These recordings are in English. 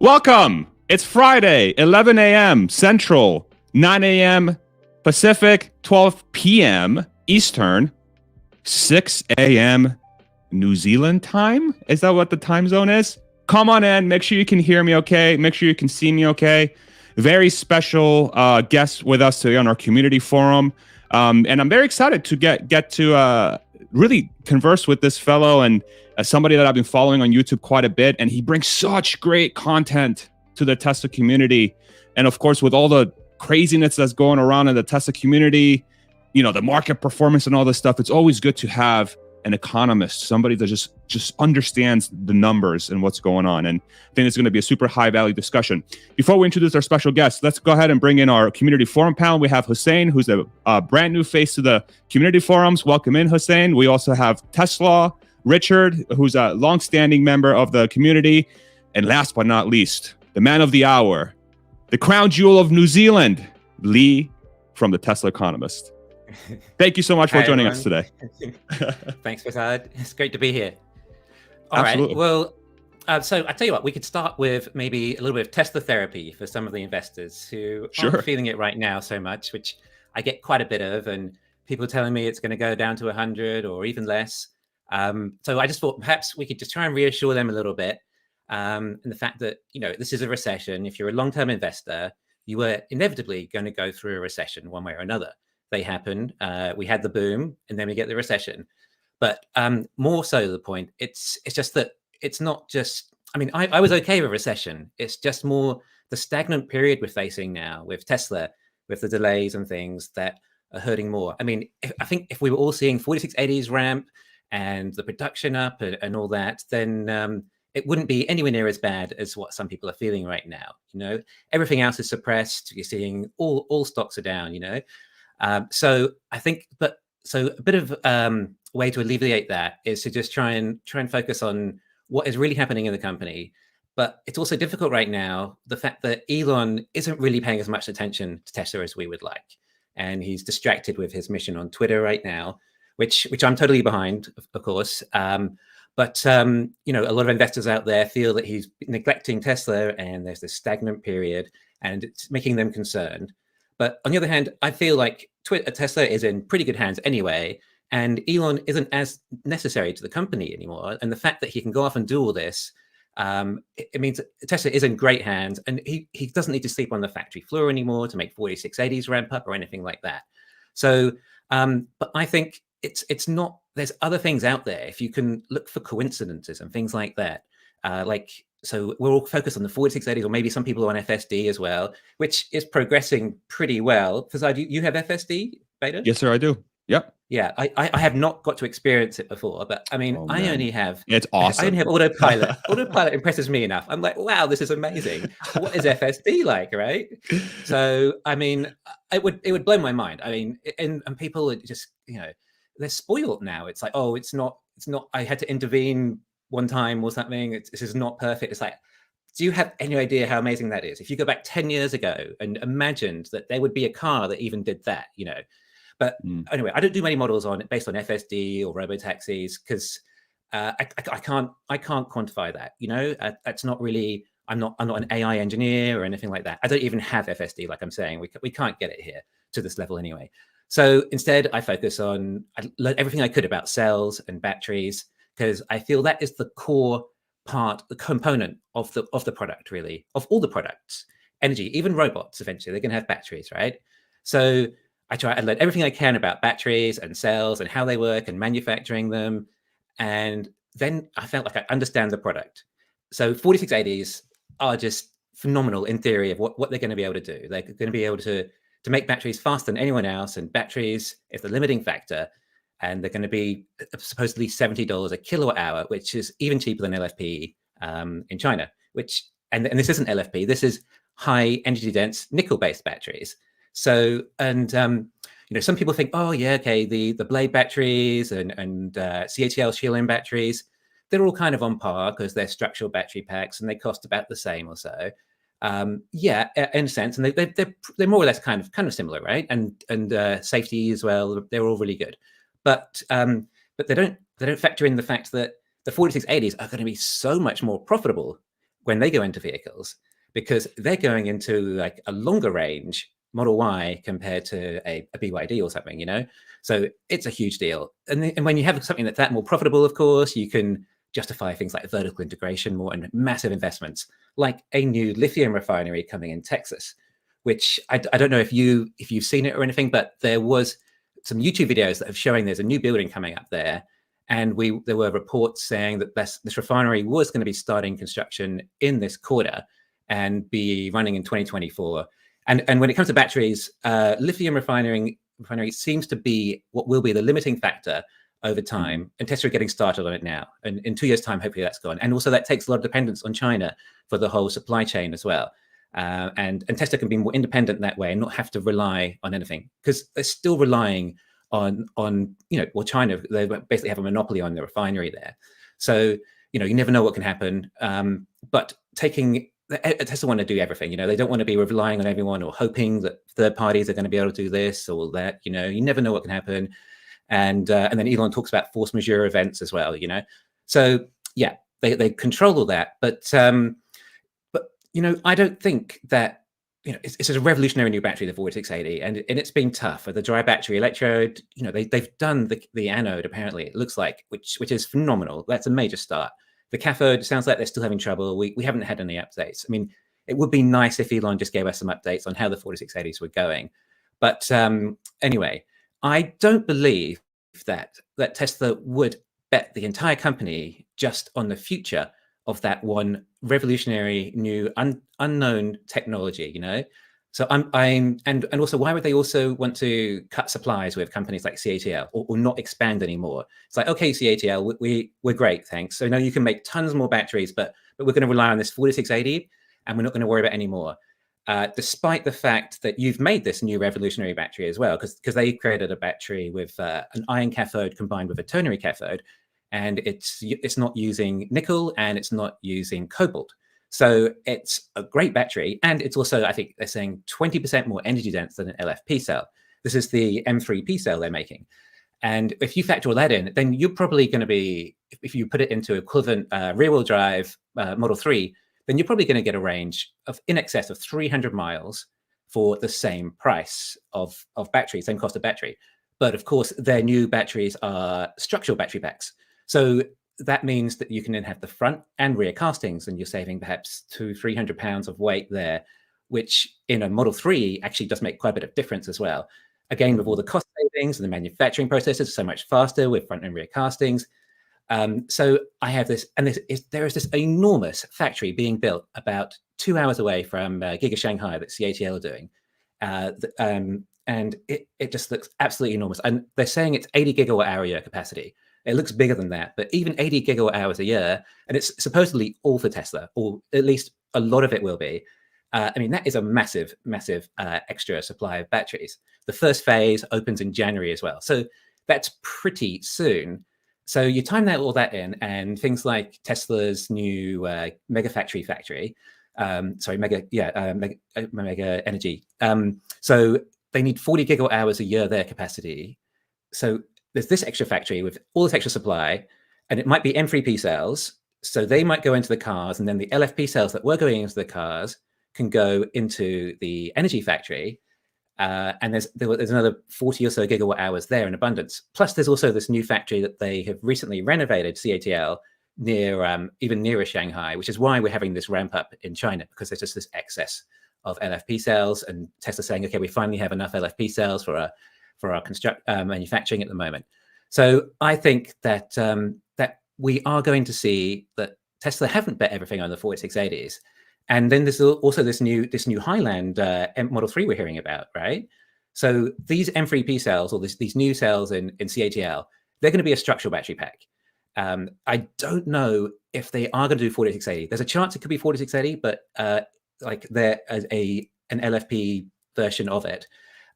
Welcome. It's Friday, 11 a.m. Central, 9 a.m. Pacific, 12 p.m. Eastern, 6 a.m. New Zealand time. Is that what the time zone is? Come on in. Make sure you can hear me okay. Make sure you can see me okay. Very special guest with us today on our community forum. And I'm very excited to get to really converse with this fellow and somebody that I've been following on YouTube quite a bit. And he brings such great content to the Tesla community. And of course, with all the craziness that's going around in the Tesla community, you know, the market performance and all this stuff, it's always good to have an economist, somebody that just understands the numbers and what's going on. And I think it's going to be a super high value discussion. Before we introduce our special guest, let's go ahead and bring in our community forum panel. We have Hussein, who's a brand new face to the community forums. Welcome in, Hussein. We also have Tesla, Richard, who's a longstanding member of the community. And last but not least, the man of the hour, the crown jewel of New Zealand, Lee from the Tesla Economist. Thank you so much for joining us today. Thanks, Farzad. It's great to be here. All Absolutely. right. Well, so I tell you what, we could start with maybe a little bit of Tesla therapy for some of the investors who aren't feeling it right now so much, which I get quite a bit of, and people telling me it's going to go down to 100 or even less. So I just thought perhaps we could just try and reassure them a little bit. And the fact that, you know, this is a recession. If you're a long-term investor, you were inevitably going to go through a recession one way or another. They happened. We had the boom, and then we get the recession. But more so the point, it's just that it's not just. I mean, I was okay with recession. It's just more the stagnant period we're facing now with Tesla, with the delays and things that are hurting more. I mean, I think if we were all seeing 4680s ramp and the production up and all that, then it wouldn't be anywhere near as bad as what some people are feeling right now. You know, everything else is suppressed. You're seeing all stocks are down. You know. So I think, so a bit of way to alleviate that is to just try and focus on what is really happening in the company. But it's also difficult right now, the fact that Elon isn't really paying as much attention to Tesla as we would like. And he's distracted with his mission on Twitter right now, which I'm totally behind, of course. But you know, a lot of investors out there feel that he's neglecting Tesla and there's this stagnant period and it's making them concerned. But on the other hand, I feel like Tesla is in pretty good hands anyway, and Elon isn't as necessary to the company anymore. And the fact that he can go off and do all this, it means that Tesla is in great hands, and he doesn't need to sleep on the factory floor anymore to make 4680s ramp up or anything like that. So, but I think it's not. There's other things out there. If you can look for coincidences and things like that, So we're all focused on the 4680s, or maybe some people are on FSD as well, which is progressing pretty well. Farzad, you have FSD beta? Yes, sir, I do. Yep. Yeah, I have not got to experience it before, but I mean, I only have. It's awesome. I only have autopilot. Autopilot impresses me enough. I'm like, wow, this is amazing. What is FSD like, right? So I mean, it would blow my mind. I mean, and people are just, you know, they're spoiled now. It's like, oh, it's not. I had to intervene one time or something. This is not perfect. It's like, do you have any idea how amazing that is? If you go back 10 years ago and imagined that there would be a car that even did that, you know. But anyway, I don't do many models based on FSD or robotaxis because I can't quantify that. You know, that's not really. I'm not an AI engineer or anything like that. I don't even have FSD, like I'm saying. We can't get it here to this level anyway. So instead, I focus on. I learned everything I could about cells and batteries, because I feel that is the core part, the component of the product, really, of all the products. Energy, even robots, eventually, they're going to have batteries, right? So I try and learn everything I can about batteries and cells and how they work and manufacturing them. And then I felt like I understand the product. So 4680s are just phenomenal in theory of what they're going to be able to do. They're going to be able to make batteries faster than anyone else, and batteries is the limiting factor. And they're going to be supposedly $70 a kilowatt hour, which is even cheaper than LFP in China. And this isn't LFP. This is high energy dense nickel based batteries. So, and you know, some people think, oh yeah, okay, the Blade batteries and CATL Shielding batteries, they're all kind of on par because they're structural battery packs and they cost about the same or so. Yeah, in a sense, and they're more or less kind of similar, right? And safety as well. They're all really good. But they don't factor in the fact that the 4680s are going to be so much more profitable when they go into vehicles, because they're going into like a longer range Model Y compared to a BYD or something, you know? So it's a huge deal. And when you have something that's that more profitable, of course, you can justify things like vertical integration more and massive investments, like a new lithium refinery coming in Texas, which I don't know if you've seen it or anything, but there was some YouTube videos that have showing there's a new building coming up there. And there were reports saying that this refinery was going to be starting construction in this quarter and be running in 2024. And when it comes to batteries, lithium refinery seems to be what will be the limiting factor over time. And Tesla are getting started on it now. And in 2 years' time, hopefully that's gone. And also that takes a lot of dependence on China for the whole supply chain as well. And Tesla can be more independent that way and not have to rely on anything, because they're still relying on China. They basically have a monopoly on the refinery there. So, you never know what can happen. But Tesla want to do everything. They don't want to be relying on everyone or hoping that third parties are going to be able to do this or that. You never know what can happen. And then Elon talks about force majeure events as well. So yeah, they control all that. But I don't think that it's a revolutionary new battery, the 4680, and it's been tough. The dry battery electrode, they've done the anode, apparently it looks like, which is phenomenal. That's a major start. The cathode sounds like they're still having trouble. We haven't had any updates. I mean, it would be nice if Elon just gave us some updates on how the 4680s were going. But anyway, I don't believe that Tesla would bet the entire company just on the future of that one revolutionary new unknown technology. So and also, why would they also want to cut supplies with companies like CATL or not expand anymore? It's like, okay, CATL, we're great, thanks. So no, you can make tons more batteries, but we're going to rely on this 4680, and we're not going to worry about any more. Despite the fact that you've made this new revolutionary battery as well, because they created a battery with an iron cathode combined with a ternary cathode, and it's not using nickel and it's not using cobalt. So it's a great battery, and it's also, I think they're saying, 20% more energy dense than an LFP cell. This is the M3P cell they're making. And if you factor all that in, then you're probably going to be, if you put it into equivalent rear-wheel drive Model 3, then you're probably going to get a range of in excess of 300 miles for the same price of battery, same cost of battery. But of course, their new batteries are structural battery packs. So that means that you can then have the front and rear castings, and you're saving perhaps 200-300 pounds of weight there, which in a Model 3 actually does make quite a bit of difference as well. Again, with all the cost savings and the manufacturing processes are so much faster with front and rear castings. So I have this, and there is this enormous factory being built about 2 hours away from Giga Shanghai that CATL are doing. And it just looks absolutely enormous. And they're saying it's 80 gigawatt hour a year capacity. It looks bigger than that, but even 80 gigawatt hours a year, and it's supposedly all for Tesla, or at least a lot of it will be. I mean, that is a massive, massive extra supply of batteries. The first phase opens in January as well. So that's pretty soon. So you time all that in, and things like Tesla's new mega factory, mega energy. So they need 40 gigawatt hours a year their capacity. So there's this extra factory with all this extra supply, and it might be M3P cells. So they might go into the cars, and then the LFP cells that were going into the cars can go into the energy factory. And there's another 40 or so gigawatt hours there in abundance. Plus, there's also this new factory that they have recently renovated, CATL, even nearer Shanghai, which is why we're having this ramp up in China, because there's just this excess of LFP cells, and Tesla saying, okay, we finally have enough LFP cells for our manufacturing at the moment. So I think that that we are going to see that Tesla haven't bet everything on the 4680s. And then there's also this new Highland Model 3 we're hearing about, right? So these M3P cells, or these new cells in CATL, they're going to be a structural battery pack. I don't know if they are going to do 4680. There's a chance it could be 4680, but like there is an LFP version of it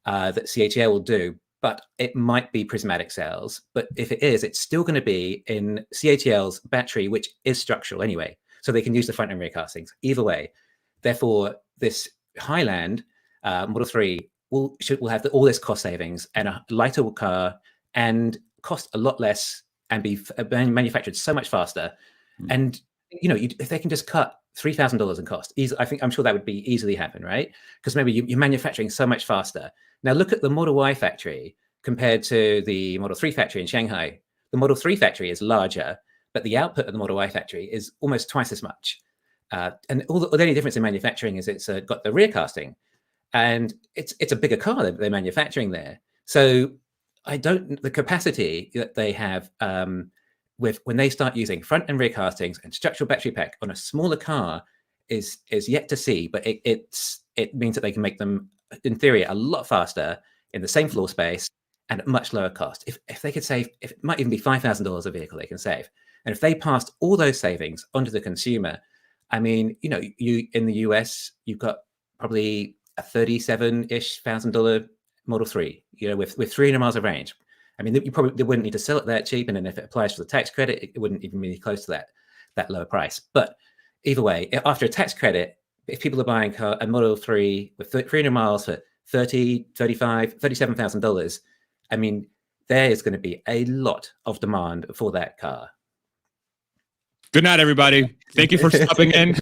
that CATL will do, but it might be prismatic cells. But if it is, it's still going to be in CATL's battery, which is structural anyway. So they can use the front and rear castings either way. Therefore, this Highland Model 3 will have all this cost savings and a lighter car and cost a lot less and be manufactured so much faster. And if they can just cut $3,000 in cost. I'm sure that would be easily happen, right? Because maybe you're manufacturing so much faster. Now look at the Model Y factory compared to the Model 3 factory in Shanghai. The Model 3 factory is larger, but the output of the Model Y factory is almost twice as much. And the only difference in manufacturing is it's got the rear casting, and it's a bigger car that they're manufacturing there. So the capacity that they have when they start using front and rear castings and structural battery pack on a smaller car is yet to see, but it means that they can make them, in theory, a lot faster in the same floor space and at much lower cost. If they could save, if it might even be $5,000 a vehicle they can save. And if they passed all those savings onto the consumer, I mean, you in the US, you've got probably a $37,000-ish Model 3, with 300 miles of range. I mean, they wouldn't need to sell it that cheap. And then if it applies for the tax credit, it wouldn't even be close to that lower price. But either way, after a tax credit, if people are buying a Model 3 with 300 miles for $30,000, $35,000, $37,000, I mean, there is going to be a lot of demand for that car. Good night, everybody. Thank you for stopping in.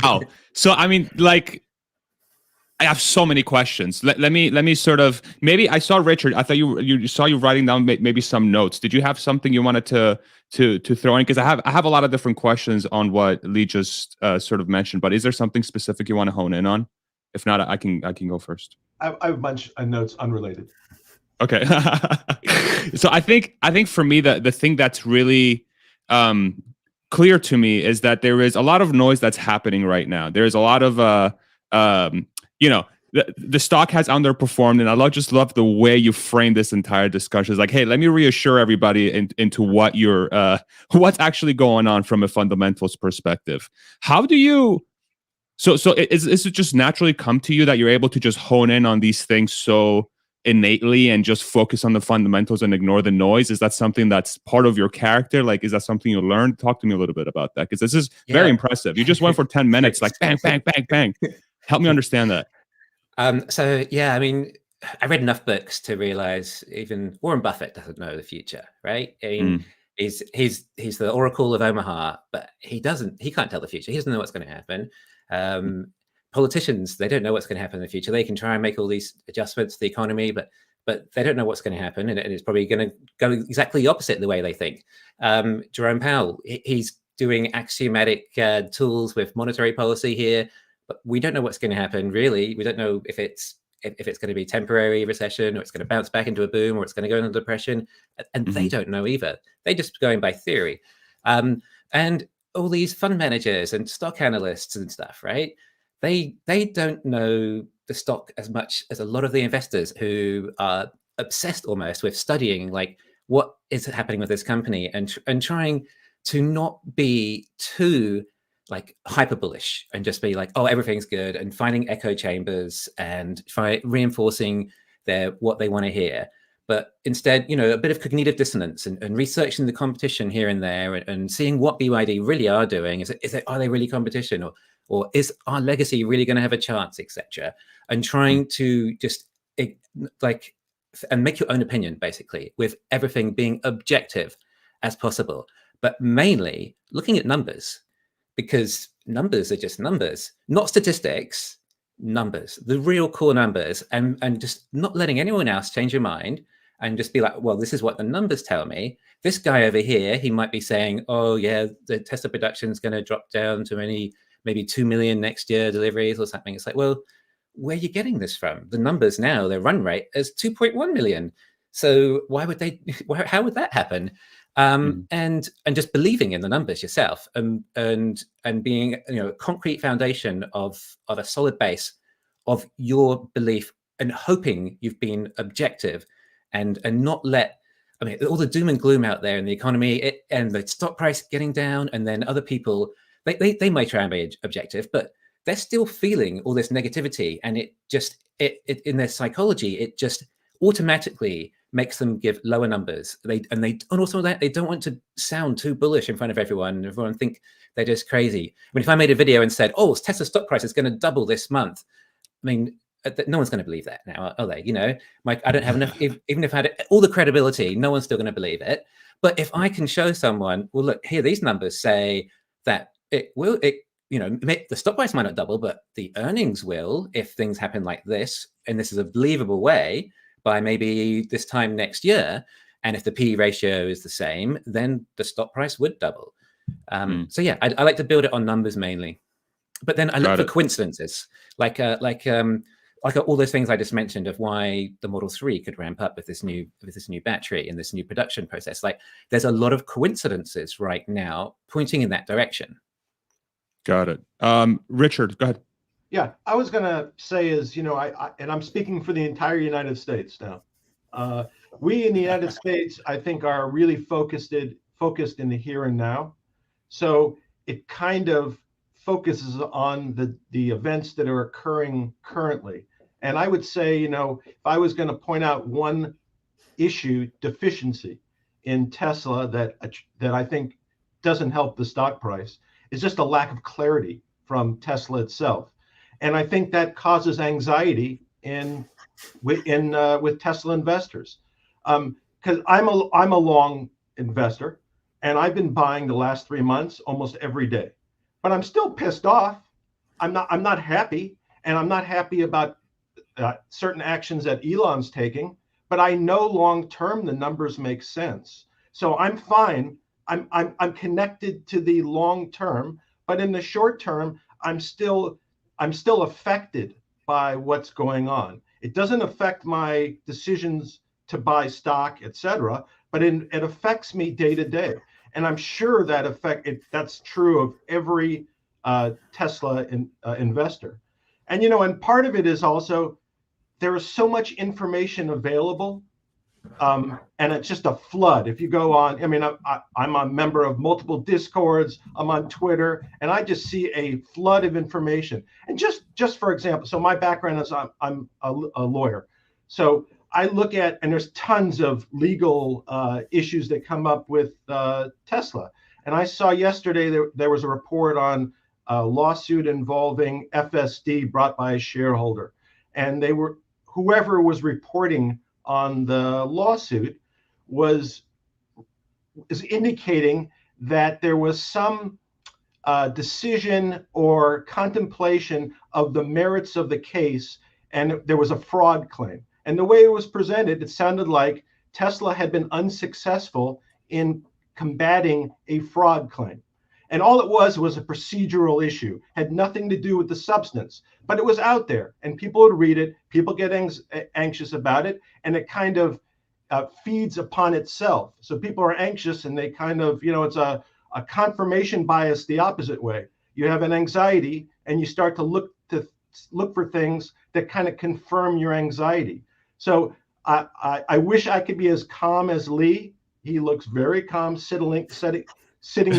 Wow. So, I mean, I have so many questions. Let me sort of, maybe I saw Richard. I thought you saw you writing down maybe some notes. Did you have something you wanted to throw in? Because I have a lot of different questions on what Lee just sort of mentioned. But is there something specific you want to hone in on? If not, I can go first. I have a bunch of notes unrelated. Okay. So I think for me the thing that's really clear to me is that there is a lot of noise that's happening right now. There's a lot of the stock has underperformed, and I just love the way you frame this entire discussion. It's like, hey, let me reassure everybody into what what's actually going on from a fundamentals perspective. How do you? So is it just naturally come to you that you're able to just hone in on these things so innately and just focus on the fundamentals and ignore the noise? Is that something that's part of your character? Like, is that something you learned? Talk to me a little bit about that, because this is very impressive. You just went for 10 minutes, like bang, bang, bang, bang. Help me understand that. So yeah, I mean, I read enough books to realize even Warren Buffett doesn't know the future, right? I mean, he's the Oracle of Omaha, but he can't tell the future. He doesn't know what's going to happen. Politicians, they don't know what's going to happen in the future. They can try and make all these adjustments to the economy, but they don't know what's going to happen, and it's probably going to go exactly the opposite the way they think. Jerome Powell, he's doing axiomatic tools with monetary policy here, but we don't know what's going to happen. Really, we don't know if it's going to be temporary recession, or it's going to bounce back into a boom, or it's going to go into depression, and they don't know either. They're just going by theory, and all these fund managers and stock analysts and stuff, right? They don't know the stock as much as a lot of the investors who are obsessed almost with studying like what is happening with this company and trying to not be too like hyper bullish and just be like, oh, everything's good, and finding echo chambers and reinforcing what they want to hear. But instead, a bit of cognitive dissonance and researching the competition here and there and seeing what BYD really are doing. Are they really competition, or is our legacy really going to have a chance, etc. And trying to just and make your own opinion, basically, with everything being objective as possible, but mainly looking at numbers, because numbers are just numbers, not statistics, numbers, the real core numbers, and just not letting anyone else change your mind and just be like, well, this is what the numbers tell me. This guy over here, he might be saying, oh yeah, the Tesla production is going to drop down to maybe 2 million next year deliveries or something. It's like, well, where are you getting this from? The numbers now, their run rate is 2.1 million. So how would that happen? And just believing in the numbers yourself and being a concrete foundation of a solid base of your belief, and hoping you've been objective and not let, I mean, all the doom and gloom out there in the economy and the stock price getting down, and then other people, they might try and be objective, but they're still feeling all this negativity, and it in their psychology, it just automatically makes them give lower numbers. And also that they don't want to sound too bullish in front of everyone, and everyone think they're just crazy. I mean, if I made a video and said, oh, Tesla stock price is going to double this month, I mean, no one's going to believe that now, are they? I don't have enough, even if I had all the credibility, no one's still going to believe it. But if I can show someone, well, look, here, these numbers say that it will, the stock price might not double, but the earnings will, if things happen like this, and this is a believable way, by maybe this time next year. And if the P ratio is the same, then the stock price would double. So yeah, I like to build it on numbers mainly. But then I look for coincidences, like all those things I just mentioned of why the Model 3 could ramp up with this new battery and this new production process. Like, there's a lot of coincidences right now pointing in that direction. Got it. Richard, go ahead. Yeah, I was going to say is, and I'm speaking for the entire United States now. We in the United States, I think, are really focused in the here and now. So it kind of focuses on the events that are occurring currently. And I would say, if I was going to point out one deficiency in Tesla that I think doesn't help the stock price, is just a lack of clarity from Tesla itself. And I think that causes anxiety with Tesla investors. Because I'm a long investor, and I've been buying the last 3 months almost every day. But I'm still pissed off. I'm not happy, and I'm not happy about certain actions that Elon's taking. But I know long term the numbers make sense, so I'm fine. I'm connected to the long term, but in the short term, I'm still affected by what's going on. It doesn't affect my decisions to buy stock, etc., but it affects me day to day. And I'm sure that's true of every Tesla investor. And and part of it is also there is so much information available, and it's just a flood. If you go on, I'm a member of multiple Discords, I'm on Twitter, and I just see a flood of information. And just for example, so my background is I'm a lawyer, so I look at, and there's tons of legal issues that come up with Tesla. And I saw yesterday there was a report on a lawsuit involving FSD brought by a shareholder. And whoever was reporting on the lawsuit is indicating that there was some decision or contemplation of the merits of the case, and there was a fraud claim. And the way it was presented, it sounded like Tesla had been unsuccessful in combating a fraud claim. And all it was a procedural issue, had nothing to do with the substance, but it was out there and people would read it, people get anxious about it, and it kind of feeds upon itself. So people are anxious and they kind of, it's a confirmation bias the opposite way. You have an anxiety and you start to look for things that kind of confirm your anxiety. So I wish I could be as calm as Lee. He looks very calm, sitting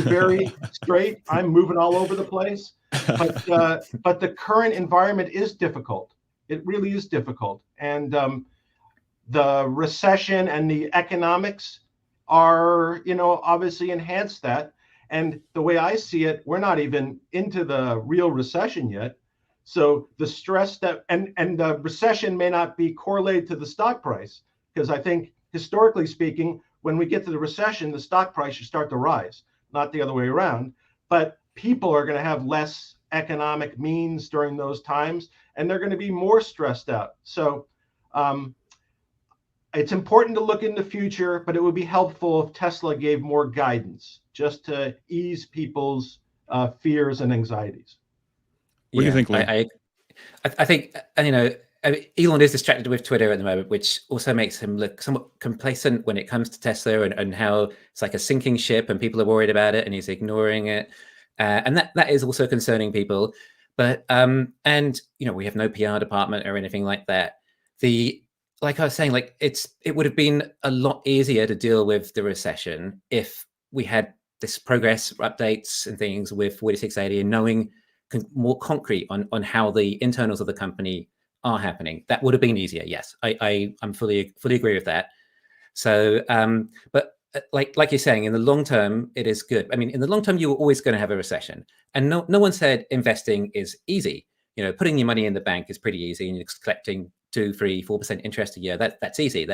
very straight. I'm moving all over the place. But the current environment is difficult. It really is difficult. And the recession and the economics are, obviously enhance that. And the way I see it, we're not even into the real recession yet. So the stress and the recession may not be correlated to the stock price, because I think historically speaking, when we get to the recession, the stock price should start to rise, not the other way around. But people are going to have less economic means during those times, and they're going to be more stressed out. So it's important to look in the future, but it would be helpful if Tesla gave more guidance just to ease people's fears and anxieties. What do you think, Lee? I think, Elon is distracted with Twitter at the moment, which also makes him look somewhat complacent when it comes to Tesla and how it's like a sinking ship and people are worried about it and he's ignoring it. And that is also concerning people. But, we have no PR department or anything like that. Like I was saying, it would have been a lot easier to deal with the recession if we had this progress updates and things with 4680 and knowing more concrete on how the internals of the company are happening. That would have been easier. Yes, I'm fully agree with that. So, but like you're saying, in the long term, it is good. I mean, in the long term, you were always going to have a recession, and no one said investing is easy. Putting your money in the bank is pretty easy, and you're collecting 2, 3, 4% interest a year. That's easy.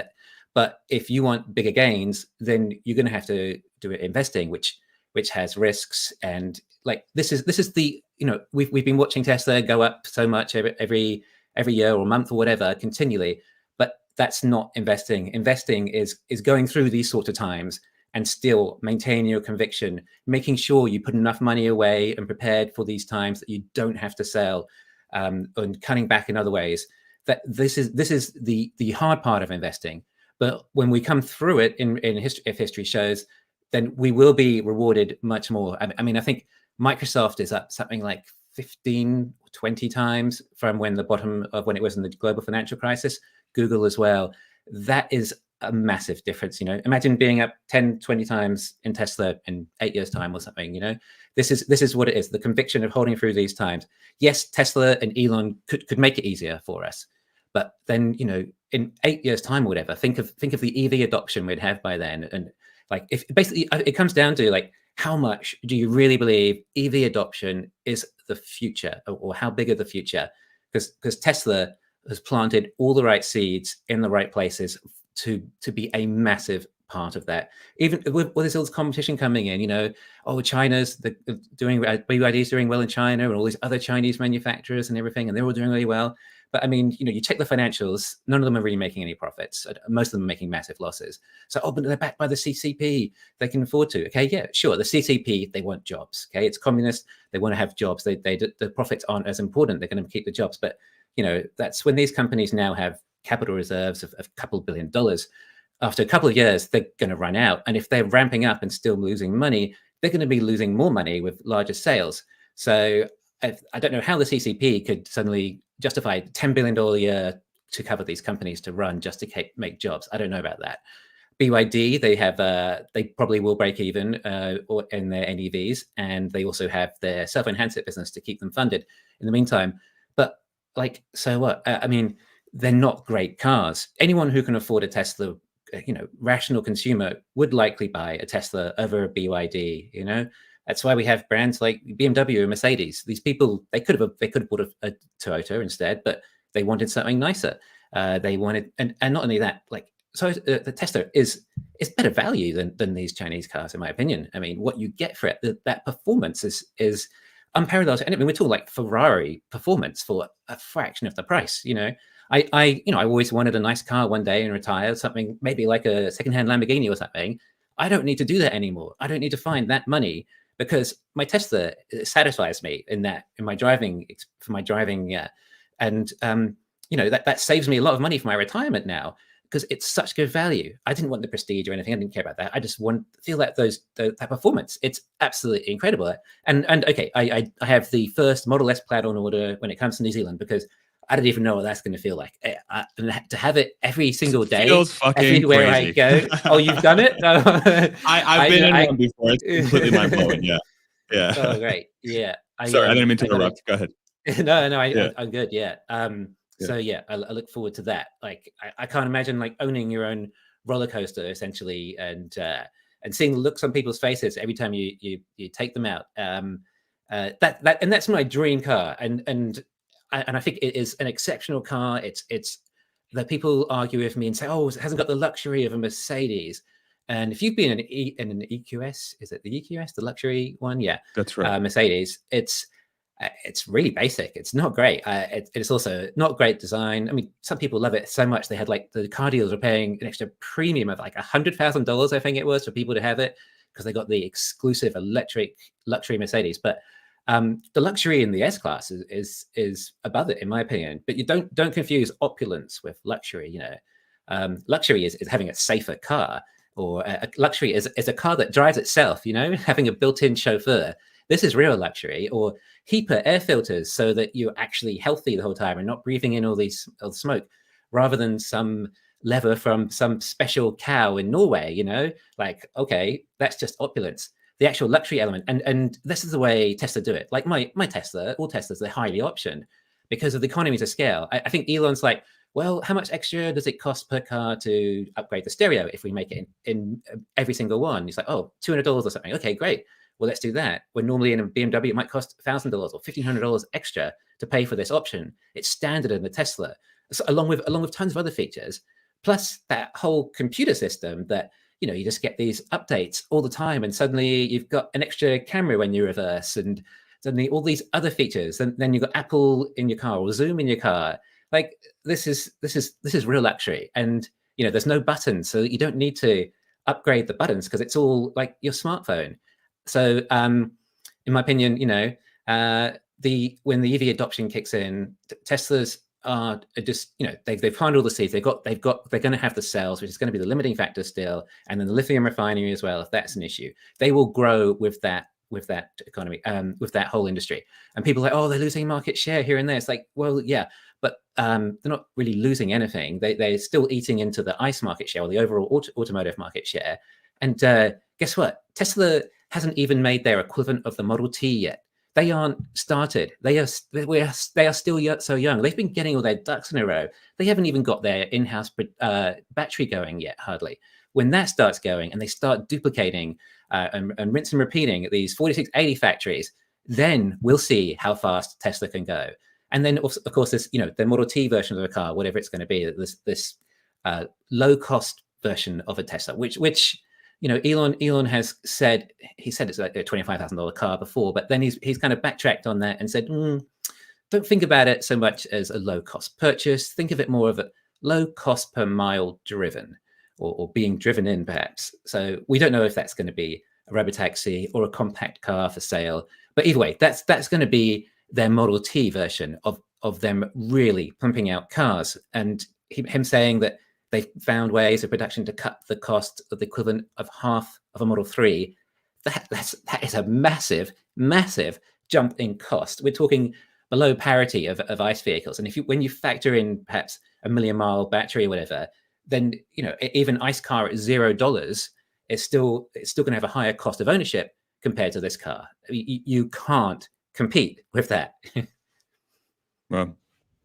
But if you want bigger gains, then you're going to have to do it investing, which which has risks. And like this is the, you know, we've been watching Tesla go up so much every year or month or whatever continually, but that's not investing. Investing is going through these sort of times and still maintaining your conviction, making sure you put enough money away and prepared for these times that you don't have to sell, and cutting back in other ways. That this is the hard part of investing. But when we come through it in history, if history shows, then we will be rewarded much more. I mean, I think Microsoft is up something like 15, 20 times from when the bottom of when it was in the global financial crisis. Google as well. That is a massive difference. You know, imagine being up 10, 20 times in Tesla in 8 years time or something. You know, this is what it is. The conviction of holding through these times. Yes, Tesla and Elon could make it easier for us, but then, you know, in 8 years time or whatever, think of the EV adoption we'd have by then. And like, if basically it comes down to like, how much do you really believe EV adoption is the future, or how big of the future? Because Tesla has planted all the right seeds in the right places to be a massive part of that. Even with there's all this competition coming in, you know, China's doing, BYD's doing well in China, and all these other Chinese manufacturers and everything, and they're all doing really well. But I mean, you know, you check the financials, none of them are really making any profits. Most of them are making massive losses. So, but they're backed by the CCP. They can afford to. Okay, yeah, sure. The CCP, they want jobs. Okay, it's communist. They want to have jobs. The profits aren't as important. They're going to keep the jobs. But, you know, that's when these companies now have capital reserves of a couple $1 billion. After a couple of years, they're going to run out. And if they're ramping up and still losing money, they're going to be losing more money with larger sales. So I don't know how the CCP could suddenly justify $10 billion a year to cover these companies to run just to make jobs. I don't know about that. BYD, they probably will break even or in their NEVs, and they also have their self-enhancement business to keep them funded in the meantime. But like, so what? I mean, they're not great cars. Anyone who can afford a Tesla, you know, rational consumer would likely buy a Tesla over a BYD, you know. That's why we have brands like BMW and Mercedes. These people, they could have bought a Toyota instead, but they wanted something nicer. They wanted, and not only that, like, so the Tesla is better value than these Chinese cars, in my opinion. I mean, what you get for it, that performance is unparalleled. And I mean, we're talking like Ferrari performance for a fraction of the price. You know, I always wanted a nice car one day and retire, something maybe like a secondhand Lamborghini or something. I don't need to do that anymore. I don't need to find that money, because my Tesla satisfies me in my driving, and you know, that saves me a lot of money for my retirement now, because it's such good value. I didn't want the prestige or anything. I didn't care about that. I just feel that that performance. It's absolutely incredible. And okay, I have the first Model S Plaid on order when it comes to New Zealand, because I don't even know what that's going to feel like. To have it every single day, feels fucking everywhere crazy. I go. Oh, you've done it? I've been in one before. It's completely mind blowing. Yeah. Yeah. Oh, great. Yeah. Sorry, I didn't mean to interrupt. Go ahead. No, I'm good. Yeah. So yeah, I look forward to that. Like, I can't imagine like owning your own roller coaster essentially, and seeing the looks on people's faces every time you take them out. That's my dream car, and I think it is an exceptional car. It's that people argue with me and say, oh, it hasn't got the luxury of a Mercedes. And if you've been in an EQS, is it the EQS, the luxury one? Yeah, that's right. Mercedes. It's really basic. It's not great. It's also not great design. I mean, some people love it so much they had like the car dealers were paying an extra premium of like $100,000, I think it was, for people to have it, because they got the exclusive electric luxury Mercedes. But the luxury in the S class is above it, in my opinion. But you don't confuse opulence with luxury. You know, luxury is having a safer car, or a luxury is a car that drives itself. You know, having a built-in chauffeur. This is real luxury. Or HEPA air filters, so that you're actually healthy the whole time and not breathing in all the smoke, rather than some leather from some special cow in Norway. You know, like, okay, that's just opulence. The actual luxury element, and this is the way Tesla do it. Like my Tesla, all Teslas, they're highly optioned because of the economies of scale. I think Elon's like, well, how much extra does it cost per car to upgrade the stereo if we make it in every single one? He's like, oh, $200 or something. Okay, great. Well, let's do that. When normally in a BMW, it might cost $1,000 or $1,500 extra to pay for this option. It's standard in the Tesla, so along with tons of other features, plus that whole computer system that you just get these updates all the time, and suddenly you've got an extra camera when you reverse, and suddenly all these other features. And then you've got Apple in your car or Zoom in your car. Like this is real luxury. And there's no buttons, so you don't need to upgrade the buttons because it's all like your smartphone. So in my opinion, when the EV adoption kicks in, Teslas are just, they've planted all the seeds. they're going to have the cells, which is going to be the limiting factor still, and then the lithium refinery as well, if that's an issue. They will grow with that economy, with that whole industry. And people are like, oh, they're losing market share here and there. It's like, well, yeah, but they're not really losing anything. They're still eating into the ICE market share, or the overall automotive market share. And guess what? Tesla hasn't even made their equivalent of the Model T yet. They aren't started. They are still so young. They've been getting all their ducks in a row. They haven't even got their in-house battery going yet, hardly. When that starts going and they start duplicating and rinse and repeating at these 4680 factories, then we'll see how fast Tesla can go. And then, of course, this, the Model T version of the car, whatever it's going to be, this low-cost version of a Tesla, which Elon has said, it's like a $25,000 car before, but then he's kind of backtracked on that and said, don't think about it so much as a low-cost purchase. Think of it more of a low cost per mile driven, or being driven in, perhaps. So we don't know if that's going to be a robotaxi or a compact car for sale. But either way, that's going to be their Model T version of them really pumping out cars. And him saying that they found ways of production to cut the cost of the equivalent of half of a Model 3. That is a massive, massive jump in cost. We're talking below parity of ICE vehicles. And when you factor in perhaps a 1,000,000-mile battery or whatever, then even ICE car at $0 is still going to have a higher cost of ownership compared to this car. You can't compete with that. Well,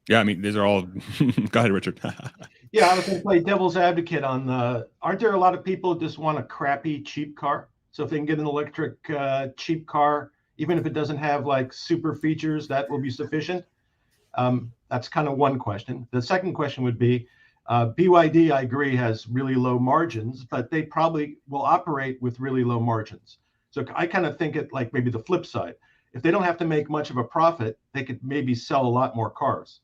yeah, I mean, these are all. Go ahead, Richard. Yeah, I was going to play devil's advocate on aren't there a lot of people who just want a crappy, cheap car? So if they can get an electric cheap car, even if it doesn't have like super features, that will be sufficient. That's kind of one question. The second question would be, BYD, I agree, has really low margins, but they probably will operate with really low margins. So I kind of think it like maybe the flip side. If they don't have to make much of a profit, they could maybe sell a lot more cars.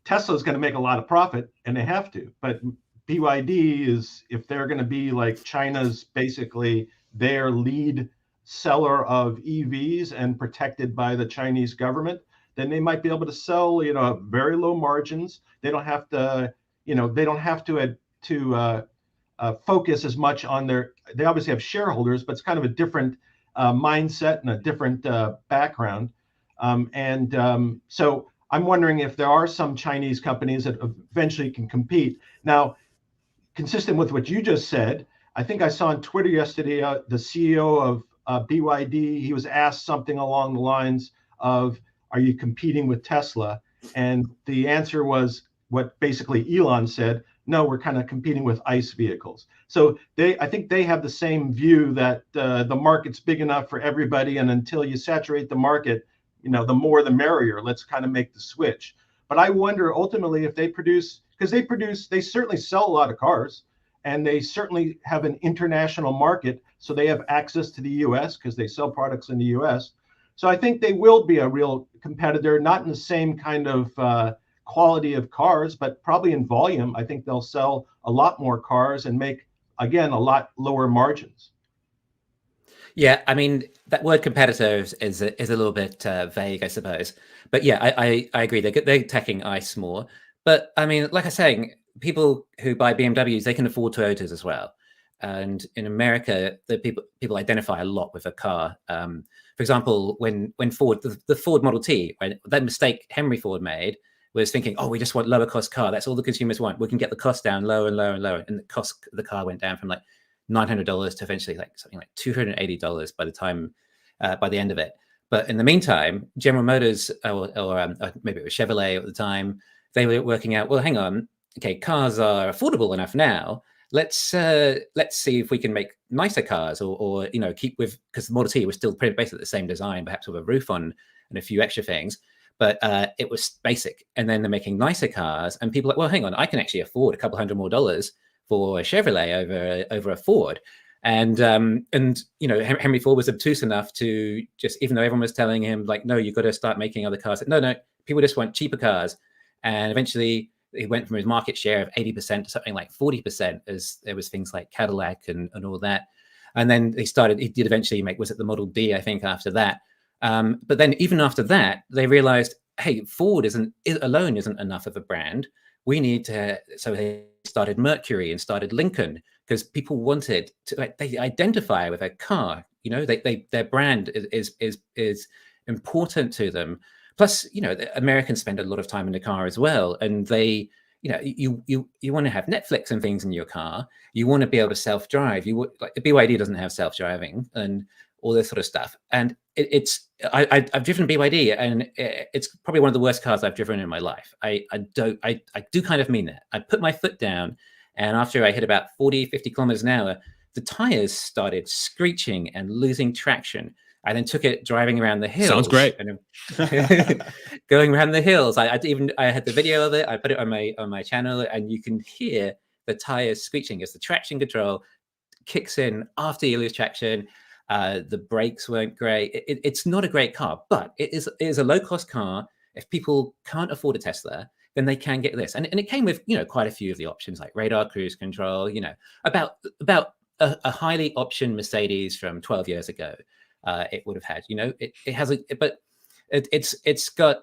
Tesla is going to make a lot of profit, and they have to. But BYD is, if they're going to be like China's basically their lead seller of EVs and protected by the Chinese government, then they might be able to sell, very low margins. They don't have to, focus as much on they obviously have shareholders, but it's kind of a different mindset and a different background. So I'm wondering if there are some Chinese companies that eventually can compete. Now, consistent with what you just said, I think I saw on Twitter yesterday, the CEO of BYD, he was asked something along the lines of, are you competing with Tesla? And the answer was what basically Elon said, no, we're kind of competing with ICE vehicles. So I think they have the same view that the market's big enough for everybody, and until you saturate the market, the more the merrier. Let's kind of make the switch. But I wonder ultimately if they certainly sell a lot of cars, and they certainly have an international market. So they have access to the US because they sell products in the US. So I think they will be a real competitor, not in the same kind of quality of cars, but probably in volume. I think they'll sell a lot more cars and make, again, a lot lower margins. Yeah, I mean, that word competitor is a little bit vague, I suppose. But yeah, I agree. They're attacking ICE more. But I mean, like I was saying, people who buy BMWs, they can afford Toyotas as well. And in America, the people identify a lot with a car. For example, when Ford, the Ford Model T, right, that mistake Henry Ford made was thinking, oh, we just want lower cost car. That's all the consumers want. We can get the cost down lower and lower and lower. And the cost of the car went down from like $900 to eventually like something like $280 by the end of it. But in the meantime, General Motors or maybe it was Chevrolet at the time, they were working out, well, hang on, okay, cars are affordable enough now. Let's see if we can make nicer cars or keep with, because the Model T was still pretty basically the same design, perhaps with a roof on and a few extra things, but it was basic. And then they're making nicer cars, and people are like, well, hang on, I can actually afford a couple $100 more for a Chevrolet over a Ford. And Henry Ford was obtuse enough to just, even though everyone was telling him like, no, you've got to start making other cars. No, people just want cheaper cars. And eventually he went from his market share of 80% to something like 40%, as there was things like Cadillac and all that. And then he did eventually make, was it the Model D, I think, after that. But then even after that, they realized, hey, Ford alone isn't enough of a brand. We need to, so they started Mercury and started Lincoln, because people wanted to, they identify with a car, their brand is important to them. Plus, the Americans spend a lot of time in the car as well. And they, you want to have Netflix and things in your car. You want to be able to self-drive. Like the BYD doesn't have self-driving and all this sort of stuff. And I've driven BYD, and it's probably one of the worst cars I've driven in my life. I do kind of mean that. I put my foot down, and after I hit about 40, 50 kilometers an hour, the tires started screeching and losing traction. I then took it driving around the hills. Sounds great. Going around the hills. I had the video of it. I put it on my channel, and you can hear the tires screeching as the traction control kicks in after you lose traction. The brakes weren't great. It's not a great car, but it is a low-cost car. If people can't afford a Tesla, then they can get this. And it came with, quite a few of the options, like radar, cruise control, about a highly optioned Mercedes from 12 years ago. It would have had, it has but it's got,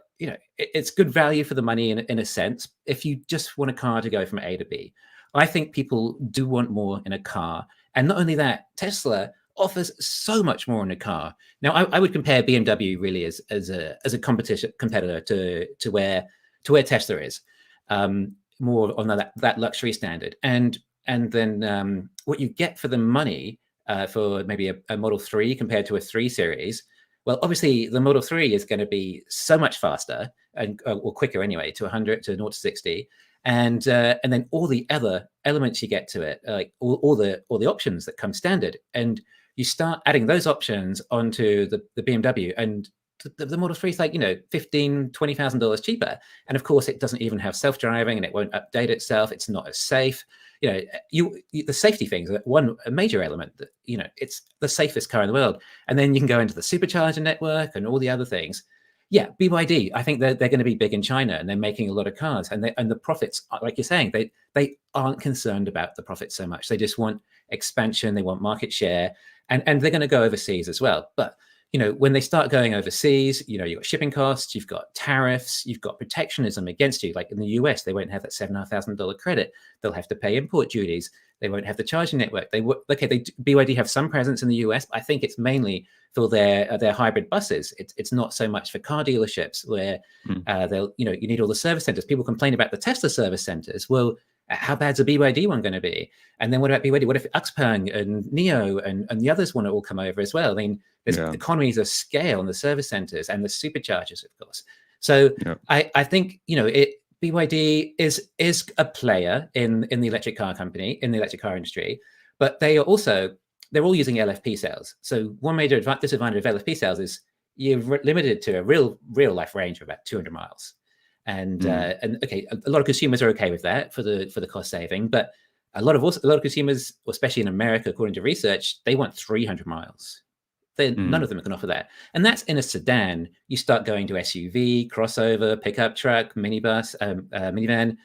it's good value for the money in a sense. If you just want a car to go from A to B, I think people do want more in a car. And not only that, Tesla offers so much more in a car. Now, I would compare BMW really as a competitor to where Tesla is, more on that luxury standard. And then what you get for the money for maybe a Model 3 compared to a 3 Series, well, obviously the Model 3 is going to be so much faster or quicker anyway, to 100 to 0 to 60. And then all the other elements you get to it, like all the options that come standard, and you start adding those options onto the BMW, and the Model 3 is like, $15,000, $20,000 cheaper. And of course, it doesn't even have self-driving, and it won't update itself. It's not as safe. The safety things are a major element that, it's the safest car in the world. And then you can go into the supercharger network and all the other things. Yeah, BYD, I think they're going to be big in China, and they're making a lot of cars, and the profits, like you're saying, they aren't concerned about the profits so much. They just want expansion. They want market share, and they're going to go overseas as well. But when they start going overseas, you've got shipping costs, you've got tariffs, you've got protectionism against you. Like in the US, they won't have that $7,500 credit. They'll have to pay import duties. They won't have the charging network. BYD have some presence in the US, but I think it's mainly for their hybrid buses. It's not so much for car dealerships where they'll, you need all the service centers. People complain about the Tesla service centers. Well, how bad's a BYD one going to be? And then what about BYD? What if Xpeng and NIO and the others want to all come over as well? I mean, there's economies of scale in the service centers and the superchargers, of course. So I think, BYD is a player in the electric car company, in the electric car industry, but they're all using LFP cells. So one major disadvantage of LFP cells is you're limited to a real life range of about 200 miles. And okay, a lot of consumers are okay with that for the cost saving, but a lot of consumers, especially in America, according to research, they want 300 miles. None of them can offer that. And that's in a sedan. You start going to SUV, crossover, pickup truck, minibus, minivan.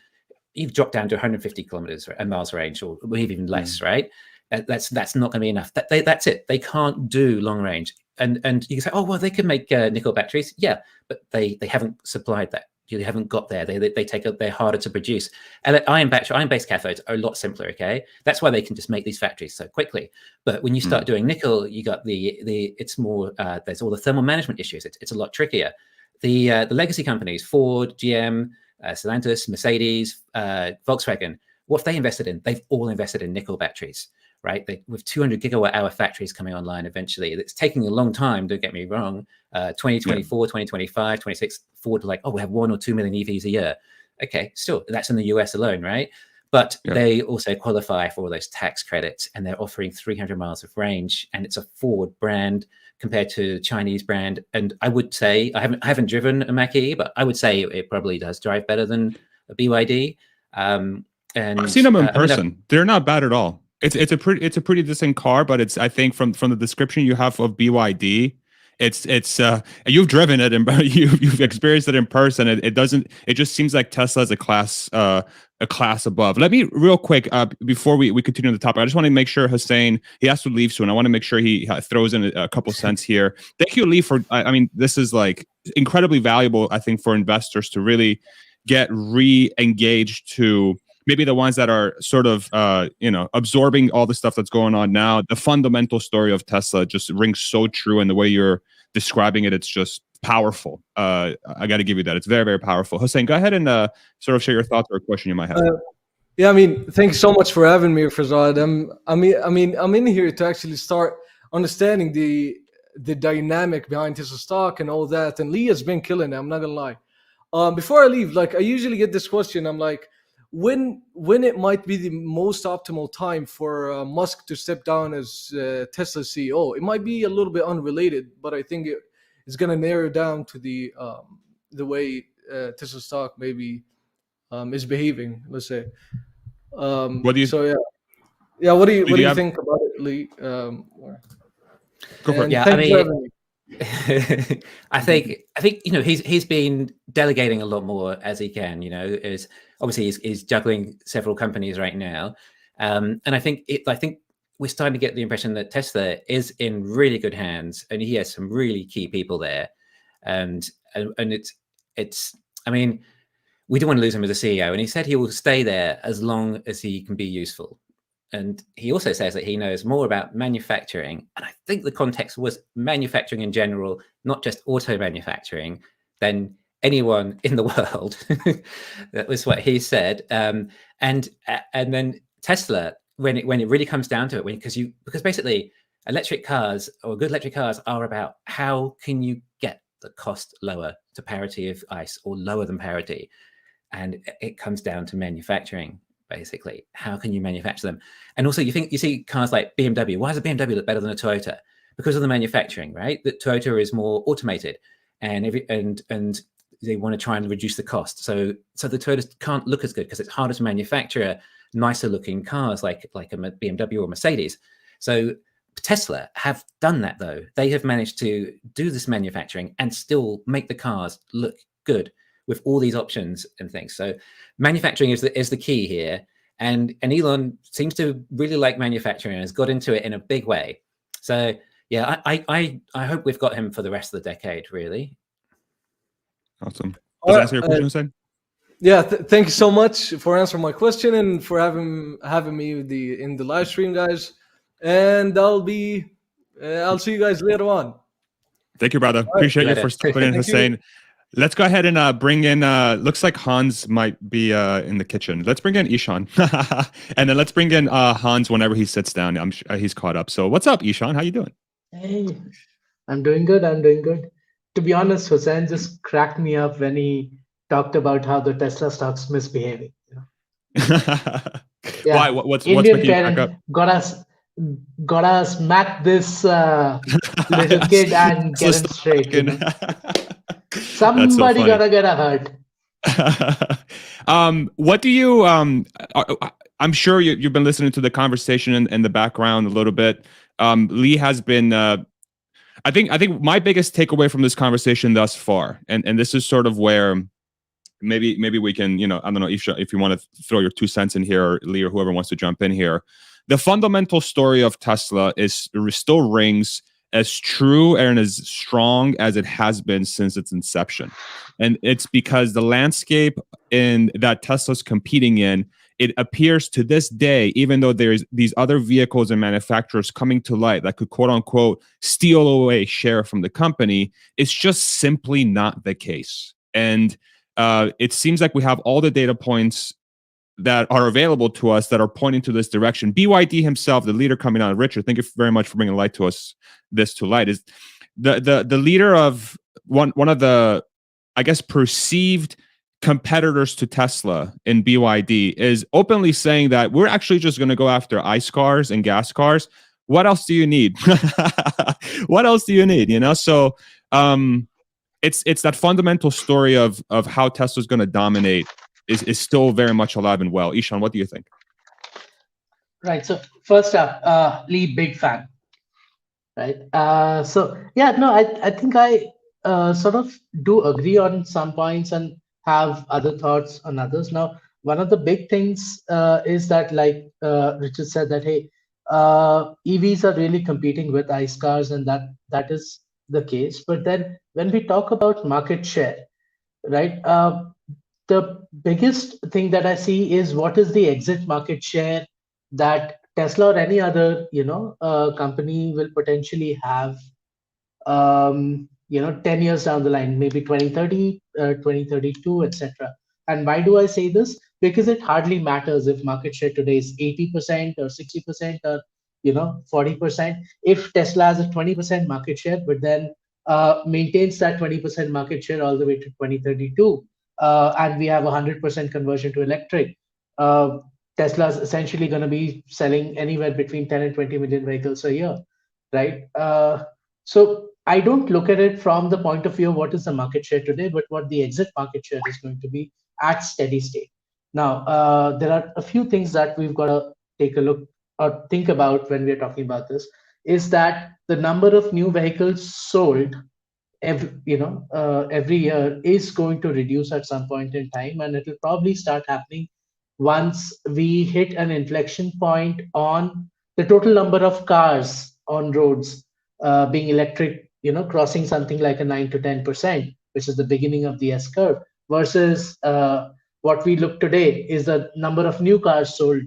You've dropped down to 150 kilometers and miles range, or maybe even less, right? That's not going to be enough. That's it. They can't do long range. And you can say, oh, well, they could make nickel batteries. Yeah, but they haven't supplied that. They haven't got there. They're harder to produce. And iron-based cathodes are a lot simpler. Okay, that's why they can just make these factories so quickly. But when you start doing nickel, you got it's more. There's all the thermal management issues. It's a lot trickier. The legacy companies, Ford, GM, Stellantis, Mercedes, Volkswagen, what have they invested in? They've all invested in nickel batteries, right? With 200 gigawatt hour factories coming online eventually. It's taking a long time, don't get me wrong. 2024, 2025, 26, Ford like, oh, we have 1 or 2 million EVs a year. Okay, still, that's in the US alone, right? But they also qualify for all those tax credits, and they're offering 300 miles of range, and it's a Ford brand compared to the Chinese brand. And I would say, I haven't driven a Mach-E, but I would say it probably does drive better than a BYD. And I've seen them in person. They're not bad at all. It's a pretty decent car, but it's, I think from the description you have of BYD, it's you've driven it and you've experienced it in person. It just seems like Tesla is a class above. Let me real quick before we continue on the topic, I just want to make sure Hussein, he has to leave soon. I want to make sure he throws in a couple cents here. Thank you, Lee, for I mean, this is like incredibly valuable, I think, for investors to really get re-engaged to maybe the ones that are sort of, absorbing all the stuff that's going on now. The fundamental story of Tesla just rings so true, and the way you're describing it, it's just powerful. I got to give you that. It's very, very powerful. Hussein, go ahead and sort of share your thoughts or a question you might have. Yeah, I mean, thanks so much for having me, Farzad. I'm in here to actually start understanding the dynamic behind Tesla stock and all that. And Lee has been killing it. I'm not gonna lie. Before I leave, like I usually get this question. I'm like, when it might be the most optimal time for Musk to step down as Tesla CEO. It might be a little bit unrelated, but I think it's going to narrow down to the way Tesla stock maybe is behaving. Let's say. What do you? So yeah. What do you think about it, Lee? Go for it. Yeah, I mean, I think he's been delegating a lot more as he can. Is obviously he's juggling several companies right now, and I think we're starting to get the impression that Tesla is in really good hands, and he has some really key people there, and it's. I mean, we don't want to lose him as a CEO, and he said he will stay there as long as he can be useful. And he also says that he knows more about manufacturing. And I think the context was manufacturing in general, not just auto manufacturing, than anyone in the world. That was what he said. And then Tesla, when it really comes down to it, because basically electric cars or good electric cars are about how can you get the cost lower to parity of ICE or lower than parity. And it comes down to manufacturing. Basically, how can you manufacture them? And also, you see cars like BMW. Why does a BMW look better than a Toyota? Because of the manufacturing, right? That Toyota is more automated, and they want to try and reduce the cost. So the Toyotas can't look as good because it's harder to manufacture nicer looking cars like a BMW or Mercedes. So Tesla have done that though. They have managed to do this manufacturing and still make the cars look good with all these options and things. So manufacturing is the key here. And Elon seems to really like manufacturing and has got into it in a big way. So yeah, I hope we've got him for the rest of the decade, really. Awesome. Does that answer your question, Hussein? Yeah, thank you so much for answering my question and for having me in the live stream, guys. And I'll see you guys later on. Thank you, brother. Appreciate you for stepping in, Hussein. Let's go ahead and bring in, looks like Hans might be in the kitchen. Let's bring in Ishan. And then let's bring in Hans whenever he sits down. I'm sure he's caught up. So what's up, Ishan? How you doing? Hey, I'm doing good. To be honest, Hussein just cracked me up when he talked about how the Tesla stock's misbehaving. Yeah. Why? What's Indian parent gotta smack this little kid and get him straight. Somebody gotta get hurt. What do you? I'm sure you've been listening to the conversation in the background a little bit. Lee has been. I think my biggest takeaway from this conversation thus far, and this is sort of where maybe we can, I don't know if you want to throw your 2 cents in here, or Lee or whoever wants to jump in here. The fundamental story of Tesla still rings as true and as strong as it has been since its inception. And it's because the landscape that Tesla's competing in, it appears to this day, even though there's these other vehicles and manufacturers coming to light that could quote unquote steal away share from the company, it's just simply not the case. And it seems like we have all the data points that are available to us that are pointing to this direction. BYD himself, the leader coming out, Richard, thank you very much for bringing light to us. This to light is the leader of one of the, I guess, perceived competitors to Tesla in BYD is openly saying that we're actually just going to go after ICE cars and gas cars. What else do you need? What else do you need? So it's that fundamental story of how Tesla's going to dominate is still very much alive and well. Ishan, what do you think? Right. So first up, Lee, big fan. Right. So yeah, no, I think I sort of do agree on some points and have other thoughts on others. Now, one of the big things is that, like Richard said, that hey, EVs are really competing with ICE cars, and that is the case. But then when we talk about market share, right, the biggest thing that I see is what is the exit market share that Tesla or any other company will potentially have 10 years down the line, maybe 2030, 2032, etc. And why do I say this? Because it hardly matters if market share today is 80% or 60% or 40%. If Tesla has a 20% market share, but then maintains that 20% market share all the way to 2032, and we have 100% conversion to electric, Tesla is essentially going to be selling anywhere between 10 and 20 million vehicles a year, right? So I don't look at it from the point of view of what is the market share today, but what the exit market share is going to be at steady state. Now, there are a few things that we've got to take a look or think about when we're talking about this, is that the number of new vehicles sold every year is going to reduce at some point in time, and it will probably start happening once we hit an inflection point on the total number of cars on roads being electric, crossing something like a 9 to 10%, which is the beginning of the S curve, versus what we look today is the number of new cars sold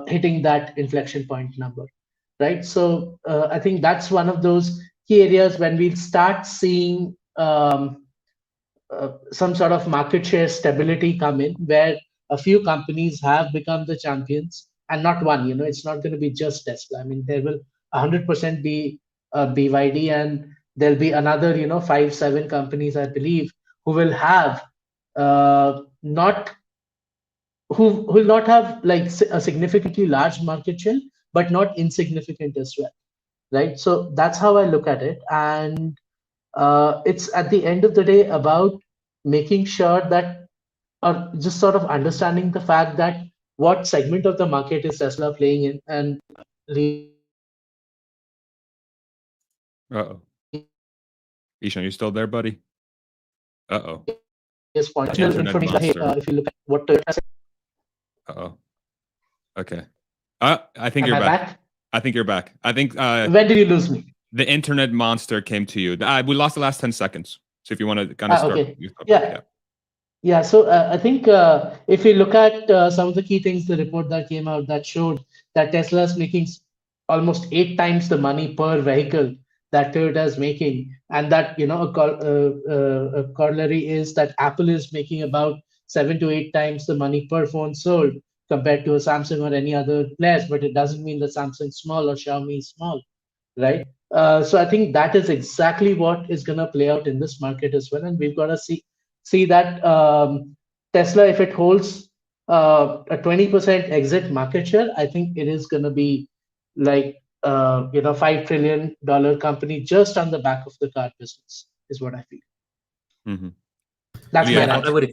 hitting that inflection point number, right? So I think that's one of those key areas when we start seeing some sort of market share stability come in, where a few companies have become the champions, and not one. It's not going to be just Tesla. I mean, there will 100% be BYD, and there'll be another 5-7 companies, I believe, who will have who will not have like a significantly large market share, but not insignificant as well, right? So that's how I look at it, and it's at the end of the day about making sure that, or just sort of understanding the fact that what segment of the market is Tesla playing in, and Ishan, you still there, buddy? Yes, point. Information. If you look at what Toyota. Okay. I think you're back. I think you're back. I think. When did you lose me? The internet monster came to you. We lost the last 10 seconds. So if you want to kind of start. Okay. Yeah. So I think if you look at some of the key things, the report that came out that showed that Tesla is making almost 8 times the money per vehicle that Toyota is making, and that a corollary is that Apple is making about 7 to 8 times the money per phone sold compared to a Samsung or any other players. But it doesn't mean that Samsung's small or Xiaomi is small, right? So I think that is exactly what is going to play out in this market as well, and we've got to see that Tesla, if it holds a 20% exit market share, I think it is going to be like $5 trillion company just on the back of the car business, is what I feel. Mm-hmm. That's my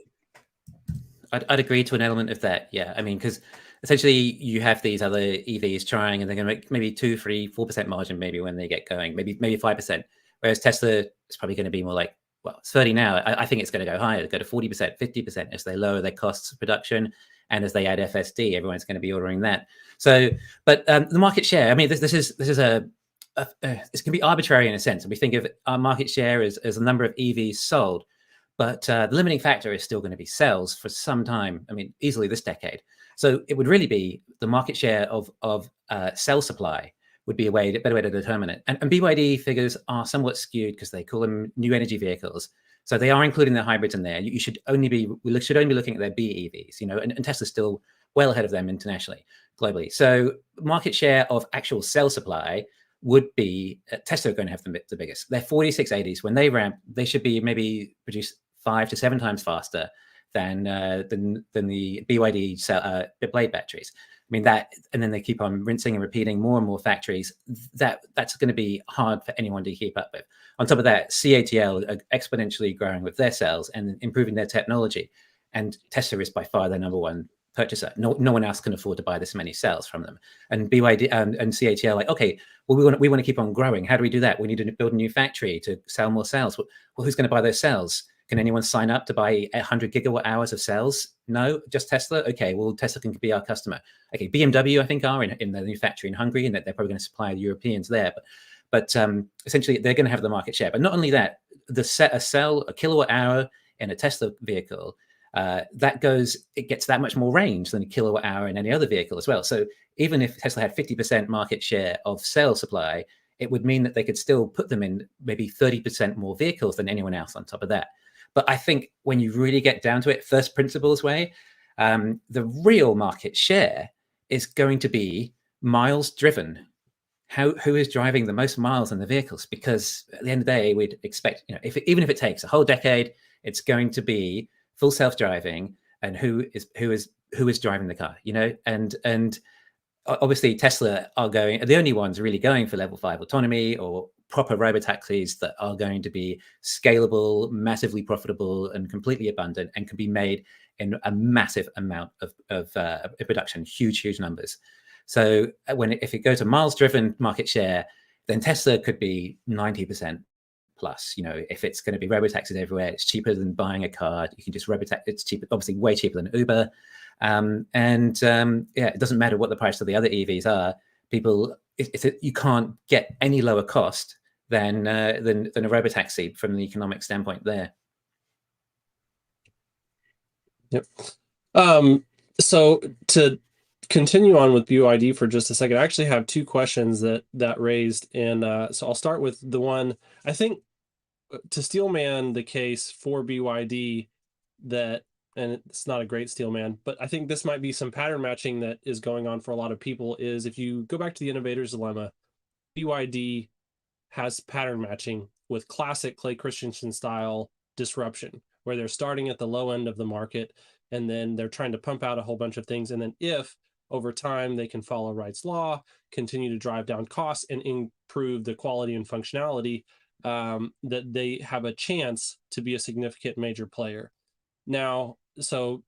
I'd agree to an element of that. Yeah, I mean, because essentially you have these other EVs trying, and they're going to make maybe 2, 3, 4% margin maybe when they get going, maybe 5%. Whereas Tesla is probably going to be more like, well, it's 30 now. I think it's going to go higher, go to 40%, 50% as they lower their costs of production, and as they add FSD, everyone's going to be ordering that. So, but the market share, I mean, this is it's going to be arbitrary in a sense. And we think of our market share as the number of EVs sold. But the limiting factor is still going to be sales for some time. I mean, easily this decade. So it would really be the market share of cell supply would be a better way to determine it. And BYD figures are somewhat skewed because they call them new energy vehicles. So they are including the hybrids in there. We should only be looking at their BEVs, and Tesla's still well ahead of them internationally, globally. So market share of actual cell supply would be Tesla are going to have the biggest. Their 4680s, when they ramp, they should be maybe produce 5 to 7 times faster than the BYD blade batteries. I mean that, and then they keep on rinsing and repeating more and more factories. That's going to be hard for anyone to keep up with. On top of that, CATL are exponentially growing with their cells and improving their technology. and Tesla is by far their number one purchaser. No one else can afford to buy this many cells from them. And BYD and CATL like, okay, well, we want to keep on growing. How do we do that? We need to build a new factory to sell more cells. Well, who's going to buy those cells? Can anyone sign up to buy 100 gigawatt hours of cells? No, just Tesla. Okay, well, Tesla can be our customer. Okay, BMW, I think, are in the new factory in Hungary, and that they're probably going to supply the Europeans there. But essentially, they're going to have the market share. But not only that, a kilowatt hour in a Tesla vehicle, it gets that much more range than a kilowatt hour in any other vehicle as well. So even if Tesla had 50% market share of cell supply, it would mean that they could still put them in maybe 30% more vehicles than anyone else on top of that. But I think when you really get down to it, first principles way, the real market share is going to be miles driven. Who is driving the most miles in the vehicles? Because at the end of the day, we'd expect, even if it takes a whole decade, it's going to be full self-driving, and who is driving the car, and obviously Tesla are the only ones really going for level 5 autonomy or proper robotaxis that are going to be scalable, massively profitable, and completely abundant, and can be made in a massive amount of production, huge numbers. So if it goes to miles driven market share, then Tesla could be 90% plus. If it's going to be robotaxis everywhere, it's cheaper than buying a car. You can just robotaxi. It's cheaper, obviously way cheaper than Uber. It doesn't matter what the price of the other EVs are. You can't get any lower cost than a robotaxi from the economic standpoint there. Yep. So to continue on with BYD for just a second, I actually have two questions that raised, and so I'll start with the one, I think, to steelman the case for BYD, that, and it's not a great steelman, but I think this might be some pattern matching that is going on for a lot of people, is if you go back to the innovator's dilemma, BYD has pattern matching with classic Clay Christensen style disruption, where they're starting at the low end of the market, and then they're trying to pump out a whole bunch of things. And then if over time they can follow Wright's law, continue to drive down costs and improve the quality and functionality, that they have a chance to be a significant major player. Now, so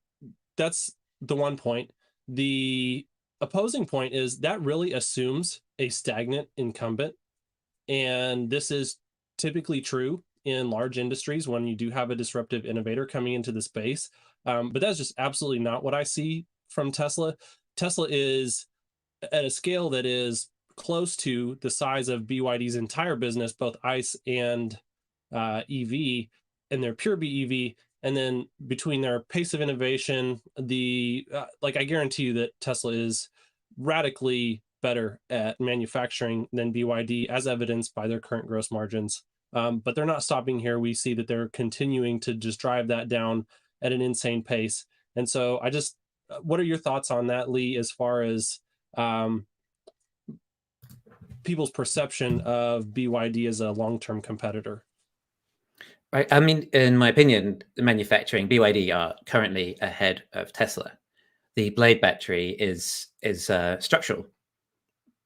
that's the one point. The opposing point is that really assumes a stagnant incumbent. And this is typically true in large industries when you do have a disruptive innovator coming into the space. But that's just absolutely not what I see from Tesla. Tesla is at a scale that is close to the size of BYD's entire business, both ICE and EV, and their pure BEV. And then between their pace of innovation, I guarantee you that Tesla is radically better at manufacturing than BYD, as evidenced by their current gross margins. But they're not stopping here. We see that they're continuing to just drive that down at an insane pace. And so what are your thoughts on that, Lee, as far as people's perception of BYD as a long-term competitor? Right. I mean, in my opinion, the manufacturing, BYD are currently ahead of Tesla. The blade battery is structural.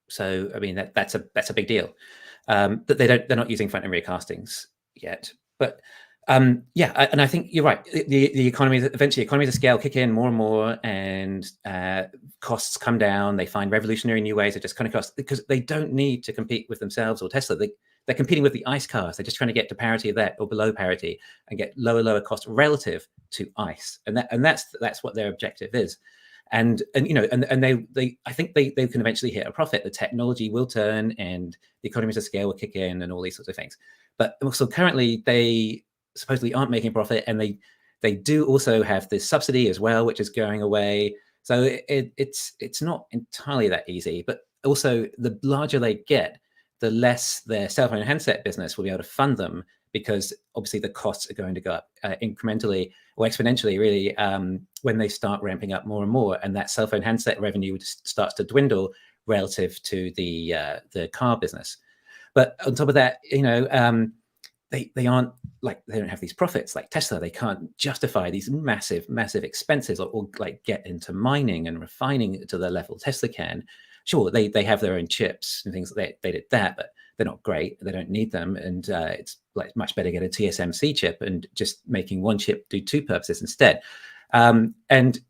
So, I mean, that's a big deal. That they're not using front and rear castings yet. But and I think you're right. The economies of scale kick in more and more, and costs come down. They find revolutionary new ways of just cutting costs, because they don't need to compete with themselves or Tesla. They're competing with the ICE cars. They're just trying to get to parity of that or below parity and get lower cost relative to ICE. And that's what their objective is. And they I think they can eventually hit a profit. The technology will turn and the economies of scale will kick in and all these sorts of things. But also currently they supposedly aren't making profit, and they do also have this subsidy as well, which is going away. So it's not entirely that easy. But also the larger they get, the less their cell phone handset business will be able to fund them, because obviously the costs are going to go up incrementally or exponentially, really, when they start ramping up more and more, and that cell phone handset revenue starts to dwindle relative to the car business. But on top of that, they aren't like, they don't have these profits like Tesla. They can't justify these massive expenses or like get into mining and refining to the level Tesla can. Sure, they have their own chips and things. They did that, but they're not great. They don't need them, and it's like much better to get a TSMC chip and just making one chip do two purposes instead. And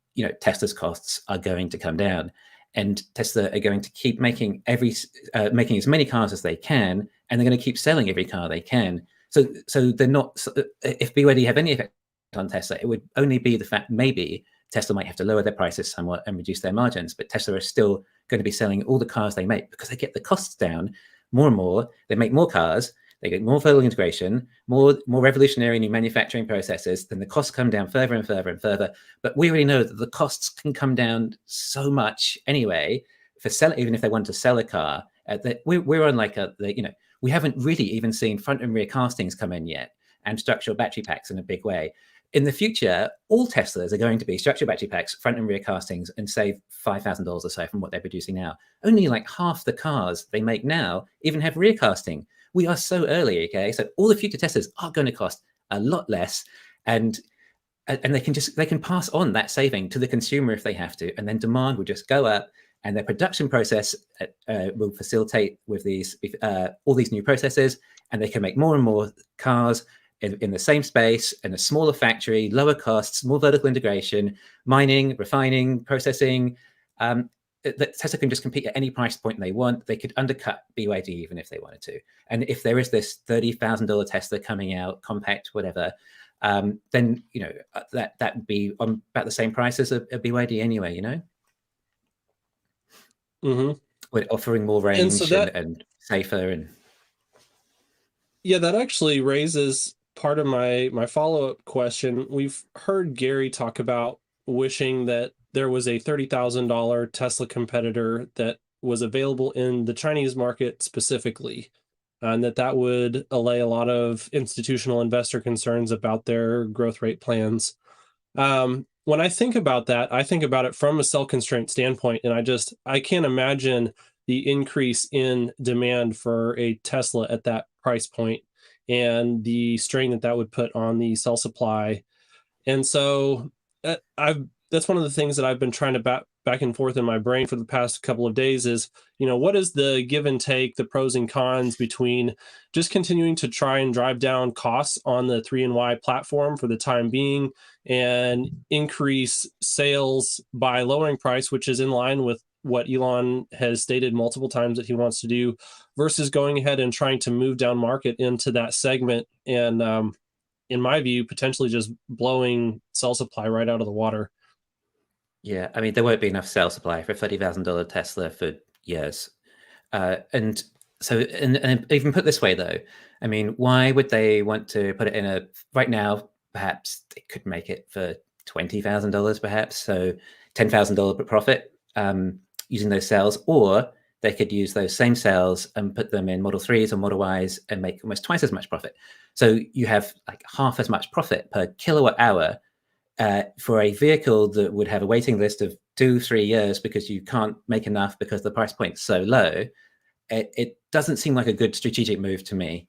Tesla's costs are going to come down, and Tesla are going to keep making making as many cars as they can, and they're going to keep selling every car they can. So they're not. If BYD have any effect on Tesla, it would only be the fact maybe Tesla might have to lower their prices somewhat and reduce their margins, but Tesla are still going to be selling all the cars they make because they get the costs down more and more. They make more cars, they get more vertical integration, more revolutionary new manufacturing processes, then the costs come down further and further and further. But we already know that the costs can come down so much anyway even if they want to sell a car. We're on we haven't really even seen front and rear castings come in yet, and structural battery packs in a big way. In the future, all Teslas are going to be structural battery packs, front and rear castings, and save $5,000 or so from what they're producing now. Only like half the cars they make now even have rear casting. We are so early, okay? So all the future Teslas are going to cost a lot less, and they can pass on that saving to the consumer if they have to, and then demand will just go up, and their production process will facilitate with all these new processes, and they can make more and more cars in the same space, in a smaller factory, lower costs, more vertical integration, mining, refining, processing. Tesla can just compete at any price point they want. They could undercut BYD even if they wanted to. And if there is this $30,000 Tesla coming out, compact, whatever, then that would be on about the same price as a BYD anyway. With offering more range and safer and. Yeah, that actually raises part of my follow-up question. We've heard Gary talk about wishing that there was a $30,000 Tesla competitor that was available in the Chinese market specifically, and that would allay a lot of institutional investor concerns about their growth rate plans. When I think about that, I think about it from a cell constraint standpoint, and I can't imagine the increase in demand for a Tesla at that price point and the strain that would put on the cell supply. And so that's one of the things that I've been trying to back and forth in my brain for the past couple of days is, what is the give and take, the pros and cons between just continuing to try and drive down costs on the 3Y platform for the time being and increase sales by lowering price, which is in line with what Elon has stated multiple times that he wants to do, versus going ahead and trying to move down market into that segment and, in my view, potentially just blowing cell supply right out of the water. Yeah, I mean, there won't be enough cell supply for a $30,000 Tesla for years. And even put this way, though, I mean, why would they want to put it right now, perhaps they could make it for $20,000, perhaps, so $10,000 profit using those cells, or they could use those same cells and put them in Model 3s or Model Ys and make almost twice as much profit. So you have like half as much profit per kilowatt hour for a vehicle that would have a waiting list of 2-3 years because you can't make enough because the price point's so low. It doesn't seem like a good strategic move to me.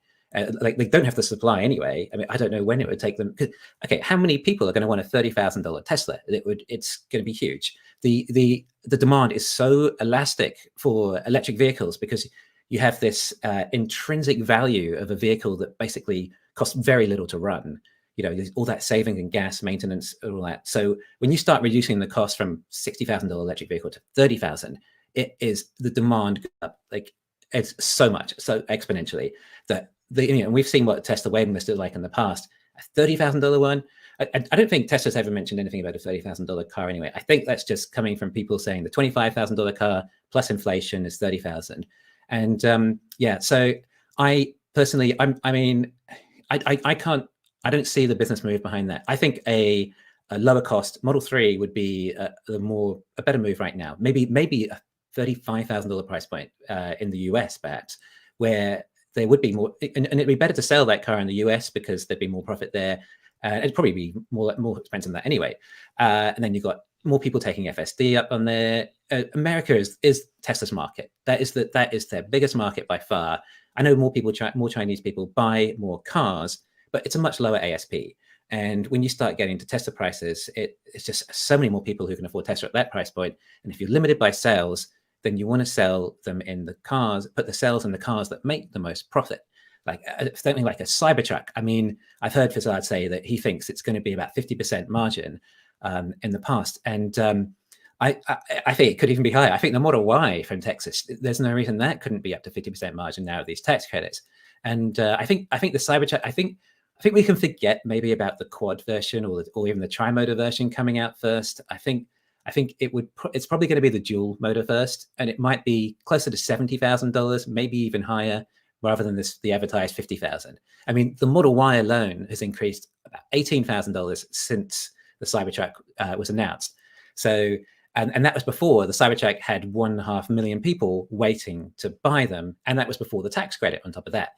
Like they don't have the supply anyway. I mean, I don't know when it would take them. Okay, how many people are going to want a $30,000 Tesla? It's going to be huge. The demand is so elastic for electric vehicles because you have this intrinsic value of a vehicle that basically costs very little to run. There's all that saving in gas, maintenance, all that. So when you start reducing the cost from $60,000 electric vehicle to $30,000, it is the demand up like it's so much, so exponentially that and we've seen what Tesla waiting list is like in the past. A $30,000 one. I don't think Tesla's ever mentioned anything about a $30,000 car anyway. I think that's just coming from people saying the $25,000 car plus inflation is $30,000. And so I personally, I don't see the business move behind that. I think a lower cost Model 3 would be a better move right now. Maybe a $35,000 price point in the US, perhaps, where there would be more, and it'd be better to sell that car in the US because there'd be more profit there. It'd probably be more expensive than that anyway. And then you've got more people taking FSD up on there. America is Tesla's market. That is their biggest market by far. I know more Chinese people buy more cars, but it's a much lower ASP. And when you start getting to Tesla prices, it's just so many more people who can afford Tesla at that price point. And if you're limited by sales, then you want to sell them in the cars, put the sales in the cars that make the most profit. Like something like a Cybertruck. I mean, I've heard Farzad say that he thinks it's going to be about 50% margin. in the past. And I think it could even be higher. I think the Model Y from Texas, there's no reason that couldn't be up to 50% margin now with these tax credits. And I think the Cybertruck, I think we can forget maybe about the quad version or even the tri-motor version coming out first. I think it's probably going to be the dual motor first, and it might be closer to $70,000, maybe even higher, rather than the advertised $50,000. I mean, the Model Y alone has increased about $18,000 since the Cybertruck was announced. So, and that was before the Cybertruck had 1.5 million people waiting to buy them, and that was before the tax credit on top of that.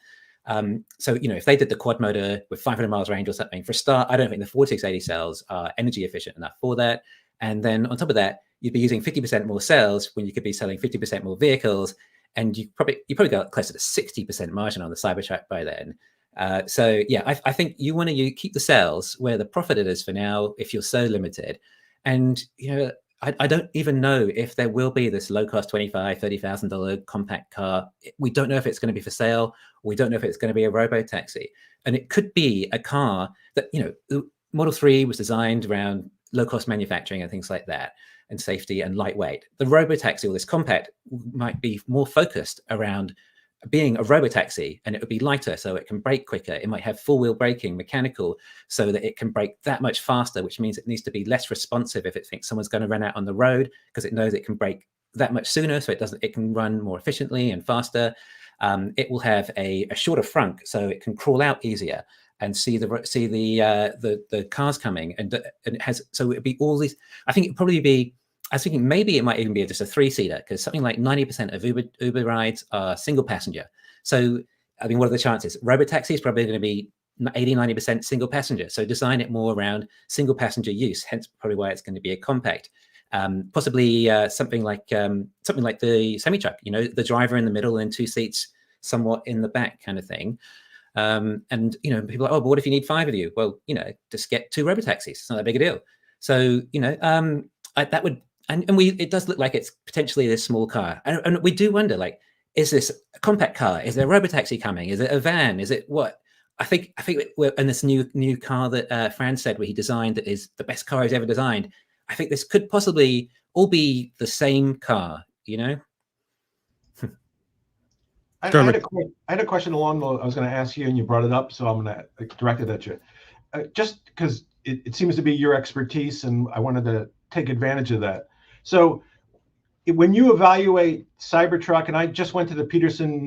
So, if they did the quad motor with 500 miles range or something, for a start, I don't think the 4680 cells are energy efficient enough for that. And then on top of that, you'd be using 50% more cells when you could be selling 50% more vehicles. And you probably got closer to 60% margin on the Cybertruck by then. So yeah, I think you want to keep the cells where the profit it is for now, if you're so limited. And I don't even know if there will be this low cost $25,000, $30,000 compact car. We don't know if it's going to be for sale. We don't know if it's going to be a robo-taxi. And it could be a car that, the Model 3 was designed around low cost manufacturing and things like that, and safety and lightweight. The robo-taxi or this compact might be more focused around being a robo-taxi, and it would be lighter so it can brake quicker. It might have full-wheel braking, mechanical, so that it can brake that much faster, which means it needs to be less responsive if it thinks someone's going to run out on the road, because it knows it can brake that much sooner, so it can run more efficiently and faster. It will have a shorter front, so it can crawl out easier and see the cars coming, and it has, so it'd be all these. I think it'd probably be. I was thinking maybe it might even be just a 3-seater, because something like 90% of Uber rides are single passenger. So I mean, what are the chances? Robotaxi is probably going to be 80-90% single passenger. So design it more around single passenger use. Hence, probably why it's going to be a compact. Possibly something like the semi-truck. The driver in the middle and 2 seats somewhat in the back, kind of thing. And people are like, oh, but what if you need 5 of you? Well, just get 2 robotaxis. It's not that big a deal. So that would, and it does look like it's potentially this small car, and we do wonder, like, is this a compact car? Is there a robotaxi coming? Is it a van? Is it what? I think we're in this new car that Fran said where he designed, that is the best car he's ever designed. I think this could possibly all be the same car. I had a question along the. I was going to ask you, and you brought it up, so I'm going to direct it at you. Just because it seems to be your expertise, and I wanted to take advantage of that. So when you evaluate Cybertruck, and I just went to the Peterson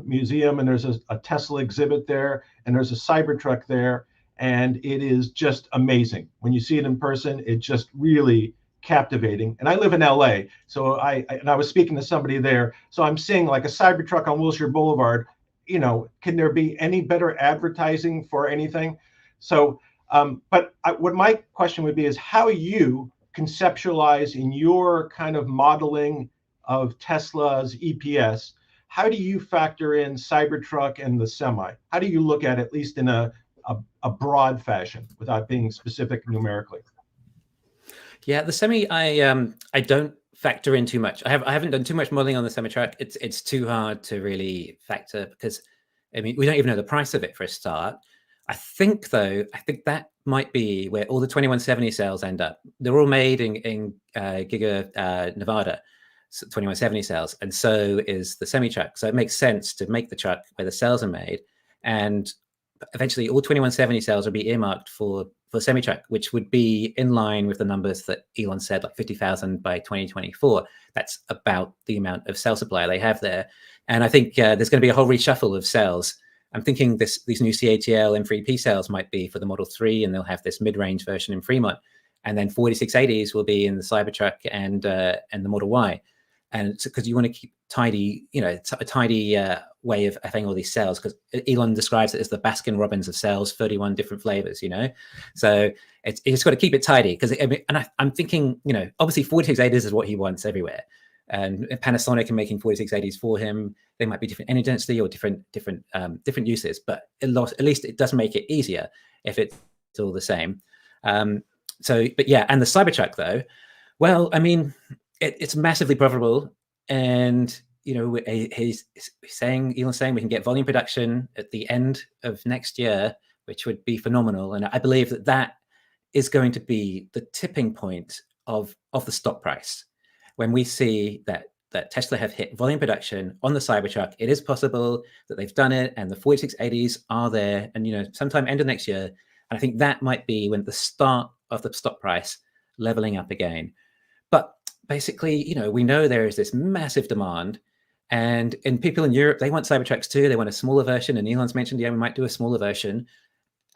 Museum, and there's a Tesla exhibit there, and there's a Cybertruck there, and it is just amazing. When you see it in person, it's just really captivating. And I live in LA, so I was speaking to somebody there, so I'm seeing like a Cybertruck on Wilshire Boulevard. Can there be any better advertising for anything? So but what my question would be is how you conceptualize in your kind of modeling of Tesla's EPS, how do you factor in Cybertruck and the semi? How do you look at least in a broad fashion without being specific numerically? Yeah, the semi, I don't factor in too much. I haven't done too much modeling on the semi-truck. It's too hard to really factor, because we don't even know the price of it for a start. I think that might be where all the 2170 cells end up. They're all made in Giga, Nevada, 2170 cells, and so is the semi-truck. So it makes sense to make the truck where the cells are made, and eventually all 2170 cells will be earmarked for semi-truck, which would be in line with the numbers that Elon said, like 50,000 by 2024. That's about the amount of cell supply they have there. And I think there's going to be a whole reshuffle of cells. I'm thinking these new CATL M3P cells might be for the Model 3, and they'll have this mid-range version in Fremont. And then 4680s will be in the Cybertruck and the Model Y. And because you want to keep tidy, a tidy way of having all these cells, because Elon describes it as the Baskin Robbins of cells, 31 different flavors, So it's got to keep it tidy, because I'm thinking, obviously 4680s is what he wants everywhere. And Panasonic are making 4680s for him. They might be different energy density or different uses, but at least it does make it easier if it's all the same. But yeah, and the Cybertruck though, well, it's massively profitable, and Elon's saying we can get volume production at the end of next year, which would be phenomenal. And I believe that is going to be the tipping point of the stock price. When we see that Tesla have hit volume production on the Cybertruck, it is possible that they've done it, and the 4680s are there, and sometime end of next year. And I think that might be when the start of the stock price leveling up again. But basically, we know there is this massive demand, and people in Europe, they want Cybertrucks too. They want a smaller version, and Elon's mentioned, we might do a smaller version.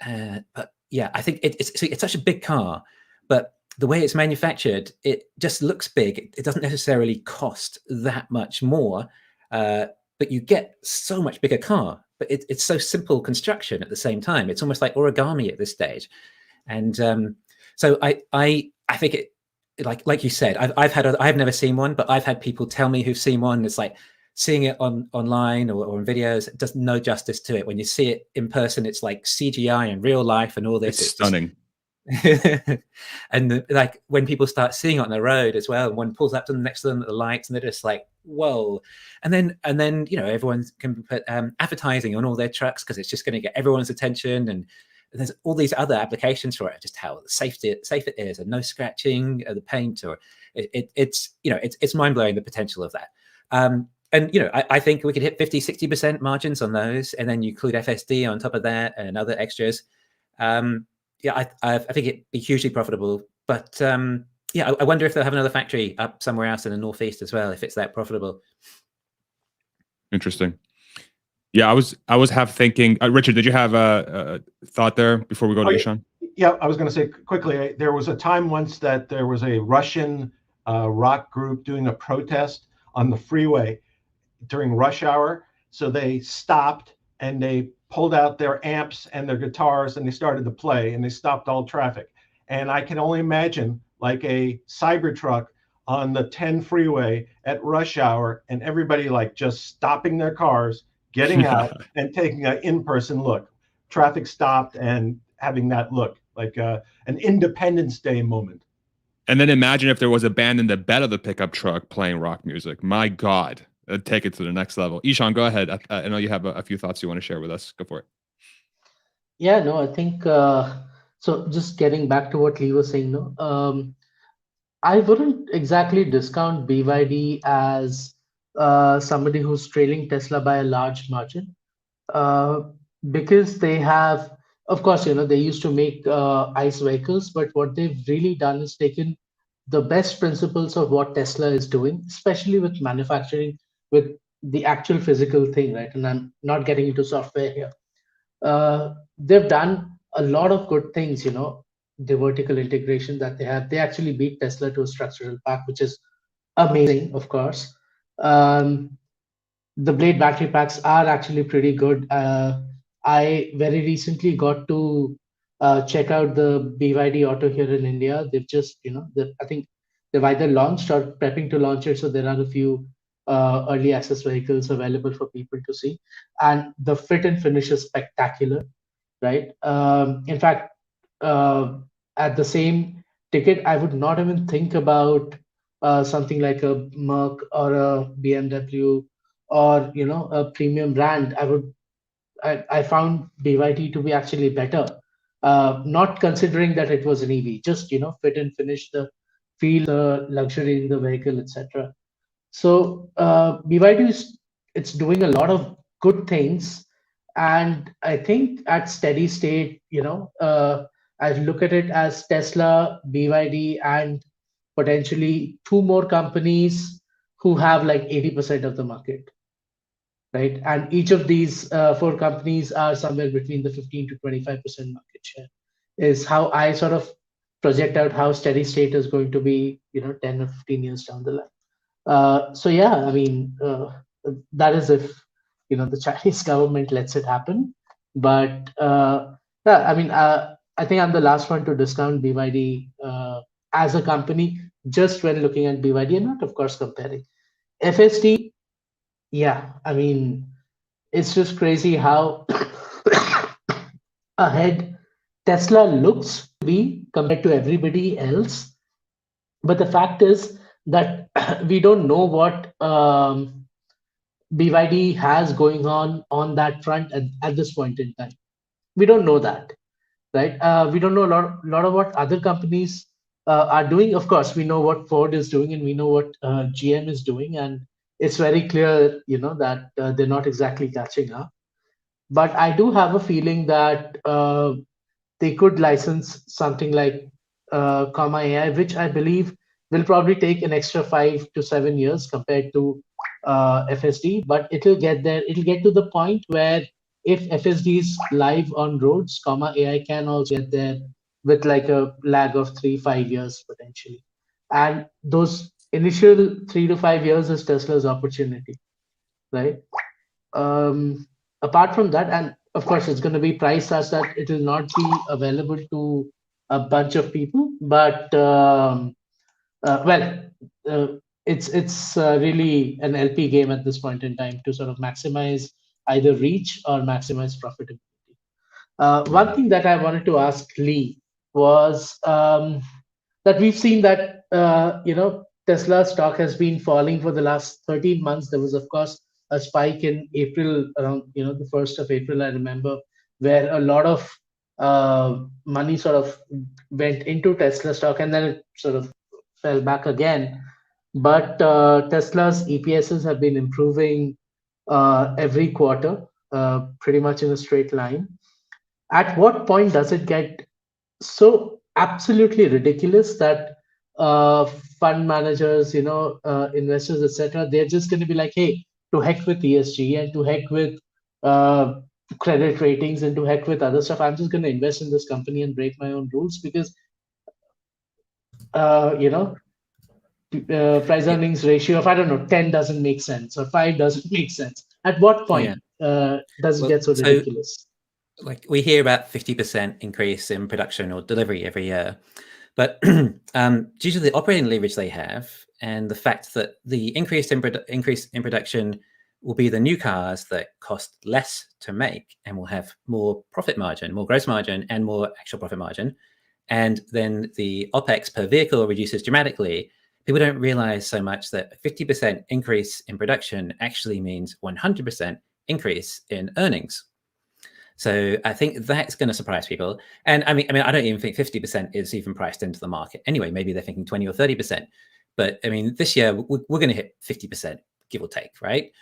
But yeah, I think it's such a big car, but the way it's manufactured, it just looks big. It doesn't necessarily cost that much more, but you get so much bigger car. But it's so simple construction at the same time. It's almost like origami at this stage. And so I think it, like you said, I've never seen one, but I've had people tell me who've seen one. It's like seeing it online or in videos, it does no justice to it. When you see it in person, it's like CGI in real life and all this. It's stunning. And like when people start seeing it on the road as well, and one pulls up to them next to them at the lights, and they're just like, whoa. And then everyone can put advertising on all their trucks because it's just going to get everyone's attention, and there's all these other applications for it, just how safe it is, and no scratching of the paint, or it's mind-blowing, the potential of that. And I think we could hit 50-60% margins on those, and then you include FSD on top of that and other extras. I think it'd be hugely profitable. But I wonder if they'll have another factory up somewhere else in the Northeast as well, if it's that profitable. Interesting. Yeah, I was half thinking. Richard, did you have a thought there before we go to Ishan? Yeah, I was going to say quickly. There was a time once that there was a Russian rock group doing a protest on the freeway during rush hour. So they stopped and they pulled out their amps and their guitars and they started to play, and they stopped all traffic. And I can only imagine like a Cybertruck on the 10 freeway at rush hour, and everybody like just stopping their cars, getting out and taking an in-person look. Traffic stopped and having that look, like an Independence Day moment. And then imagine if there was a band in the bed of the pickup truck playing rock music. My God, it'd take it to the next level. Ishan, go ahead. I know you have a few thoughts you want to share with us. Go for it. Yeah, no, I think so. Just getting back to what Lee was saying, I wouldn't exactly discount BYD as somebody who's trailing Tesla by a large margin, because they have, of course, they used to make ICE vehicles, but what they've really done is taken the best principles of what Tesla is doing, especially with manufacturing, with the actual physical thing, right? And I'm not getting into software here. They've done a lot of good things, the vertical integration that they have. They actually beat Tesla to a structural pack, which is amazing, of course. The Blade battery packs are actually pretty good. I very recently got to check out the BYD Auto here in India. They've just, I think they've either launched or prepping to launch it. So there are a few early access vehicles available for people to see. And the fit and finish is spectacular, right? In fact, at the same ticket, I would not even think about something like a Merc or a BMW or a premium brand. I found BYD to be actually better, not considering that it was an EV, just fit and finish, the feel, the luxury in the vehicle, etc. So BYD it's doing a lot of good things, and I think at steady state, I look at it as Tesla, BYD, and potentially two more companies who have like 80% of the market, right? And each of these four companies are somewhere between the 15 to 25% market share, is how I sort of project out how steady state is going to be, 10 or 15 years down the line. So yeah, I mean, that is if, the Chinese government lets it happen. But yeah, I mean, I think I'm the last one to discount BYD as a company, just when looking at BYD and not, of course, comparing. FSD, yeah, I mean, it's just crazy how ahead Tesla looks to be compared to everybody else. But the fact is that we don't know what BYD has going on that front at this point in time. We don't know that. right? We don't know a lot of what other companies are doing. Of course, we know what Ford is doing, and we know what GM is doing, and it's very clear, that they're not exactly catching up. But I do have a feeling that they could license something like Comma AI, which I believe will probably take an extra 5 to 7 years compared to FSD, but it'll get there. It'll get to the point where if FSD is live on roads, Comma AI can also get there with like a lag of 3 5 years potentially. And those initial 3 to 5 years is Tesla's opportunity, right? Apart from that, and of course, it's going to be priced such that it will not be available to a bunch of people, but well, it's really an LP game at this point in time to sort of maximize either reach or maximize profitability. One thing that I wanted to ask Lee was that we've seen that Tesla stock has been falling for the last 13 months. There was, of course, a spike in April, around the 1st of April, I remember, where a lot of money sort of went into Tesla stock, and then it sort of fell back again. But Tesla's EPSs have been improving every quarter, pretty much in a straight line. At what point does it get so absolutely ridiculous that fund managers, investors, etc., they're just going to be like, hey, to heck with ESG and to heck with credit ratings and to heck with other stuff. I'm just going to invest in this company and break my own rules because, price earnings ratio of, I don't know, 10 doesn't make sense or 5 doesn't make sense. At what point does it get so ridiculous? Like we hear about 50% increase in production or delivery every year, but due to the operating leverage they have and the fact that the increase in production will be the new cars that cost less to make and will have more profit margin, more gross margin, and more actual profit margin, and then the OPEX per vehicle reduces dramatically, people don't realize so much that a 50% increase in production actually means 100% increase in earnings. So I think that's going to surprise people. And I mean, I don't even think 50% is even priced into the market. Anyway, maybe they're thinking 20 or 30%. But I mean, this year we're going to hit 50%, give or take, right?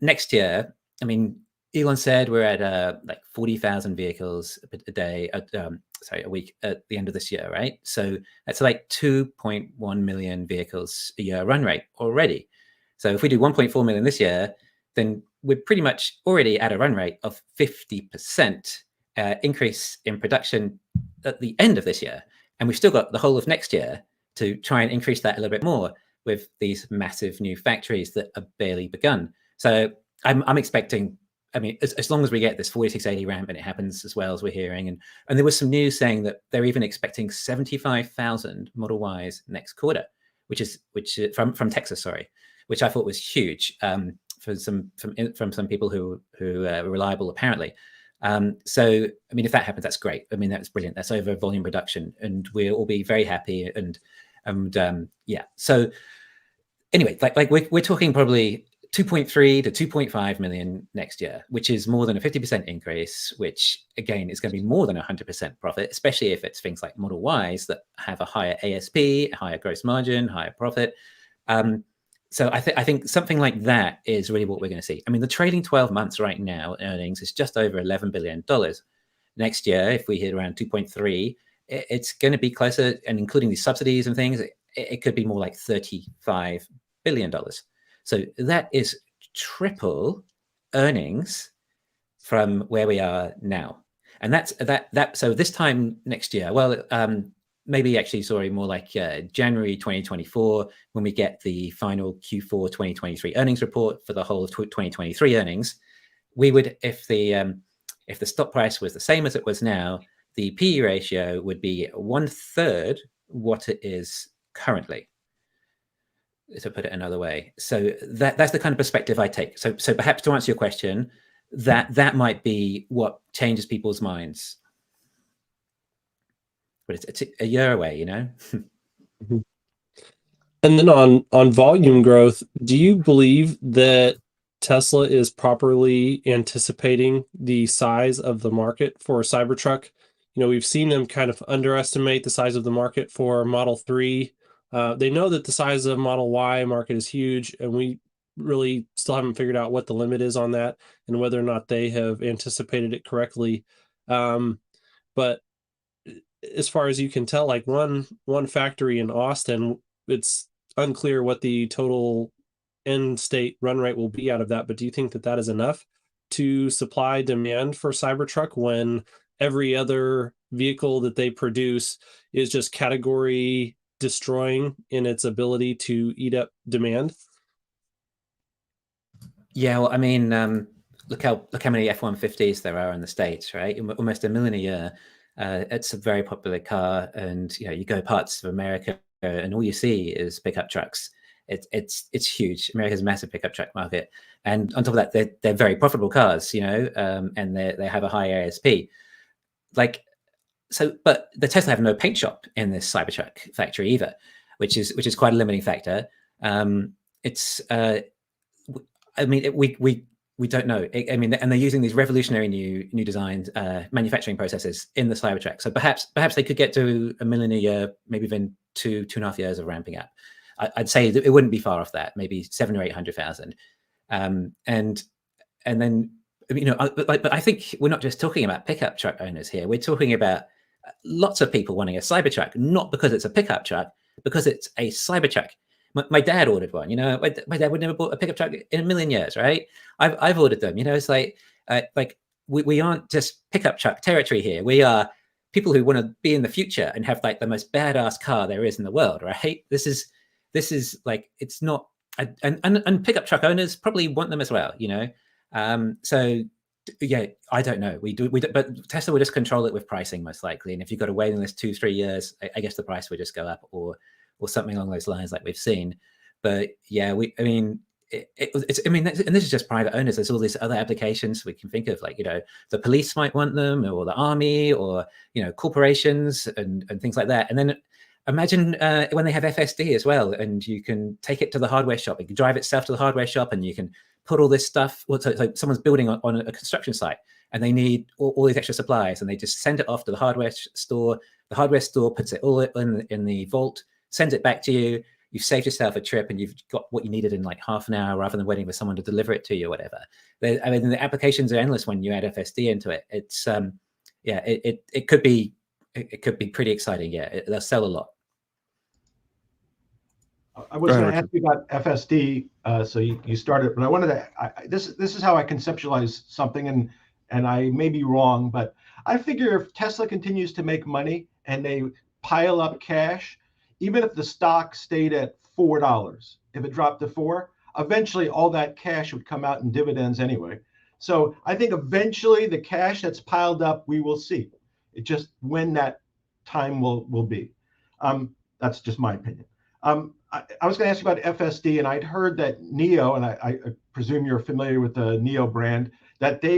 Next year, I mean, Elon said we're at like 40,000 vehicles a day, a week at the end of this year, right? So that's like 2.1 million vehicles a year run rate already. So if we do 1.4 million this year, then we're pretty much already at a run rate of 50% increase in production at the end of this year. And we've still got the whole of next year to try and increase that a little bit more with these massive new factories that are barely begun. So I'm expecting, I mean, as long as we get this 4680 ramp and it happens as well as we're hearing, and there was some news saying that they're even expecting 75,000 Model Ys next quarter, which from Texas, sorry, which I thought was huge. From some people who are reliable, apparently. So, I mean, if that happens, that's great. I mean, that's brilliant. That's over volume production, and we'll all be very happy. And yeah. So, anyway, like we're talking probably 2.3 to 2.5 million next year, which is more than a 50% increase. Which again is going to be more than 100% profit, especially if it's things like Model Ys that have a higher ASP, a higher gross margin, higher profit. So I think something like that is really what we're going to see. I mean, the trailing 12 months right now earnings is just over $11 billion. Next year, if we hit around 2.3, it's going to be closer, and including these subsidies and things, it could be more like $35 billion. So that is triple earnings from where we are now. And that's that. So this time next year, well, maybe actually, sorry, more like January 2024, when we get the final Q4 2023 earnings report for the whole of 2023 earnings, we would, if the stock price was the same as it was now, the PE ratio would be 1/3 what it is currently, to put it another way. So that's the kind of perspective I take. So perhaps to answer your question, that might be what changes people's minds. But it's a year away, you know. And then on volume growth, do you believe that Tesla is properly anticipating the size of the market for a Cybertruck? we've seen them kind of underestimate the size of the market for Model 3. They know that the size of Model Y market is huge, and we really still haven't figured out what the limit is on that and whether or not they have anticipated it correctly. But as far as you can tell, like one factory in Austin, it's unclear what the total end state run rate will be out of that. But do you think that that is enough to supply demand for Cybertruck when every other vehicle that they produce is just category destroying in its ability to eat up demand? Yeah, well, I mean, look how many F-150s there are in the States, right? Almost 1 million a year. It's a very popular car, and you go parts of America, and all you see is pickup trucks. It's huge. America's a massive pickup truck market, and on top of that, they're very profitable cars, and they have a high ASP. But the Tesla have no paint shop in this Cybertruck factory either, which is quite a limiting factor. We don't know. And they're using these revolutionary new designed manufacturing processes in the Cybertruck. So perhaps they could get to 1 million a year, maybe within 2.5 years of ramping up. I'd say that it wouldn't be far off that, maybe 700,000 or 800,000. And then, but I think we're not just talking about pickup truck owners here. We're talking about lots of people wanting a Cybertruck, not because it's a pickup truck, because it's a Cybertruck. My dad ordered one. My dad would never bought a pickup truck in 1 million years, right? I've ordered them. It's like we aren't just pickup truck territory here. We are people who want to be in the future and have like the most badass car there is in the world, right? This is like, it's not, and pickup truck owners probably want them as well, So yeah, I don't know. We do, but Tesla will just control it with pricing most likely. And if you've got a waiting list 2-3 years, I guess the price would just go up or something along those lines, like we've seen. But yeah, and this is just private owners. There's all these other applications we can think of, like, the police might want them, or the army, or, corporations and things like that. And then imagine when they have FSD as well, and you can take it to the hardware shop. You can drive itself to the hardware shop, and you can put all this stuff. Well, so someone's building on a construction site, and they need all these extra supplies, and they just send it off to the hardware store. The hardware store puts it all in the vault, sends it back to you. You've saved yourself a trip, and you've got what you needed in like half an hour, rather than waiting for someone to deliver it to you or whatever. The applications are endless when you add FSD into it. It's it could be pretty exciting. Yeah, they'll sell a lot. I was going to ask you about FSD, so you started, but I wanted to. This is how I conceptualize something, and I may be wrong, but I figure if Tesla continues to make money and they pile up cash, even if the stock stayed at $4, if it dropped to $4, eventually all that cash would come out in dividends anyway. So I think eventually the cash that's piled up, we will see. It just when that time will be. That's just my opinion. I was going to ask you about FSD, and I'd heard that NIO, and I presume you're familiar with the NIO brand, that they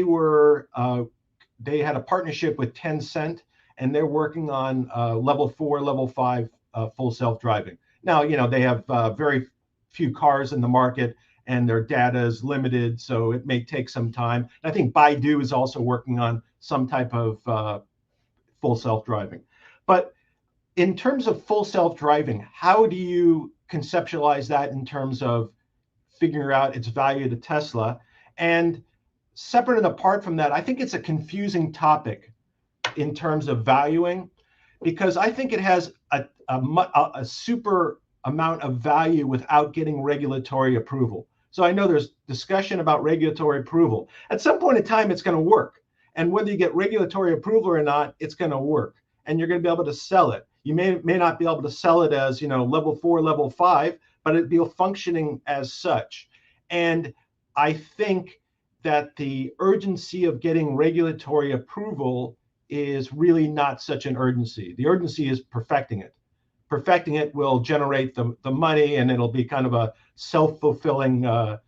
had a partnership with Tencent, and they're working on level 4, level 5 full self-driving. Now, they have very few cars in the market, and their data is limited, so it may take some time. And I think Baidu is also working on some type of full self-driving. But in terms of full self-driving, how do you conceptualize that in terms of figuring out its value to Tesla? And separate and apart from that, I think it's a confusing topic in terms of valuing, because I think it has a super amount of value without getting regulatory approval. So I know there's discussion about regulatory approval. At some point in time, it's going to work. And whether you get regulatory approval or not, it's going to work. And you're going to be able to sell it. You may not be able to sell it as, level 4, level 5, but it'd be functioning as such. And I think that the urgency of getting regulatory approval is really not such an urgency. The urgency is perfecting it. Perfecting it will generate the money, and it'll be kind of a self-fulfilling a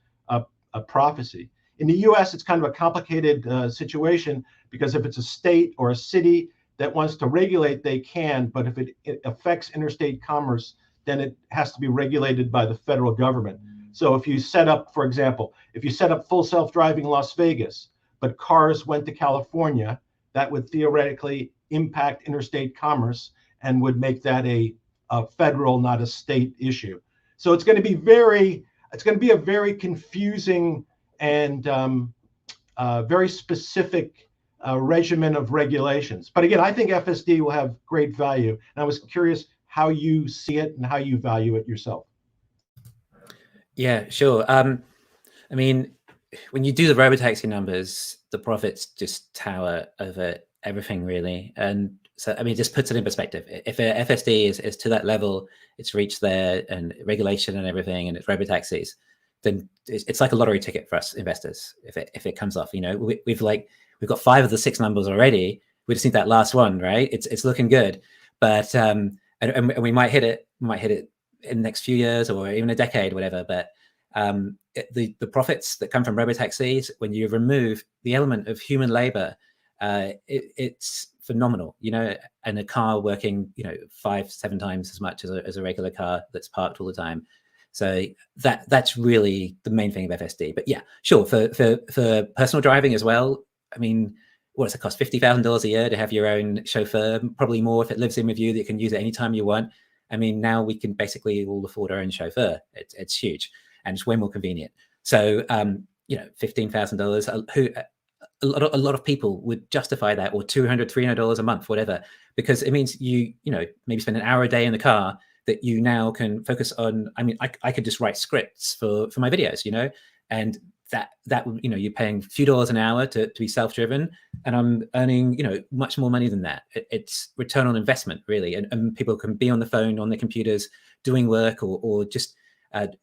prophecy. In the US, it's kind of a complicated situation, because if it's a state or a city that wants to regulate, they can, but if it affects interstate commerce, then it has to be regulated by the federal government. So if you set up, for example, full self-driving in Las Vegas, but cars went to California, that would theoretically impact interstate commerce and would make that a federal, not a state issue. So it's going to be a very confusing and very specific regimen of regulations. But again, I think FSD will have great value. And I was curious how you see it and how you value it yourself. Yeah, sure. I mean, when you do the robotaxi numbers, the profits just tower over everything, really. And so, I mean, it just puts it in perspective. If a FSD is to that level, it's reached there, and regulation and everything, and it's robotaxis, then it's like a lottery ticket for us investors if it comes off. You know, we've got 5 of the 6 numbers already. We just need that last one, right? It's looking good, but and we might hit it. We might hit it in the next few years or even a decade, whatever. But the profits that come from robotaxis, when you remove the element of human labor, it's phenomenal, you know, and a car working, you know, 5-7 times as much as a regular car that's parked all the time. So that's really the main thing of FSD. But yeah, sure, for personal driving as well. I mean, what does it cost? $50,000 a year to have your own chauffeur, probably more if it lives in with you, that you can use it anytime you want. I mean, now we can basically all afford our own chauffeur. It's huge, and it's way more convenient. So, you know, $15,000, a lot of people would justify that, or $200-$300 a month, whatever, because it means you know, maybe spend an hour a day in the car that you now can focus on. I mean, I could just write scripts for my videos, you know, and that you know, you're paying a few dollars an hour to be self-driven, and I'm earning, you know, much more money than that. It's return on investment, really, and people can be on the phone, on their computers, doing work, or just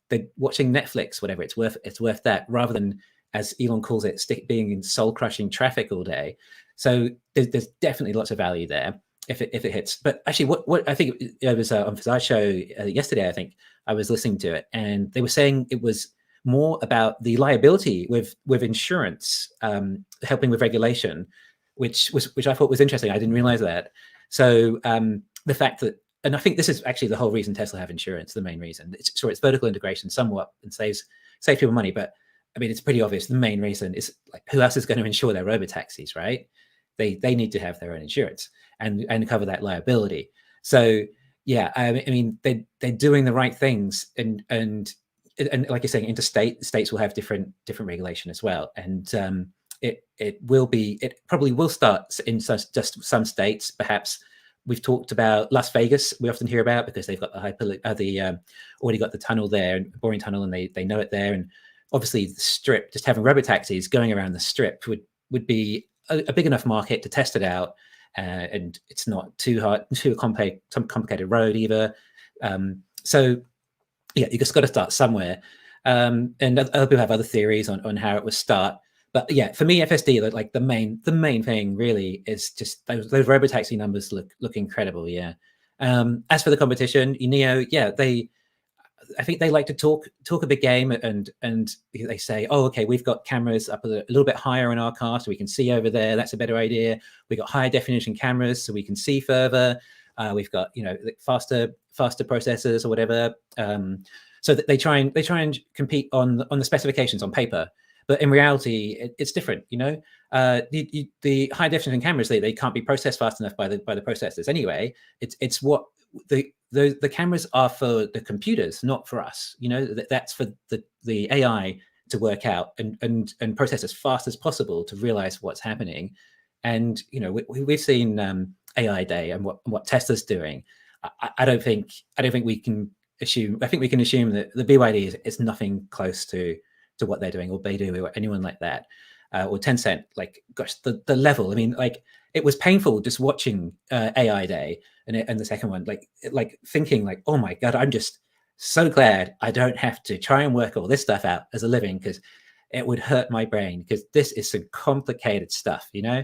they're watching Netflix, whatever. It's worth that, rather than, as Elon calls it, being in soul-crushing traffic all day. So there's definitely lots of value there if it hits. But actually, what I think it was on Fazard's show yesterday, I think I was listening to it, and they were saying it was more about the liability with insurance, helping with regulation, which I thought was interesting. I didn't realize that. So the fact that, and I think this is actually the whole reason Tesla have insurance, the main reason. It's vertical integration somewhat and saves people money, but I mean, it's pretty obvious. The main reason is, like, who else is going to insure their robotaxis, right? They need to have their own insurance and cover that liability. So yeah, I mean, they're doing the right things, and like you're saying, states will have different regulation as well, and it probably will start in just some states. Perhaps we've talked about Las Vegas. We often hear about, because they've got already got the tunnel there, boring tunnel, and they know it there. And obviously, the Strip, just having robotaxis going around the Strip would be a big enough market to test it out, and it's not too complicated road either. So yeah, you just got to start somewhere. And other people have other theories on how it would start. But yeah, for me, FSD, like the main thing really is just those robotaxi numbers look incredible. Yeah. As for the competition, NIO, yeah, I think they like to talk a big game, and they say, oh, okay, we've got cameras up a little bit higher in our car, so we can see over there. That's a better idea. We got higher definition cameras, so we can see further. We've got, you know, faster processors or whatever. So that they try and compete on the specifications on paper, but in reality, it's different. You know, the high definition cameras, they can't be processed fast enough by the processors anyway. It's what the cameras are for the computers, not for us. You know, that's for the AI to work out and process as fast as possible to realize what's happening. And you know, we've seen AI Day and what Tesla's doing. I don't think we can assume. I think we can assume that the BYD is nothing close to what they're doing, or Beidou, or anyone like that, or Tencent. Like, gosh, the level. I mean, like, it was painful just watching AI Day and the second one, like thinking like, oh my God, I'm just so glad I don't have to try and work all this stuff out as a living, because it would hurt my brain, because this is some complicated stuff, you know.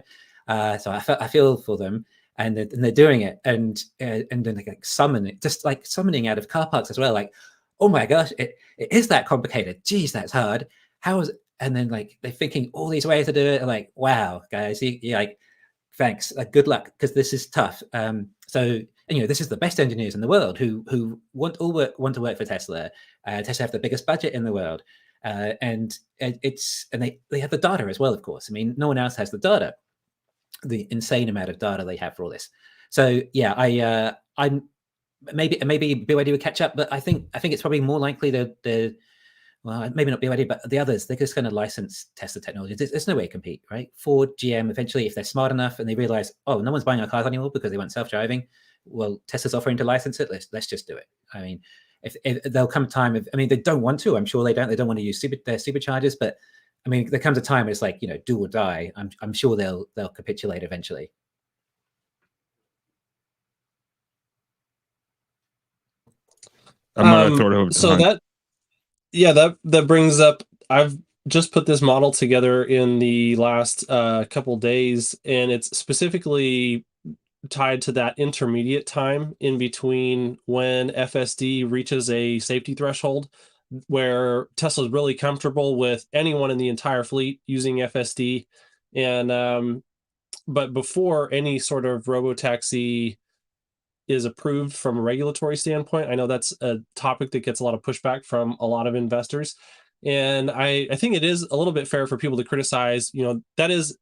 So I feel for them, and they're doing it, and then they like summon it, just like summoning out of car parks as well. Like, oh my gosh, it is that complicated. Geez, that's hard. How is it? And then like they're thinking all these ways to do it. Like, wow, guys, you like, thanks, good luck, because this is tough. So, you know, this is the best engineers in the world who want to work for Tesla. Tesla have the biggest budget in the world, and they have the data as well, of course. I mean, no one else has the data. the insane amount of data they have for all this. So yeah, I'm maybe BYD would catch up, but I think it's probably more likely the well, maybe not BYD, but the others, they're just going to license Tesla technology. There's no way to compete, right? Ford, GM, eventually, if they're smart enough and they realize, oh, no one's buying our cars anymore because they want self-driving, well, Tesla's offering to license it. Let's just do it. I mean, if there'll come a time, I mean, they don't want to. I'm sure they don't. They don't want to use their superchargers, but I mean, there comes a time it's like, do or die. I'm sure they'll capitulate eventually. I'm gonna throw it over to so Hunt. that brings up, I've just put this model together in the last couple days, and it's specifically tied to that intermediate time in between when FSD reaches a safety threshold, where Tesla's really comfortable with anyone in the entire fleet using FSD, and but before any sort of robotaxi is approved from a regulatory standpoint. I know that's a topic that gets a lot of pushback from a lot of investors. And I think it is a little bit fair for people to criticize, that is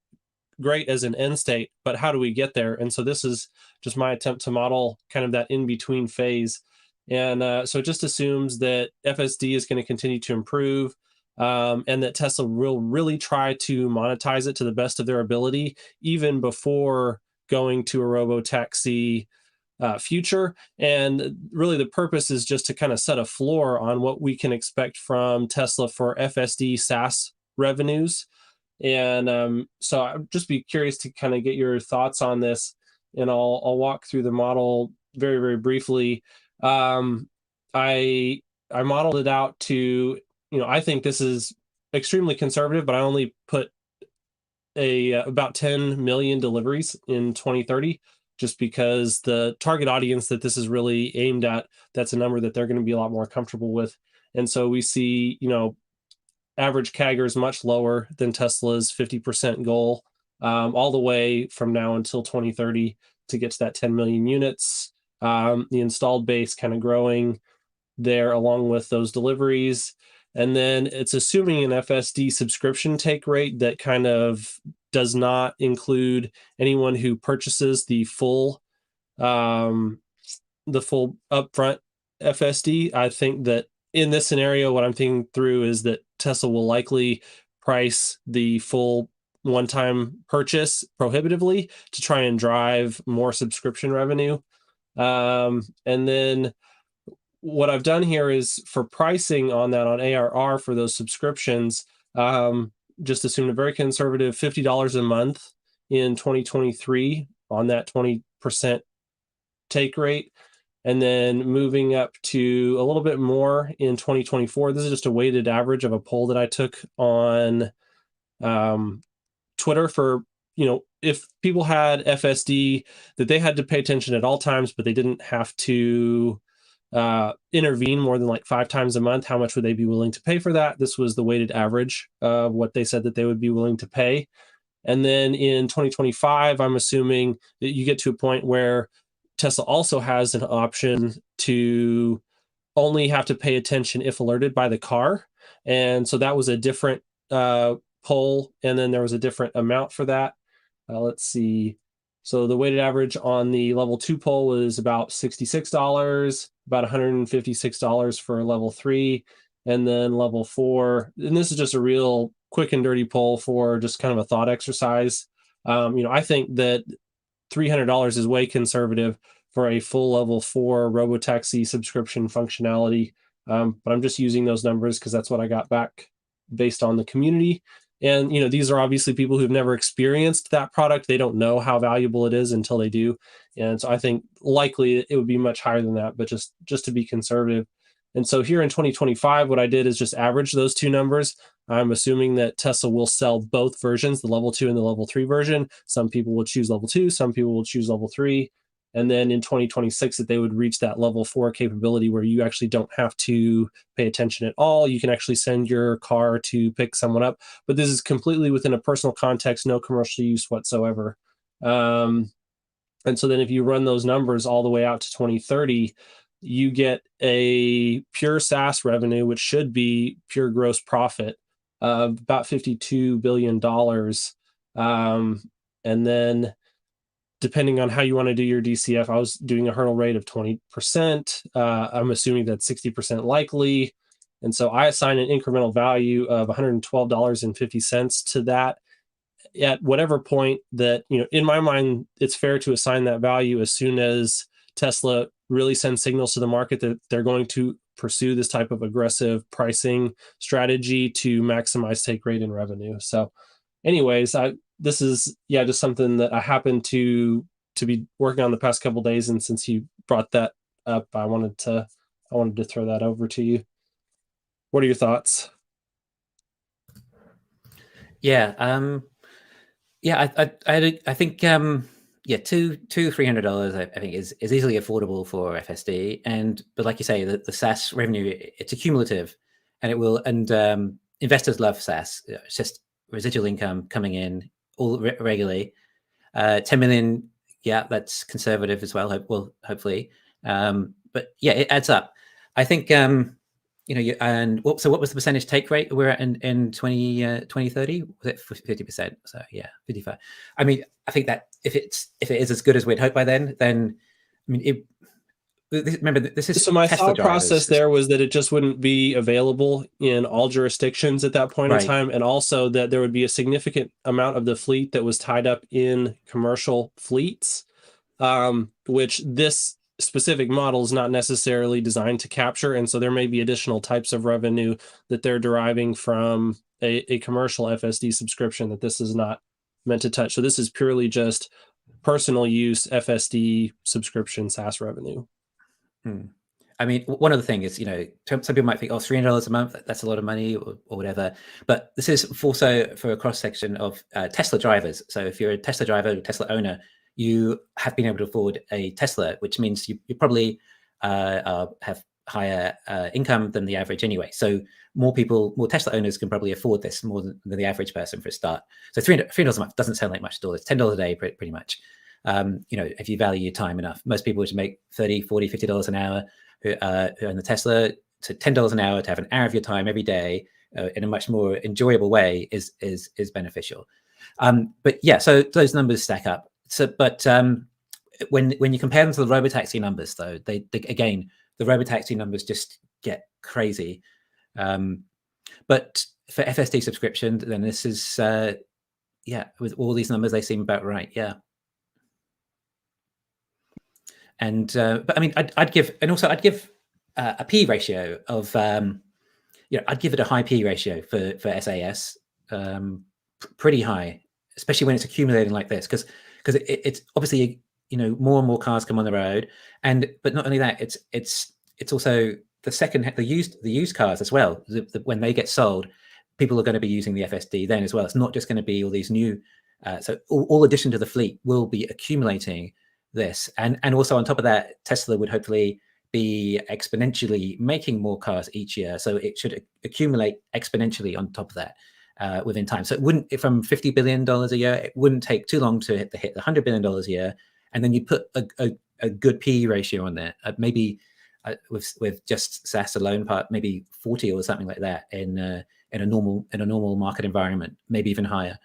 great as an end state, but how do we get there? And so this is just my attempt to model kind of that in-between phase. And so it just assumes that FSD is going to continue to improve, and that Tesla will really try to monetize it to the best of their ability, even before going to a robotaxi future. And really the purpose is just to kind of set a floor on what we can expect from Tesla for FSD SaaS revenues. And so I'd just be curious to kind of get your thoughts on this, and I'll walk through the model very, very briefly. I modeled it out to, I think this is extremely conservative, but I only put about 10 million deliveries in 2030, just because the target audience that this is really aimed at, that's a number that they're going to be a lot more comfortable with. And so we see, average CAGR is much lower than Tesla's 50% goal, all the way from now until 2030 to get to that 10 million units. The installed base kind of growing there along with those deliveries. And then it's assuming an FSD subscription take rate that kind of does not include anyone who purchases the full upfront FSD. I think that in this scenario, what I'm thinking through is that Tesla will likely price the full one-time purchase prohibitively to try and drive more subscription revenue. And then what I've done here is for pricing on that, on ARR for those subscriptions, just assumed a very conservative $50 a month in 2023 on that 20% take rate, and then moving up to a little bit more in 2024. This is just a weighted average of a poll that I took on Twitter for, if people had FSD that they had to pay attention at all times, but they didn't have to intervene more than like 5 times a month, how much would they be willing to pay for that? This was the weighted average of what they said that they would be willing to pay. And then in 2025, I'm assuming that you get to a point where Tesla also has an option to only have to pay attention if alerted by the car. And so that was a different poll, and then there was a different amount for that. Let's see. So the weighted average on the level 2 poll was about $66, about $156 for level 3, and then level 4. And this is just a real quick and dirty poll for just kind of a thought exercise. I think that $300 is way conservative for a full level 4 robotaxi subscription functionality. But I'm just using those numbers because that's what I got back based on the community. And, these are obviously people who've never experienced that product. They don't know how valuable it is until they do. And so I think likely it would be much higher than that, but just to be conservative. And so here in 2025, what I did is just average those two numbers. I'm assuming that Tesla will sell both versions, the level 2 and the level 3 version. Some people will choose level 2, some people will choose level 3. And then in 2026, that they would reach that level 4 capability where you actually don't have to pay attention at all. You can actually send your car to pick someone up, but this is completely within a personal context, no commercial use whatsoever. And so then if you run those numbers all the way out to 2030, you get a pure SaaS revenue, which should be pure gross profit of about $52 billion. And then depending on how you want to do your DCF, I was doing a hurdle rate of 20%. I'm assuming that's 60% likely. And so I assign an incremental value of $112.50 to that at whatever point that, in my mind, it's fair to assign that value as soon as Tesla really sends signals to the market that they're going to pursue this type of aggressive pricing strategy to maximize take rate and revenue. So anyways, this is just something that I happen to be working on the past couple of days, and since you brought that up, I wanted to throw that over to you. What are your thoughts? Yeah, I think $200-$300 I think is easily affordable for FSD, but like you say, the SaaS revenue, it's accumulative, and it will, and investors love SaaS. It's just residual income coming in all regularly. 10 million, that's conservative as well. Hopefully, but it adds up. I think and so what was the percentage take rate we're at in 2030? Was it 50%? So 55. I mean, I think that if it is as good as we'd hope by then I mean, remember, this is so my Tesla thought drivers. Process there was that it just wouldn't be available in all jurisdictions at that point in time, and also that there would be a significant amount of the fleet that was tied up in commercial fleets, which this specific model is not necessarily designed to capture, and so there may be additional types of revenue that they're deriving from a commercial FSD subscription that this is not meant to touch. So this is purely just personal use FSD subscription SaaS revenue. I mean, one other thing is, some people might think, $300 a month, that's a lot of money or whatever. But this is also for a cross section of Tesla drivers. So if you're a Tesla driver, a Tesla owner, you have been able to afford a Tesla, which means you probably have higher income than the average anyway. So more Tesla owners can probably afford this more than the average person for a start. So $300 a month doesn't sound like much at all. It's $10 a day, pretty much. If you value your time enough. Most people would make $30, $40, $50 an hour who own the Tesla. So $10 an hour to have an hour of your time every day in a much more enjoyable way is beneficial. So those numbers stack up. So, but when you compare them to the robotaxi numbers, though, they again, the robotaxi numbers just get crazy. But for FSD subscription, then this is with all these numbers, they seem about right. Yeah. And but I mean, I'd give a P ratio of I'd give it a high P ratio for SAS, pretty high, especially when it's accumulating like this, because it's obviously more and more cars come on the road, but not only that, it's also the used cars as well. When they get sold, people are going to be using the FSD then as well. It's not just going to be all these new. So all addition to the fleet will be accumulating this, and also on top of that, Tesla would hopefully be exponentially making more cars each year, so it should accumulate exponentially on top of that within time. So it wouldn't, from $50 billion a year, it wouldn't take too long to hit the $100 billion a year, and then you put a good P ratio on there, maybe with just SaaS alone, maybe 40 or something like that in a normal market environment, maybe even higher.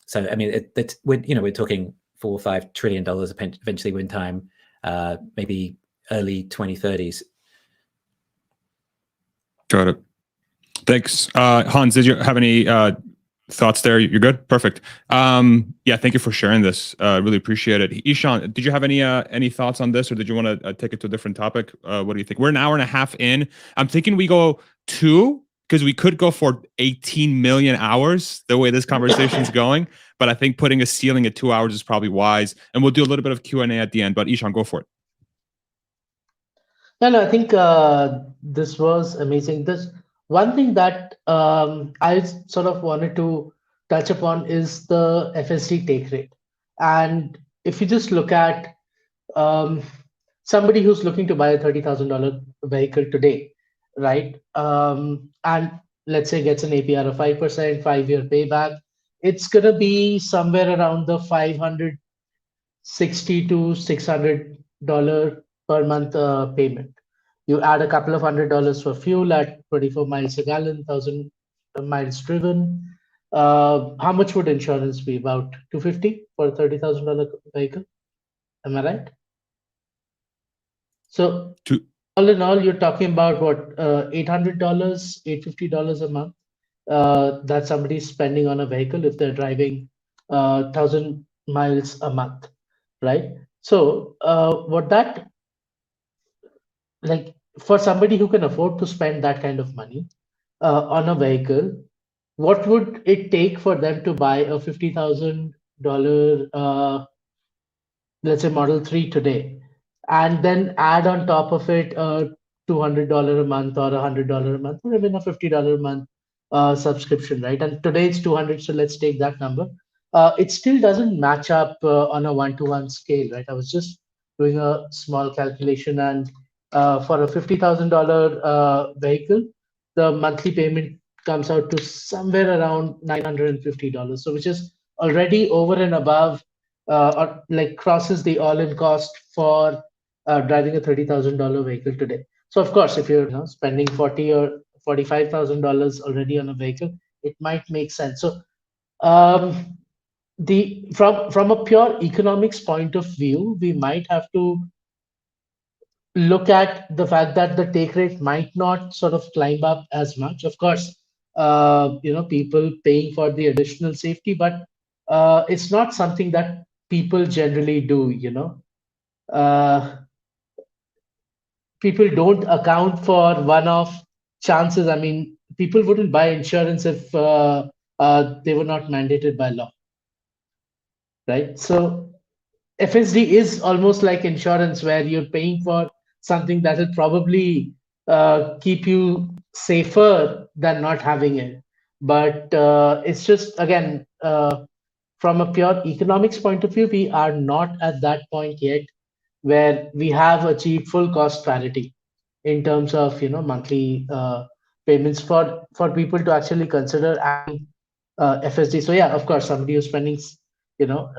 So I mean, we're talking $4 or $5 trillion eventually in time, maybe early 2030s. Got it. Thanks. Hans, did you have any thoughts there? You're good? Perfect. Thank you for sharing this. Really appreciate it. Ishan, did you have any thoughts on this, or did you want to take it to a different topic? What do you think? We're an hour and a half in. I'm thinking we go 2, because we could go for 18 million hours the way this conversation is going. But I think putting a ceiling at 2 hours is probably wise. And we'll do a little bit of Q&A at the end. But Ishan, go for it. No, I think this was amazing. This one thing that I sort of wanted to touch upon is the FSD take rate. And if you just look at somebody who's looking to buy a $30,000 vehicle today, right? And let's say gets an APR of 5%, 5-year payback, it's going to be somewhere around the $560 to $600 per month payment. You add a couple of $100 for fuel at 24 miles a gallon, 1,000 miles driven. how much would insurance be? About $250 for a $30,000 vehicle? Am I right? So all in all, you're talking about what, $800, $850 a month that somebody's spending on a vehicle if they're driving 1,000 miles a month, right? So what that, like, for somebody who can afford to spend that kind of money on a vehicle, what would it take for them to buy a $50,000 let's say Model 3 today, and then add on top of it a $200 a month or $100 a month, or even a $50 a month subscription, right? And today it's 200, so let's take that number. It still doesn't match up on a one-to-one scale, right? I was just doing a small calculation, and for a $50,000 vehicle, the monthly payment comes out to somewhere around $950. So which is already over and above, or like crosses the all-in cost for driving a $30,000 vehicle today. So of course, if you're spending $40,000 or $45,000 already on a vehicle, it might make sense. So from a pure economics point of view, we might have to look at the fact that the take rate might not sort of climb up as much. Of course, people paying for the additional safety, but it's not something that people generally do. People don't account for one-off chances. I mean, people wouldn't buy insurance if they were not mandated by law, right? So FSD is almost like insurance, where you're paying for something that will probably keep you safer than not having it. But it's just, again, from a pure economics point of view, we are not at that point yet where we have achieved full cost parity in terms of monthly payments for people to actually consider adding FSD. So yeah, of course, somebody who's spending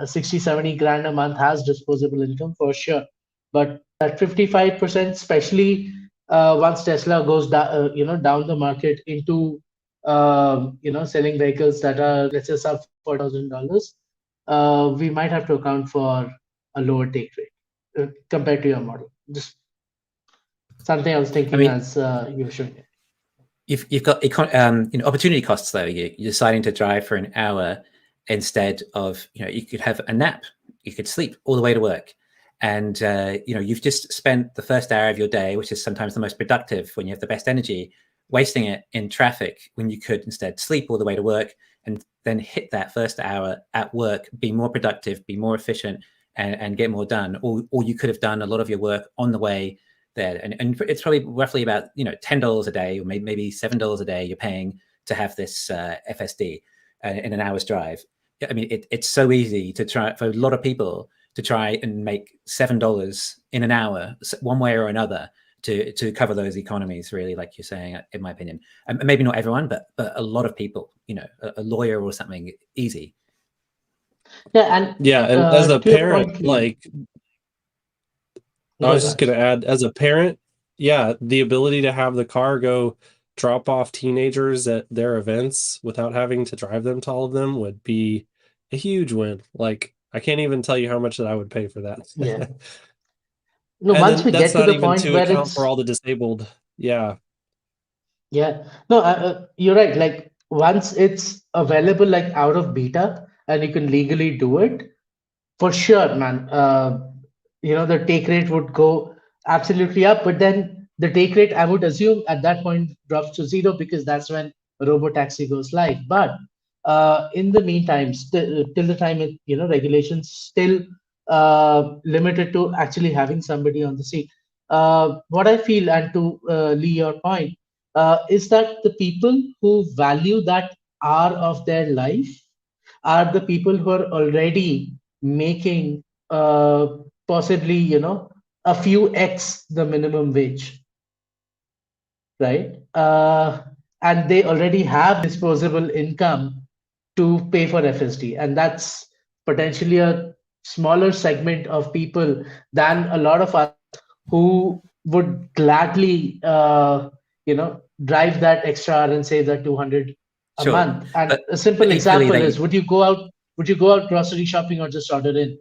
60, 70 grand a month has disposable income for sure. But that 55%, especially once Tesla goes down the market into selling vehicles that are, let's say, sub $4,000, we might have to account for a lower take rate compared to your model. Just something I was thinking as you were showing it. You've got opportunity costs though. You're deciding to drive for an hour instead of, you could have a nap, you could sleep all the way to work, and you've just spent the first hour of your day, which is sometimes the most productive when you have the best energy, wasting it in traffic when you could instead sleep all the way to work and then hit that first hour at work, be more productive, be more efficient, and get more done. Or you could have done a lot of your work on the way there, and it's probably roughly about $10 a day, or maybe $7 a day you're paying to have this FSD in an hour's drive. I mean, it's so easy to try for a lot of people to try and make $7 in an hour, one way or another, to cover those economies. Really, like you're saying, in my opinion, and maybe not everyone, but a lot of people. A lawyer or something, easy. Yeah, and as a parent, I was just going to add, as a parent, the ability to have the car go drop off teenagers at their events without having to drive them to all of them would be a huge win. Like, I can't even tell you how much that I would pay for that. Yeah. No, once we get to the point where account for all the disabled. Yeah. Yeah. No, you're right. Like, once it's available, like out of beta, and you can legally do it, for sure, man. The take rate would go absolutely up, but then the take rate, I would assume, at that point drops to zero, because that's when robotaxi goes live. But in the meantime, till the time regulations still limited to actually having somebody on the seat. What I feel, and to Lee, your point, is that the people who value that hour of their life are the people who are already making possibly a few X the minimum wage, right? And they already have disposable income to pay for FSD, and that's potentially a smaller segment of people than a lot of us who would gladly drive that extra hour and save that $200 a Sure. month. And But a simple equally example they- is, would you go out grocery shopping or just order in?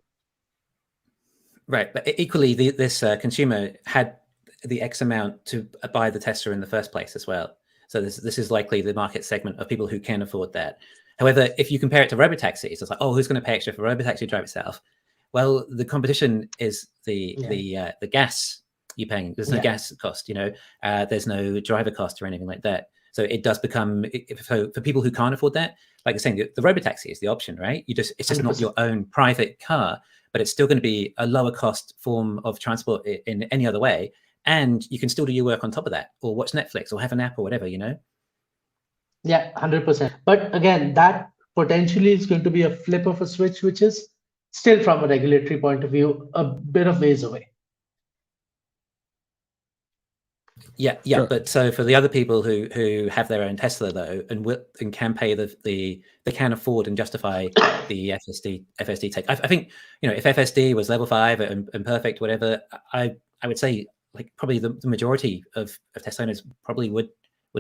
Right, but equally, this consumer had the X amount to buy the Tesla in the first place as well. So this is likely the market segment of people who can afford that. However, if you compare it to robotaxis, it's like, oh, who's going to pay extra for robotaxi to drive itself? Well, the competition is the gas you're paying. There's no gas cost, there's no driver cost or anything like that. So it does become, for people who can't afford that, like you're saying, the robotaxi is the option, right? It's just 100%. Not your own private car, but it's still going to be a lower cost form of transport in any other way. And you can still do your work on top of that, or watch Netflix, or have an app, or whatever, Yeah, 100%. But again, that potentially is going to be a flip of a switch, which is still, from a regulatory point of view, a bit of ways away. Yeah. Sure. But so for the other people who have their own Tesla though, and can pay they can afford and justify the FSD take. I think if FSD was level 5 and perfect, whatever, I would say like probably the majority of Tesla owners probably would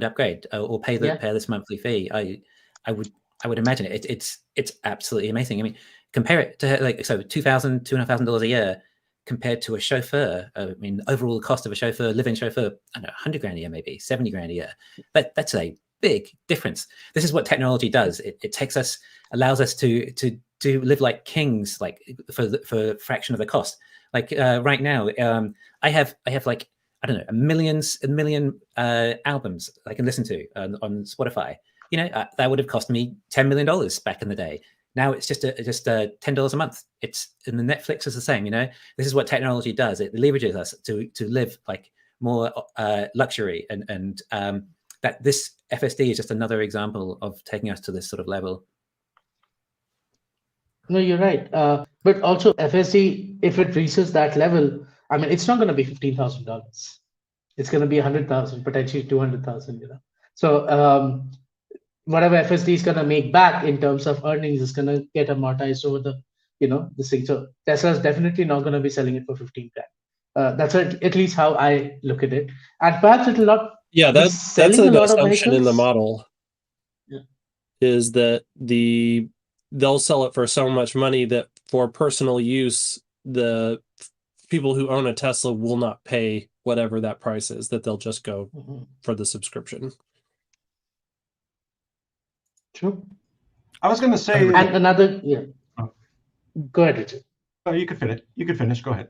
upgrade or pay this monthly fee. I would imagine it's absolutely amazing. I mean, compare it to like $2,500 a year compared to a chauffeur. I mean, overall cost of a chauffeur, live-in chauffeur, I don't know, 100 grand a year, maybe 70 grand a year. That's a big difference. This is what technology does. It allows us to live like kings, like for a fraction of the cost. Like right now, I have like, I don't know, a million albums I can listen to on Spotify. That would have cost me $10 million back in the day. Now it's just $10 a month. And the Netflix is the same. This is what technology does. It leverages us to live like more luxury, and that this FSD is just another example of taking us to this sort of level. No, you're right. But also FSD, if it reaches that level, I mean, it's not going to be $15,000. It's going to be 100,000, potentially 200,000. So whatever FSD is going to make back in terms of earnings is going to get amortized over the thing. So Tesla is definitely not going to be selling it for 15 grand. That's at least how I look at it. And perhaps it'll not. Yeah, that's an assumption in the model. Yeah. Is that they'll sell it for so much money that for personal use, the people who own a Tesla will not pay whatever that price is, that they'll just go for the subscription. True. I was going to say, and another, Go ahead, Richard. Oh, you could finish. You could finish. Go ahead.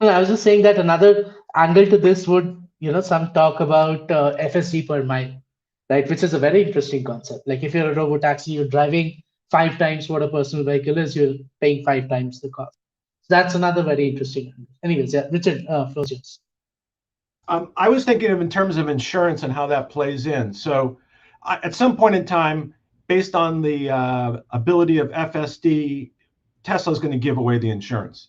No, I was just saying that another angle to this would, some talk about FSD per mile, right? Which is a very interesting concept. Like if you're a robotaxi, you're driving 5 times what a personal vehicle is, you're paying 5 times the cost. So that's another very interesting angle. Anyways, Richard, floor yours. I was thinking of in terms of insurance and how that plays in. So at some point in time, based on the ability of FSD, Tesla's going to give away the insurance.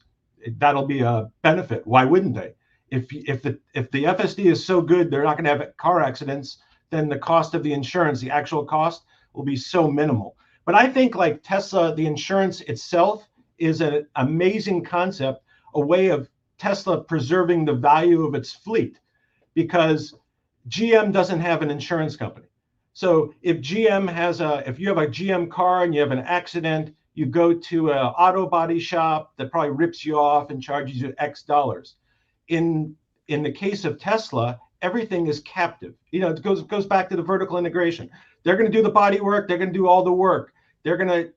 That'll be a benefit. Why wouldn't they? If the FSD is so good, they're not going to have car accidents, then the cost of the insurance, the actual cost, will be so minimal. But I think like Tesla, the insurance itself is an amazing concept, a way of Tesla preserving the value of its fleet, because GM doesn't have an insurance company. So if you have a GM car and you have an accident, you go to an auto body shop that probably rips you off and charges you X dollars. In the case of Tesla, everything is captive. It goes back to the vertical integration. They're going to do the body work. They're going to do all the work. They're going to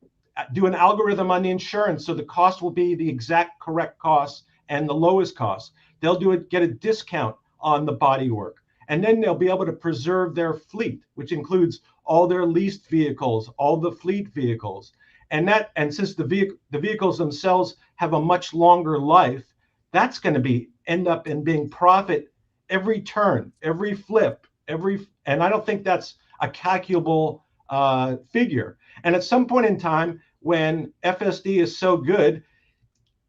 do an algorithm on the insurance, so the cost will be the exact correct cost and the lowest cost. They'll get a discount on the body work. And then they'll be able to preserve their fleet, which includes all their leased vehicles, all the fleet vehicles. And since the vehicles themselves have a much longer life, that's going to end up in being profit every turn, every flip, and I don't think that's a calculable figure. And at some point in time, when FSD is so good,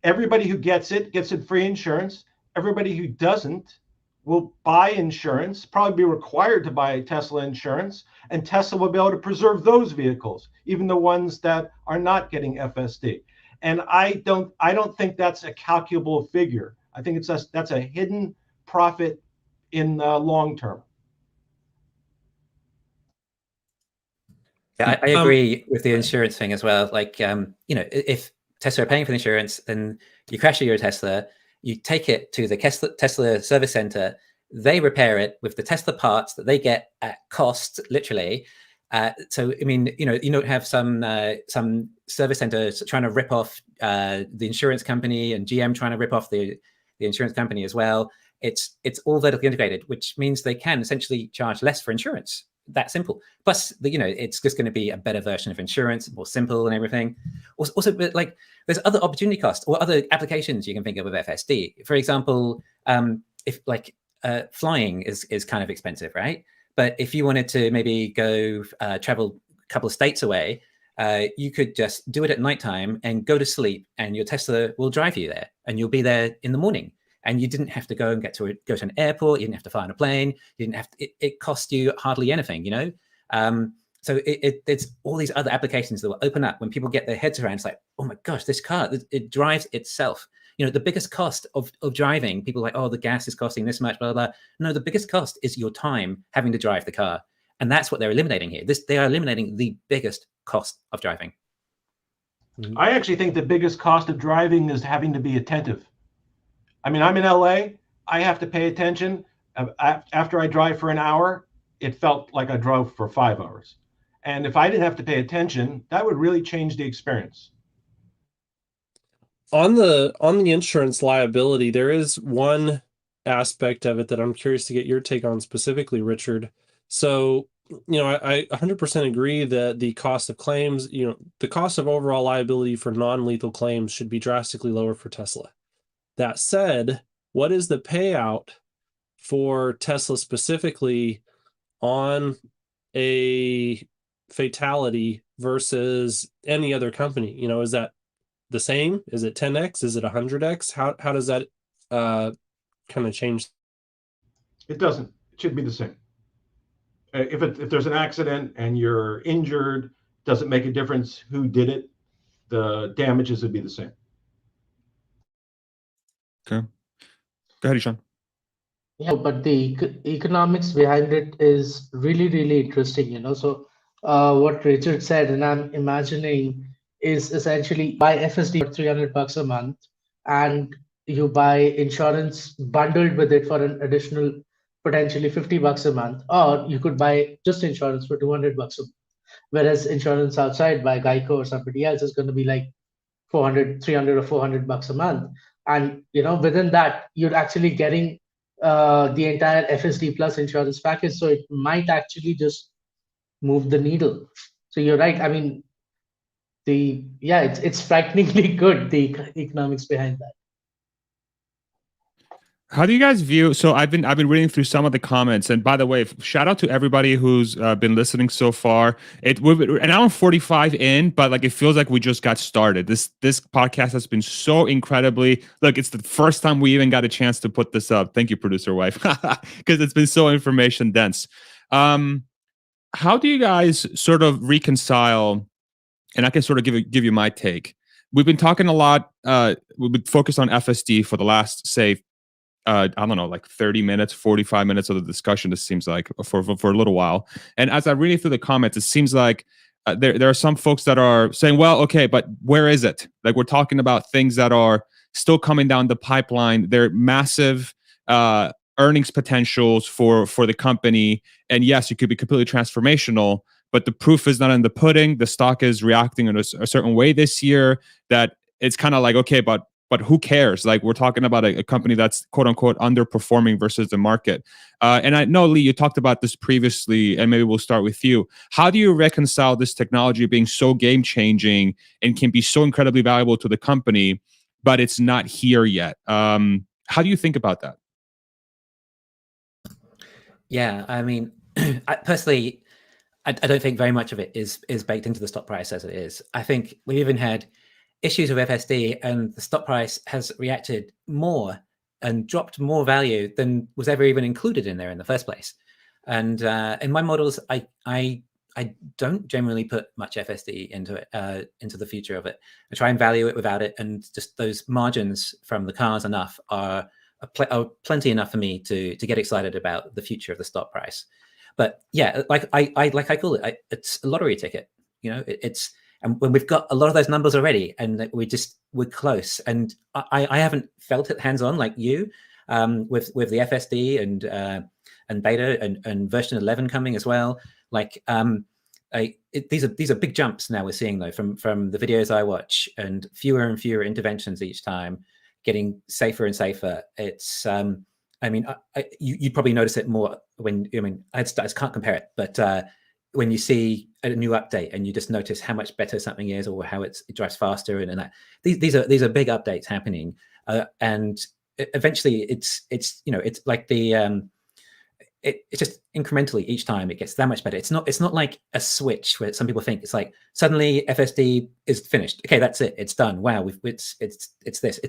everybody who gets it free insurance. Everybody who doesn't will buy insurance, probably be required to buy Tesla insurance, and Tesla will be able to preserve those vehicles, even the ones that are not getting FSD. And I don't think that's a calculable figure. I think that's a hidden profit in the long term. Yeah, I agree with the insurance thing as well. Like, if Tesla are paying for the insurance, then you crash your Tesla, you take it to the Tesla service center, they repair it with the Tesla parts that they get at cost, literally. So, I mean, you don't have some service centers trying to rip off the insurance company and GM trying to rip off the insurance company as well. It's all vertically integrated, which means they can essentially charge less for insurance. That simple. Plus, it's just going to be a better version of insurance, more simple and everything. Also, like, there's other opportunity costs or other applications you can think of with FSD. For example, if like flying is kind of expensive, right? But if you wanted to maybe go travel a couple of states away, you could just do it at nighttime and go to sleep, and your Tesla will drive you there, and you'll be there in the morning. And you didn't have to go and go to an airport. You didn't have to fly on a plane. You didn't have to, it cost you hardly anything, So it's all these other applications that will open up when people get their heads around. It's like, oh my gosh, this car, it drives itself. The biggest cost of driving, people are like, oh, the gas is costing this much, blah, blah, blah. No, the biggest cost is your time having to drive the car. And that's what they're eliminating here. They are eliminating the biggest cost of driving. I actually think the biggest cost of driving is having to be attentive. I mean, I'm in LA. I have to pay attention. After I drive for an hour, it felt like I drove for 5 hours. And if I didn't have to pay attention, that would really change the experience. On the insurance liability, there is one aspect of it that I'm curious to get your take on specifically, Richard. So, I 100% agree that the cost of claims, the cost of overall liability for non-lethal claims should be drastically lower for Tesla. That said, what is the payout for Tesla specifically on a fatality versus any other company? Is that the same? Is it 10x? Is it 100x? How does that kind of change? It doesn't. It should be the same. If there's an accident and you're injured, doesn't make a difference who did it. The damages would be the same. Okay. Go ahead, Sean. Yeah, but the economics behind it is really, really interesting, So what Richard said, and I'm imagining, is essentially buy FSD for $300 a month, and you buy insurance bundled with it for an additional potentially $50 a month, or you could buy just insurance for $200 a month. Whereas insurance outside by Geico or somebody else is going to be like $300 or $400 a month. And within that, you're actually getting the entire FSD plus insurance package. So it might actually just move the needle. So you're right. I mean, it's frighteningly good, the economics behind that. How do you guys view? So I've been reading through some of the comments, and by the way, shout out to everybody who's been listening so far. We're an hour 45 in, but like it feels like we just got started. This podcast has been so incredibly. Look, it's the first time we even got a chance to put this up. Thank you, producer wife, because it's been so information dense. How do you guys sort of reconcile? And I can sort of give you my take. We've been talking a lot. We've been focused on FSD for the last, say, I don't know, like 30 minutes, 45 minutes of the discussion, this seems like, for a little while. And as I read through the comments, it seems like there are some folks that are saying, well, okay, but where is it? Like, we're talking about things that are still coming down the pipeline. They're massive earnings potentials for the company. And yes, it could be completely transformational, but the proof is not in the pudding. The stock is reacting in a certain way this year that it's kind of like, okay, but who cares? Like, we're talking about a company that's quote unquote underperforming versus the market. And I know, Lee, you talked about this previously, and maybe we'll start with you. How do you reconcile this technology being so game changing and can be so incredibly valuable to the company, but it's not here yet? How do you think about that? Yeah, I mean, personally, I don't think very much of it is baked into the stock price as it is. I think we even had issues with FSD, and the stock price has reacted more and dropped more value than was ever even included in there in the first place. And in my models, I don't generally put much FSD into it, into the future of it. I try and value it without it, and just those margins from the cars are plenty enough for me to get excited about the future of the stock price. But yeah, like I call it, it's a lottery ticket. You know, it's and when we've got a lot of those numbers already, and we're close. And I haven't felt it hands on like you, with the FSD and beta and version 11 coming as well. Like these are big jumps now we're seeing though from the videos I watch, and fewer interventions each time, getting safer and safer. It's I mean, you probably notice it more when, I mean, I just can't compare it, but when you see a new update and you just notice how much better something is, or how it drives faster, and that these are big updates happening, and eventually it's it's like the it's just incrementally each time it gets that much better. It's not like a switch where some people think it's like suddenly FSD is finished. Okay, that's it. It's done. Wow, it's this.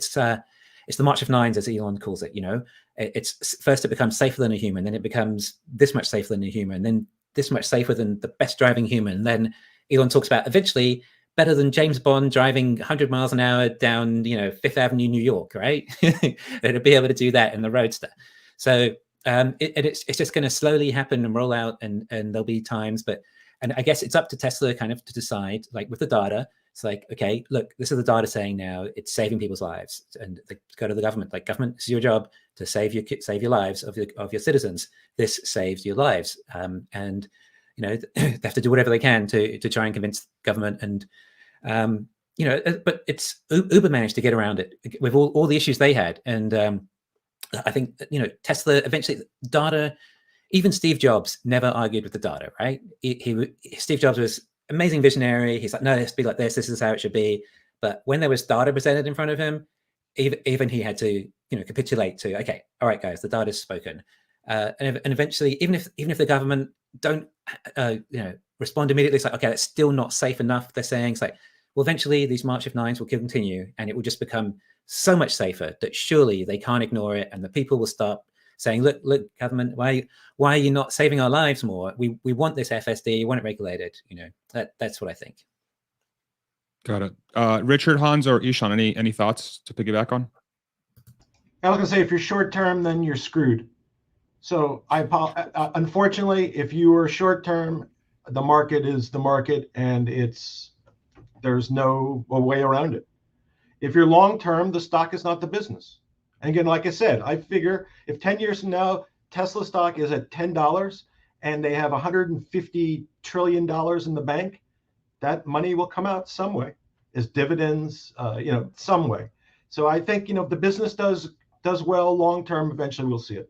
It's the March of Nines, as Elon calls it. You know, it's first it becomes safer than a human, then it becomes this much safer than a human, then this much safer than the best driving human. Then Elon talks about eventually better than James Bond driving 100 miles an hour down, Fifth Avenue, New York, right? It'll be able to do that in the Roadster. So it's just going to slowly happen and roll out, and there'll be times, and I guess it's up to Tesla kind of to decide, like with the data. It's like, okay, look, this is the data saying now it's saving people's lives, and they go to the government. Like, government, this is your job to save your lives of your citizens. This saves your lives, and they have to do whatever they can to try and convince government. And but it's Uber managed to get around it with all the issues they had, and I think Tesla eventually data. Even Steve Jobs never argued with the data, right? Steve Jobs was amazing visionary. He's like, no, it has to be like this. This is how it should be. But when there was data presented in front of him, even he had to, capitulate to, okay, all right, guys, the data's spoken. And eventually, even if the government don't, respond immediately, it's like, okay, that's still not safe enough. They're saying it's like, well, eventually these March of Nines will continue, and it will just become so much safer that surely they can't ignore it, and the people will start saying, look, government, why are you not saving our lives more? We want this FSD, we want it regulated. That's what I think. Got it. Richard, Hans, or Ishan, any thoughts to piggyback on? I was gonna say, if you're short term, then you're screwed. So unfortunately, if you are short term, the market is the market, and there's no way around it. If you're long term, the stock is not the business. And again, like I said, I figure if 10 years from now, Tesla stock is at $10 and they have $150 trillion in the bank, that money will come out some way as dividends, some way. So I think, if the business does well long term, eventually we'll see it.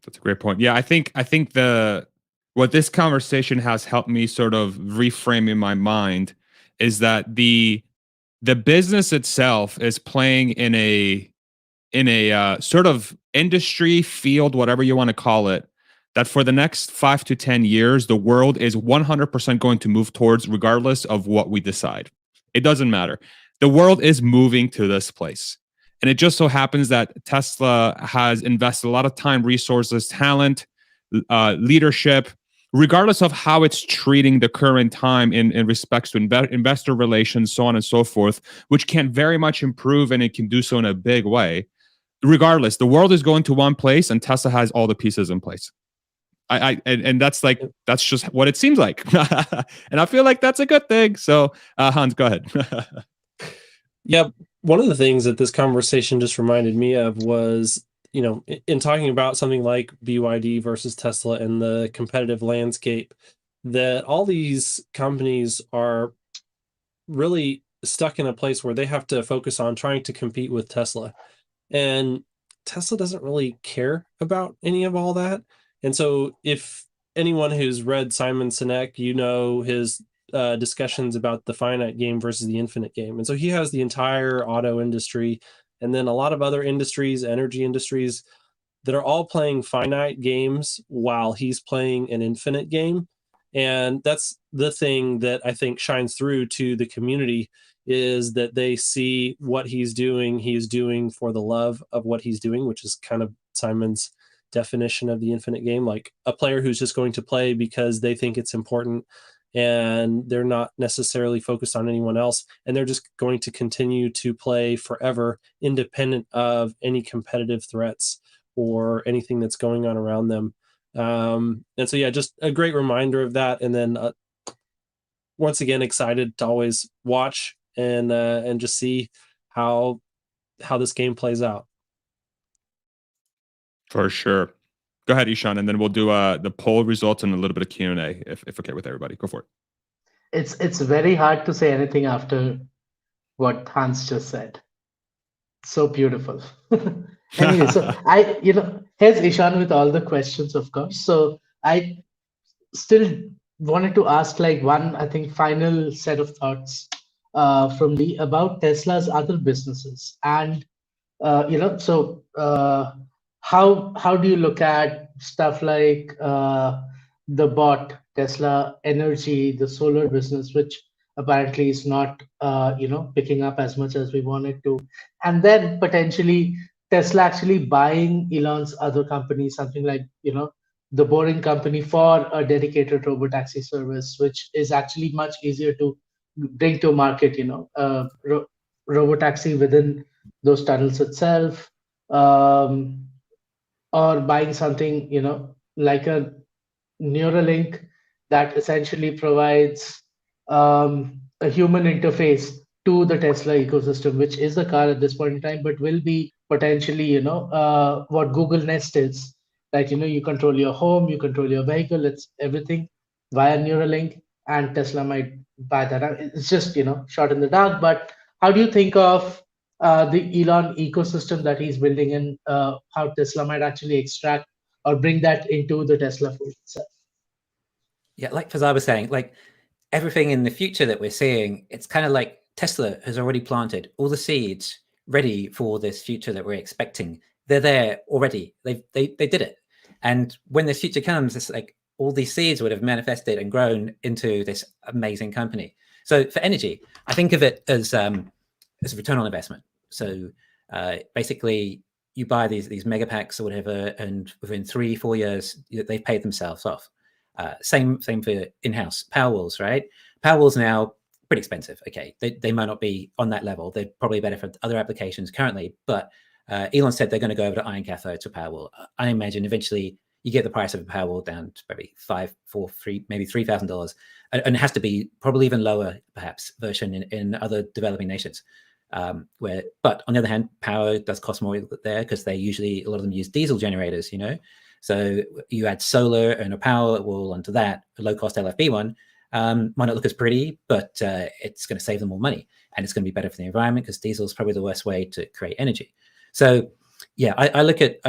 That's a great point. Yeah, I think what this conversation has helped me sort of reframe in my mind is that the business itself is playing in a sort of industry field, whatever you want to call it, that for the next 5 to 10 years, the world is 100% going to move towards, regardless of what we decide. It doesn't matter. The world is moving to this place. And it just so happens that Tesla has invested a lot of time, resources, talent, leadership, regardless of how it's treating the current time in respects to investor relations, so on and so forth, which can very much improve, and it can do so in a big way. Regardless, the world is going to one place, and Tesla has all the pieces in place. And that's just what it seems like. And I feel like that's a good thing. So Hans, go ahead. Yeah. One of the things that this conversation just reminded me of was, in talking about something like BYD versus Tesla and the competitive landscape, that all these companies are really stuck in a place where they have to focus on trying to compete with Tesla. And Tesla doesn't really care about any of all that. And so if anyone who's read Simon Sinek, his discussions about the finite game versus the infinite game. And so he has the entire auto industry and then a lot of other industries, energy industries, that are all playing finite games while he's playing an infinite game. And that's the thing that I think shines through to the community, is that they see what he's doing for the love of what he's doing, which is kind of Simon's definition of the infinite game, like a player who's just going to play because they think it's important, and they're not necessarily focused on anyone else, and they're just going to continue to play forever, independent of any competitive threats or anything that's going on around them. And so, yeah, just a great reminder of that. And then once again, excited to always watch and just see how this game plays out. For sure. Go ahead, Ishan, and then we'll do the poll results and a little bit of Q&A if okay with everybody. Go for it. It's very hard to say anything after what Hans just said. So beautiful. Anyway, so here's Ishan with all the questions, of course. So I still wanted to ask like one, I think, final set of thoughts from Lee about Tesla's other businesses. And, how do you look at stuff like the bot, Tesla Energy, the solar business, which apparently is not, picking up as much as we wanted to, and then potentially Tesla actually buying Elon's other company, something like, the Boring Company, for a dedicated robotaxi service, which is actually much easier to bring to market, robotaxi within those tunnels itself, or buying something, like a Neuralink that essentially provides a human interface to the Tesla ecosystem, which is the car at this point in time, but will be potentially, what Google Nest is. Like, you control your home, you control your vehicle, it's everything via Neuralink, and Tesla might buy that. It's just, shot in the dark, but how do you think of the Elon ecosystem that he's building, and how Tesla might actually extract or bring that into the Tesla food itself? Yeah, like Fazal was saying, like everything in the future that we're seeing, it's kind of like Tesla has already planted all the seeds ready for this future that we're expecting. They're there already. They did it. And when this future comes, it's like all these seeds would have manifested and grown into this amazing company. So for energy, I think of it as a return on investment. So basically, you buy these mega packs or whatever, and within 3-4 years, they've paid themselves off. Same for in-house Powerwalls, right? Powerwalls now pretty expensive. Okay, they might not be on that level. They're probably better for other applications currently, but Elon said they're going to go over to iron cathode to Powerwall. I imagine eventually you get the price of a Powerwall down to maybe maybe $3,000, and it has to be probably even lower, perhaps, version in other developing nations. But on the other hand, power does cost more there because they usually, a lot of them use diesel generators, So you add solar and a Powerwall onto that, a low-cost LFP one, might not look as pretty, but it's going to save them more money, and it's going to be better for the environment because diesel is probably the worst way to create energy. So, yeah, I look at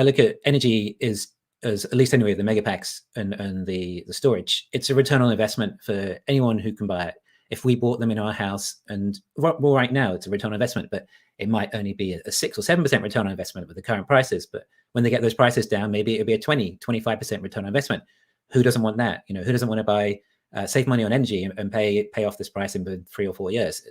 energy as at least anyway the megapacks and the storage. It's a return on investment for anyone who can buy it. If we bought them in our house, and well, right now it's a return on investment, but it might only be a 6 or 7% return on investment with the current prices. But when they get those prices down, maybe it'll be a 20-25% return on investment. Who doesn't want that? Who doesn't want to buy, save money on energy and pay off this price in 3 or 4 years?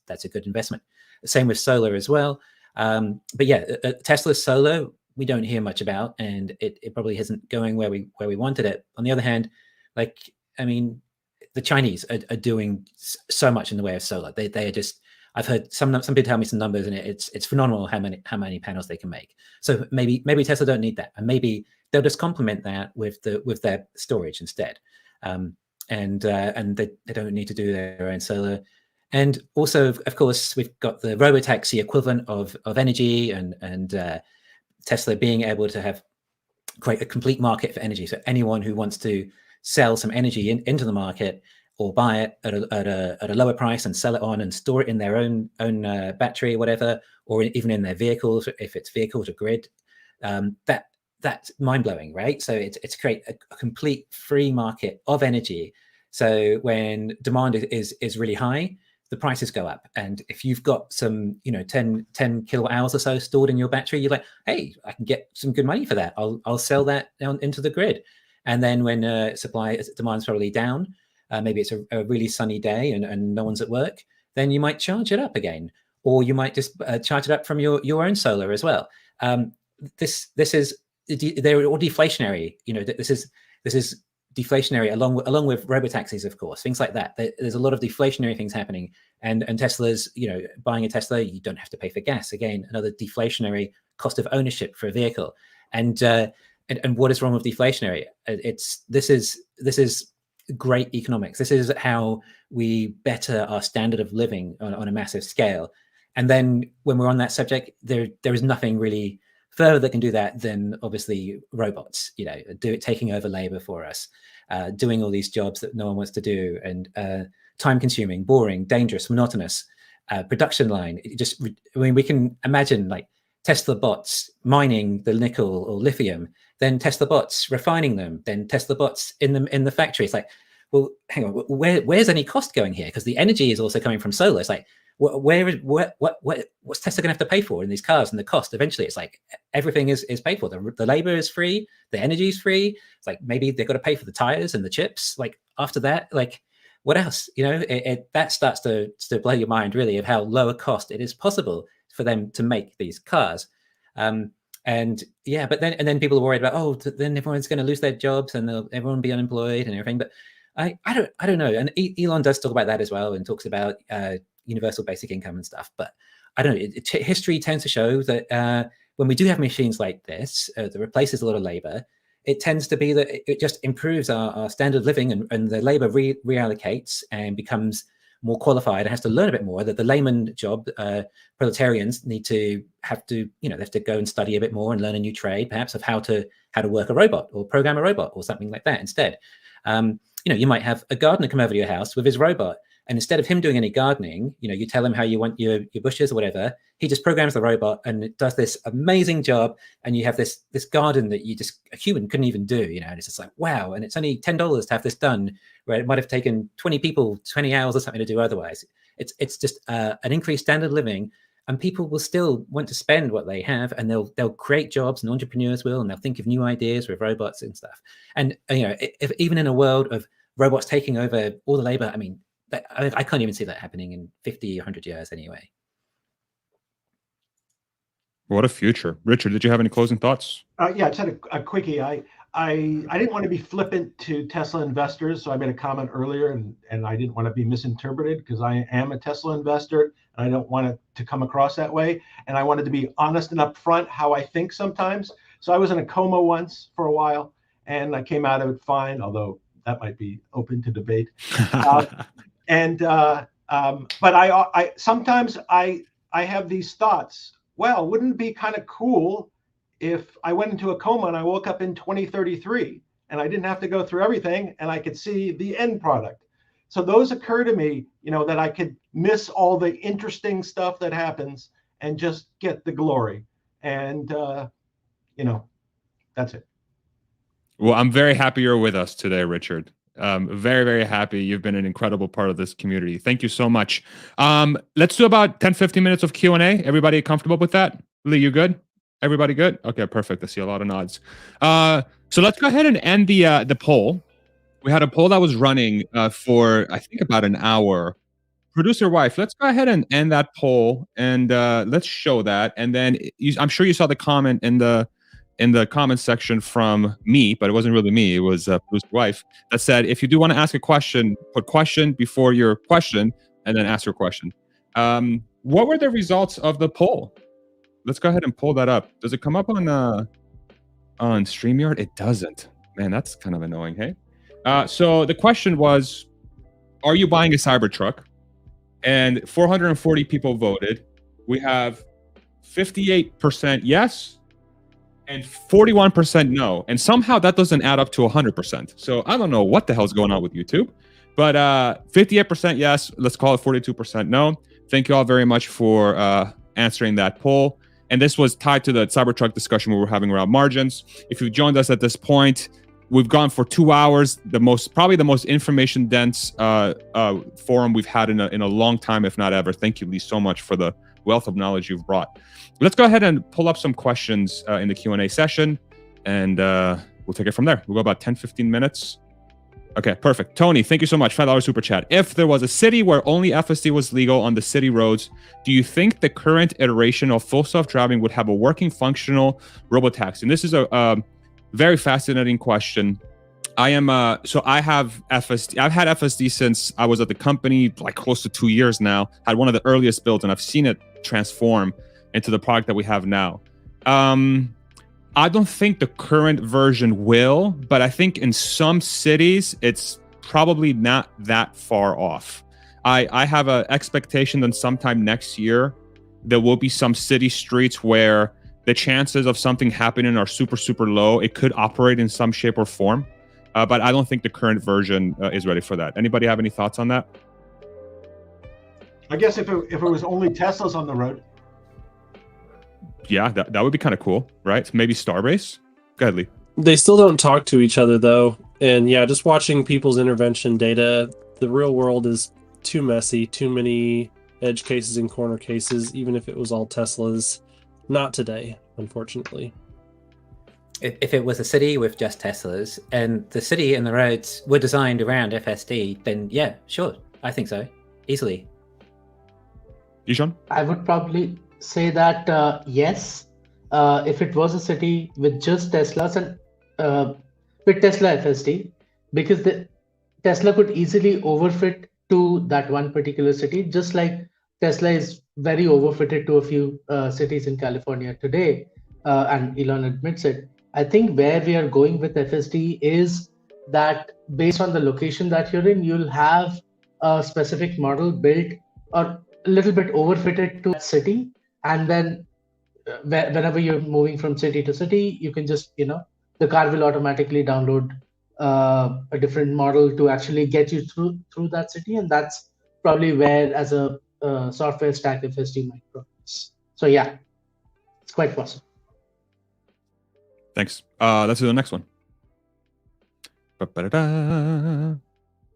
That's a good investment. Same with solar as well. But yeah, Tesla's solar, we don't hear much about, and it probably isn't going where we wanted it. On the other hand, the Chinese are doing so much in the way of solar. They are just, I've heard some people tell me some numbers, and it's phenomenal how many panels they can make. So maybe Tesla don't need that, and maybe they'll just complement that with their storage instead. And they don't need to do their own solar. And also, of course, we've got the robotaxi equivalent of energy, and Tesla being able to create a complete market for energy. So anyone who wants to sell some energy into the market or buy it at a lower price and sell it on and store it in their own battery or whatever, or even in their vehicles, if it's vehicle to grid, that's mind-blowing, right? So it's create a complete free market of energy. So when demand is really high, the prices go up. And if you've got some, 10 kilowatt hours or so stored in your battery, you're like, hey, I can get some good money for that. I'll sell that down into the grid. And then when demand's probably down, maybe it's a really sunny day and no one's at work, then you might charge it up again, or you might just charge it up from your own solar as well. This is, they're all deflationary. This is deflationary along with robotaxis, of course, things like that. There's a lot of deflationary things happening, and Tesla's, buying a Tesla, you don't have to pay for gas. Again, another deflationary cost of ownership for a vehicle. And and what is wrong with deflationary? This is great economics. This is how we better our standard of living on a massive scale. And then when we're on that subject, there is nothing really further that can do that than obviously robots, taking over labor for us, doing all these jobs that no one wants to do, and time consuming, boring, dangerous, monotonous, production line. We can imagine like Tesla bots mining the nickel or lithium, then Tesla bots refining them, then Tesla bots in the factory. It's like, well, hang on, where's any cost going here? Because the energy is also coming from solar. It's like, what's Tesla going to have to pay for in these cars, and the cost? Eventually, it's like everything is paid for. The labor is free, the energy is free. It's like maybe they've got to pay for the tires and the chips. Like after that, like what else? That starts to blow your mind really of how lower cost it is possible for them to make these cars. But then people are worried about, then everyone's going to lose their jobs and everyone will be unemployed and everything. But I don't know. And Elon does talk about that as well, and talks about universal basic income and stuff. But I don't know. History tends to show that when we do have machines like this that replaces a lot of labor, it tends to be that it just improves our standard of living, and the labor reallocates and becomes more qualified and has to learn a bit more. That the layman job, proletarians have to go and study a bit more and learn a new trade, perhaps of how to work a robot or program a robot or something like that instead. You might have a gardener come over to your house with his robot, and instead of him doing any gardening, you tell him how you want your bushes or whatever, he just programs the robot and it does this amazing job, and you have this garden that a human couldn't even do, and it's just like, wow, and it's only $10 to have this done, where it might have taken 20 people 20 hours or something to do otherwise. It's just an increased standard of living, and people will still want to spend what they have, and they'll create jobs, and entrepreneurs will, and they'll think of new ideas with robots and stuff. And if even in a world of robots taking over all the labor, I mean, I can't even see that happening in 50, 100 years anyway. What a future. Richard, did you have any closing thoughts? Yeah, just had a quickie. I didn't want to be flippant to Tesla investors, so I made a comment earlier, and I didn't want to be misinterpreted, because I am a Tesla investor, and I don't want it to come across that way. And I wanted to be honest and upfront how I think sometimes. So I was in a coma once for a while, and I came out of it fine, although that might be open to debate. But I sometimes I have these thoughts. Well, wouldn't it be kind of cool if I went into a coma and I woke up in 2033 and I didn't have to go through everything and I could see the end product? So those occur to me, that I could miss all the interesting stuff that happens and just get the glory. And that's it. Well, I'm very happy you're with us today, Richard. Very, very happy. You've been an incredible part of this community. Thank you so much. Let's do about 10, 15 minutes of Q&A. Everybody comfortable with that? Lee, you good? Everybody good? Okay, perfect. I see a lot of nods. So let's go ahead and end the poll. We had a poll that was running for, I think, about an hour. Producer wife, let's go ahead and end that poll, and let's show that. And then I'm sure you saw the comment in the comment section from me, but it wasn't really me. It was Bruce's wife that said, if you do want to ask a question, put question before your question and then ask your question. What were the results of the poll? Let's go ahead and pull that up. Does it come up on StreamYard? It doesn't. Man, that's kind of annoying, hey? So the question was, are you buying a Cybertruck? And 440 people voted. We have 58% yes, and 41% no. And somehow that doesn't add up to 100%. So I don't know what the hell's going on with YouTube. But 58% yes, let's call it 42% no. Thank you all very much for answering that poll. And this was tied to the Cybertruck discussion we were having around margins. If you've joined us at this point, we've gone for 2 hours, probably the most information-dense forum we've had in a long time, if not ever. Thank you, Lee, so much for the wealth of knowledge you've brought. Let's go ahead and pull up some questions in the Q&A session, and we'll take it from there. We'll go about 10, 15 minutes. Okay, perfect. Tony, thank you so much. $5 super chat. If there was a city where only FSD was legal on the city roads, do you think the current iteration of full self-driving would have a working, functional robotaxi? And this is a very fascinating question. I have FSD. I've had FSD since I was at the company, like close to 2 years now. Had one of the earliest builds, and I've seen it transform into the product that we have now. I don't think the current version will, but I think in some cities it's probably not that far off. I have an expectation that sometime next year there will be some city streets where the chances of something happening are super, super low. It could operate in some shape or form, but I don't think the current version is ready for that. Anybody have any thoughts on that? I guess if it was only Teslas on the road. Yeah, that would be kind of cool, right? Maybe Starbase? Go ahead, Lee. They still don't talk to each other, though. And yeah, just watching people's intervention data, the real world is too messy, too many edge cases and corner cases, even if it was all Teslas. Not today, unfortunately. If it was a city with just Teslas and the city and the roads were designed around FSD, then yeah, sure. I think so. Easily. Ishan? I would probably say that yes, if it was a city with just Teslas and with Tesla FSD, because the Tesla could easily overfit to that one particular city, just like Tesla is very overfitted to a few cities in California today, and Elon admits it. I think where we are going with FSD is that based on the location that you're in, you'll have a specific model built or a little bit overfitted to that city, and then whenever you're moving from city to city, you can just, the car will automatically download a different model to actually get you through that city, and that's probably where, as a software stack, FSD might progress. So yeah, it's quite possible. Thanks. Let's do the next one. Ba-ba-da-da.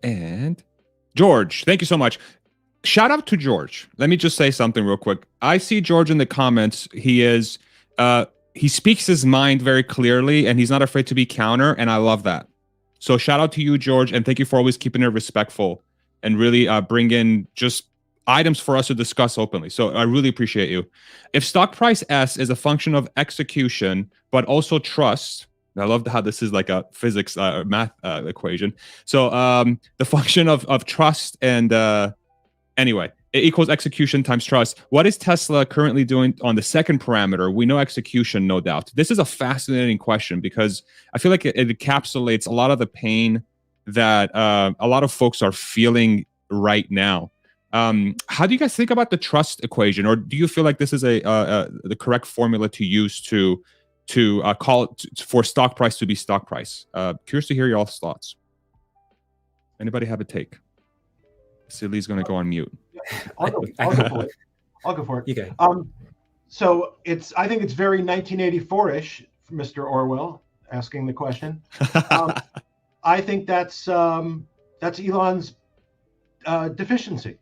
And George, thank you so much. Shout out to George. Let me just say something real quick. I see George in the comments. He speaks his mind very clearly, and he's not afraid to be counter, and I love that. So shout out to you, George, and thank you for always keeping it respectful and really bring in just items for us to discuss openly. So I really appreciate you. If stock price S is a function of execution, but also trust, I love how this is like a physics math equation. So the function of trust and anyway, it equals execution times trust. What is Tesla currently doing on the second parameter? We know execution, no doubt. This is a fascinating question because I feel like it encapsulates a lot of the pain that a lot of folks are feeling right now. How do you guys think about the trust equation, or do you feel like this is the correct formula to use to call it for stock price to be stock price? Curious to hear y'all's thoughts. Anybody have a take? Silly's going to go on mute. I'll go for it. I'll go for it. You go. So I think it's very 1984-ish, Mr. Orwell asking the question. I think that's Elon's deficiency.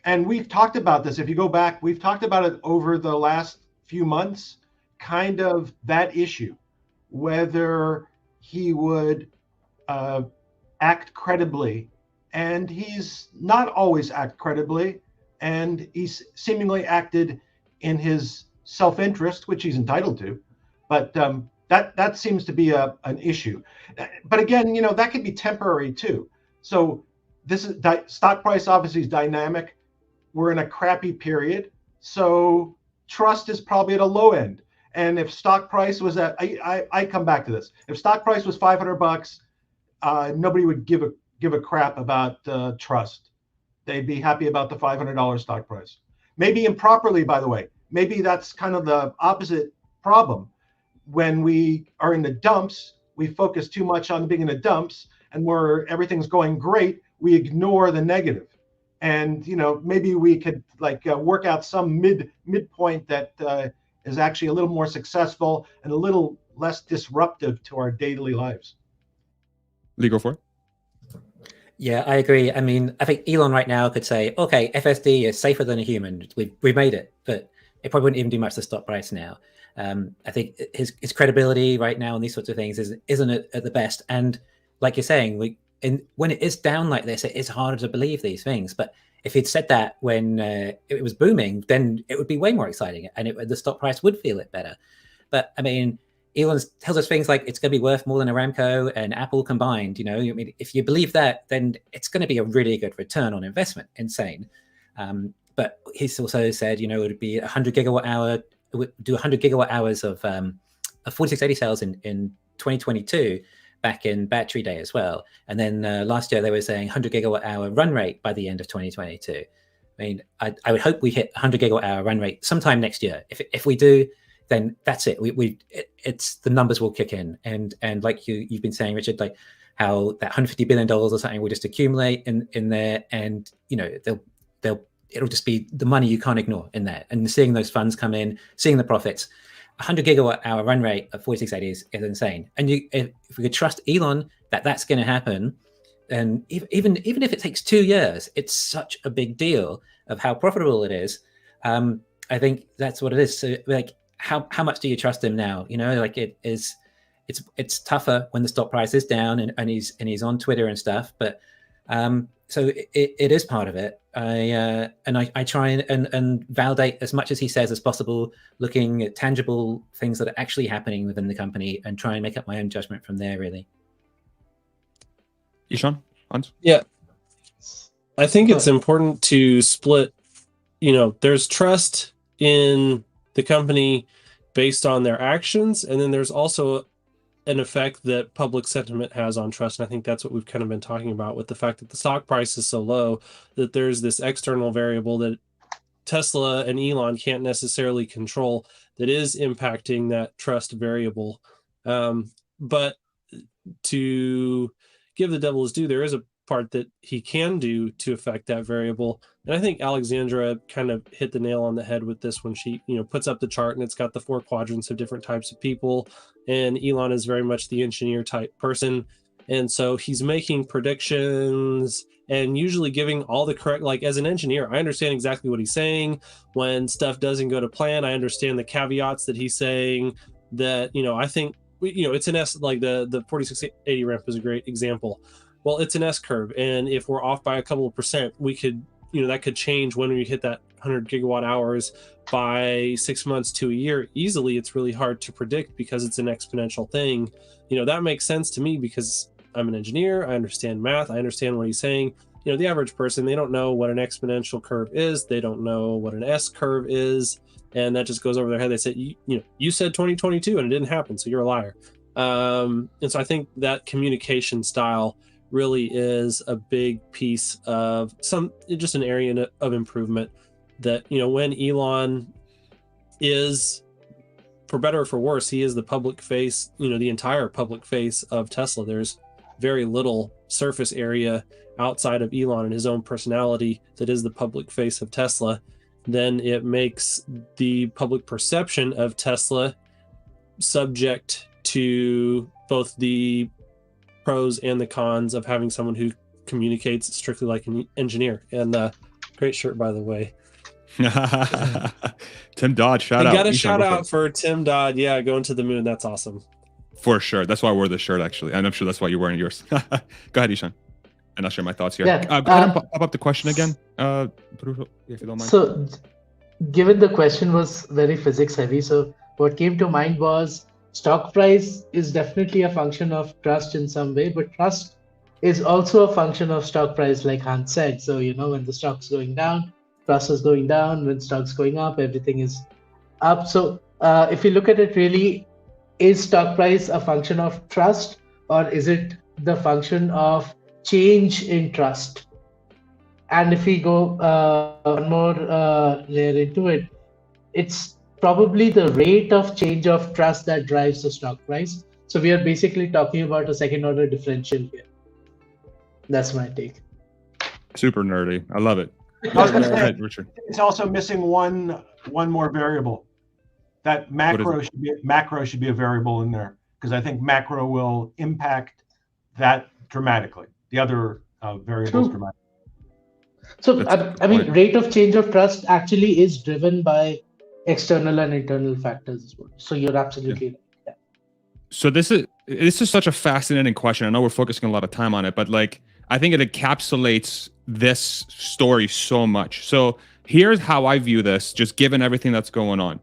And we've talked about this. If you go back, we've talked about it over the last few months, kind of that issue, whether he would act credibly. And he's not always act credibly, and he's seemingly acted in his self-interest, which he's entitled to. But that seems to be an issue. But again, that could be temporary too. So this is stock price obviously is dynamic. We're in a crappy period, so trust is probably at a low end. And if stock price was at, I come back to this. If stock price was $500, nobody would give a crap about trust. They'd be happy about the $500 stock price. Maybe improperly, by the way. Maybe that's kind of the opposite problem. When we are in the dumps, we focus too much on being in the dumps, and where everything's going great, we ignore the negative. And maybe we could work out some midpoint that is actually a little more successful and a little less disruptive to our daily lives. Lee, go for it. Yeah, I agree. I mean, I think Elon right now could say, okay, FSD is safer than a human. We've made it, but it probably wouldn't even do much to stock price now. I think his credibility right now and these sorts of things isn't at the best. And like you're saying, when it is down like this, it is harder to believe these things. But if he'd said that when it was booming, then it would be way more exciting, and the stock price would feel it better. But I mean, Elon tells us things like it's going to be worth more than Aramco and Apple combined. I mean, if you believe that, then it's going to be a really good return on investment. Insane. But he's also said, it would be 100 gigawatt hour. It would do 100 gigawatt hours of 4680 sales in 2022, back in battery day as well. And then last year they were saying 100 gigawatt hour run rate by the end of 2022. I mean, I would hope we hit 100 gigawatt hour run rate sometime next year. If we do, then that's it. It's the numbers will kick in, and like you've been saying, Richard, like how that $150 billion or something will just accumulate in there, and it'll just be the money you can't ignore in there. And seeing those funds come in, seeing the profits, 100 gigawatt hour run rate of 4680 is insane. And if we could trust Elon that's going to happen, and even if it takes 2 years, it's such a big deal of how profitable it is. I think that's what it is. So like, how much do you trust him now? Like it's tougher when the stock price is down and he's on Twitter and stuff. But so it is part of it. I try and validate as much as he says as possible, looking at tangible things that are actually happening within the company, and try and make up my own judgment from there, really. Ishan? Hans? Yeah. I think it's important to split, there's trust in the company based on their actions, and then there's also an effect that public sentiment has on trust. And I think that's what we've kind of been talking about with the fact that the stock price is so low, that there's this external variable that Tesla and Elon can't necessarily control that is impacting that trust variable. But to give the devil his due, there is a part that he can do to affect that variable. And I think Alexandra kind of hit the nail on the head with this when she, puts up the chart, and it's got the 4 quadrants of different types of people. And Elon is very much the engineer type person. And so he's making predictions and usually giving all the correct, like as an engineer, I understand exactly what he's saying. When stuff doesn't go to plan, I understand the caveats that he's saying that, I think, it's an S, like the 4680 ramp is a great example. Well, it's an S curve, and if we're off by a couple of percent, we could, that could change when we hit that 100 gigawatt hours by 6 months to a year. Easily, it's really hard to predict because it's an exponential thing. That makes sense to me because I'm an engineer. I understand math. I understand what he's saying. The average person, they don't know what an exponential curve is. They don't know what an S curve is, and that just goes over their head. They say, you said 2022 and it didn't happen, so you're a liar. And so I think that communication style really is a big piece of just an area of improvement that, when Elon is, for better or for worse, he is the public face, the entire public face of Tesla. There's very little surface area outside of Elon and his own personality that is the public face of Tesla. Then it makes the public perception of Tesla subject to both the pros and the cons of having someone who communicates strictly like an engineer. And great shirt, by the way. Tim Dodd, shout out. Got a shout out for Tim Dodd. Yeah, going to the moon. That's awesome. For sure. That's why I wore this shirt, actually. And I'm sure that's why you're wearing yours. Go ahead, Ishan. And I'll share my thoughts here. Yeah, go ahead and pop up the question again, if you don't mind. So, given the question was very physics heavy, so what came to mind was stock price is definitely a function of trust in some way, but trust is also a function of stock price, like Hans said. So, when the stock's going down, trust is going down. When stock's going up, everything is up. So, if you look at it really, is stock price a function of trust, or is it the function of change in trust? And if we go one more layer into it, it's probably the rate of change of trust that drives the stock price. So we are basically talking about a second order differential here. That's my take. Super nerdy. I love it. I was going to Go say, ahead, Richard. it's also missing one more variable. That macro should be a variable in there, because I think macro will impact that dramatically. The other variables dramatically. So I mean, rate of change of trust actually is driven by external and internal factors as well. So you're absolutely right. Yeah. So this is such a fascinating question. I know we're focusing a lot of time on it, but like I think it encapsulates this story so much. So here's how I view this, just given everything that's going on.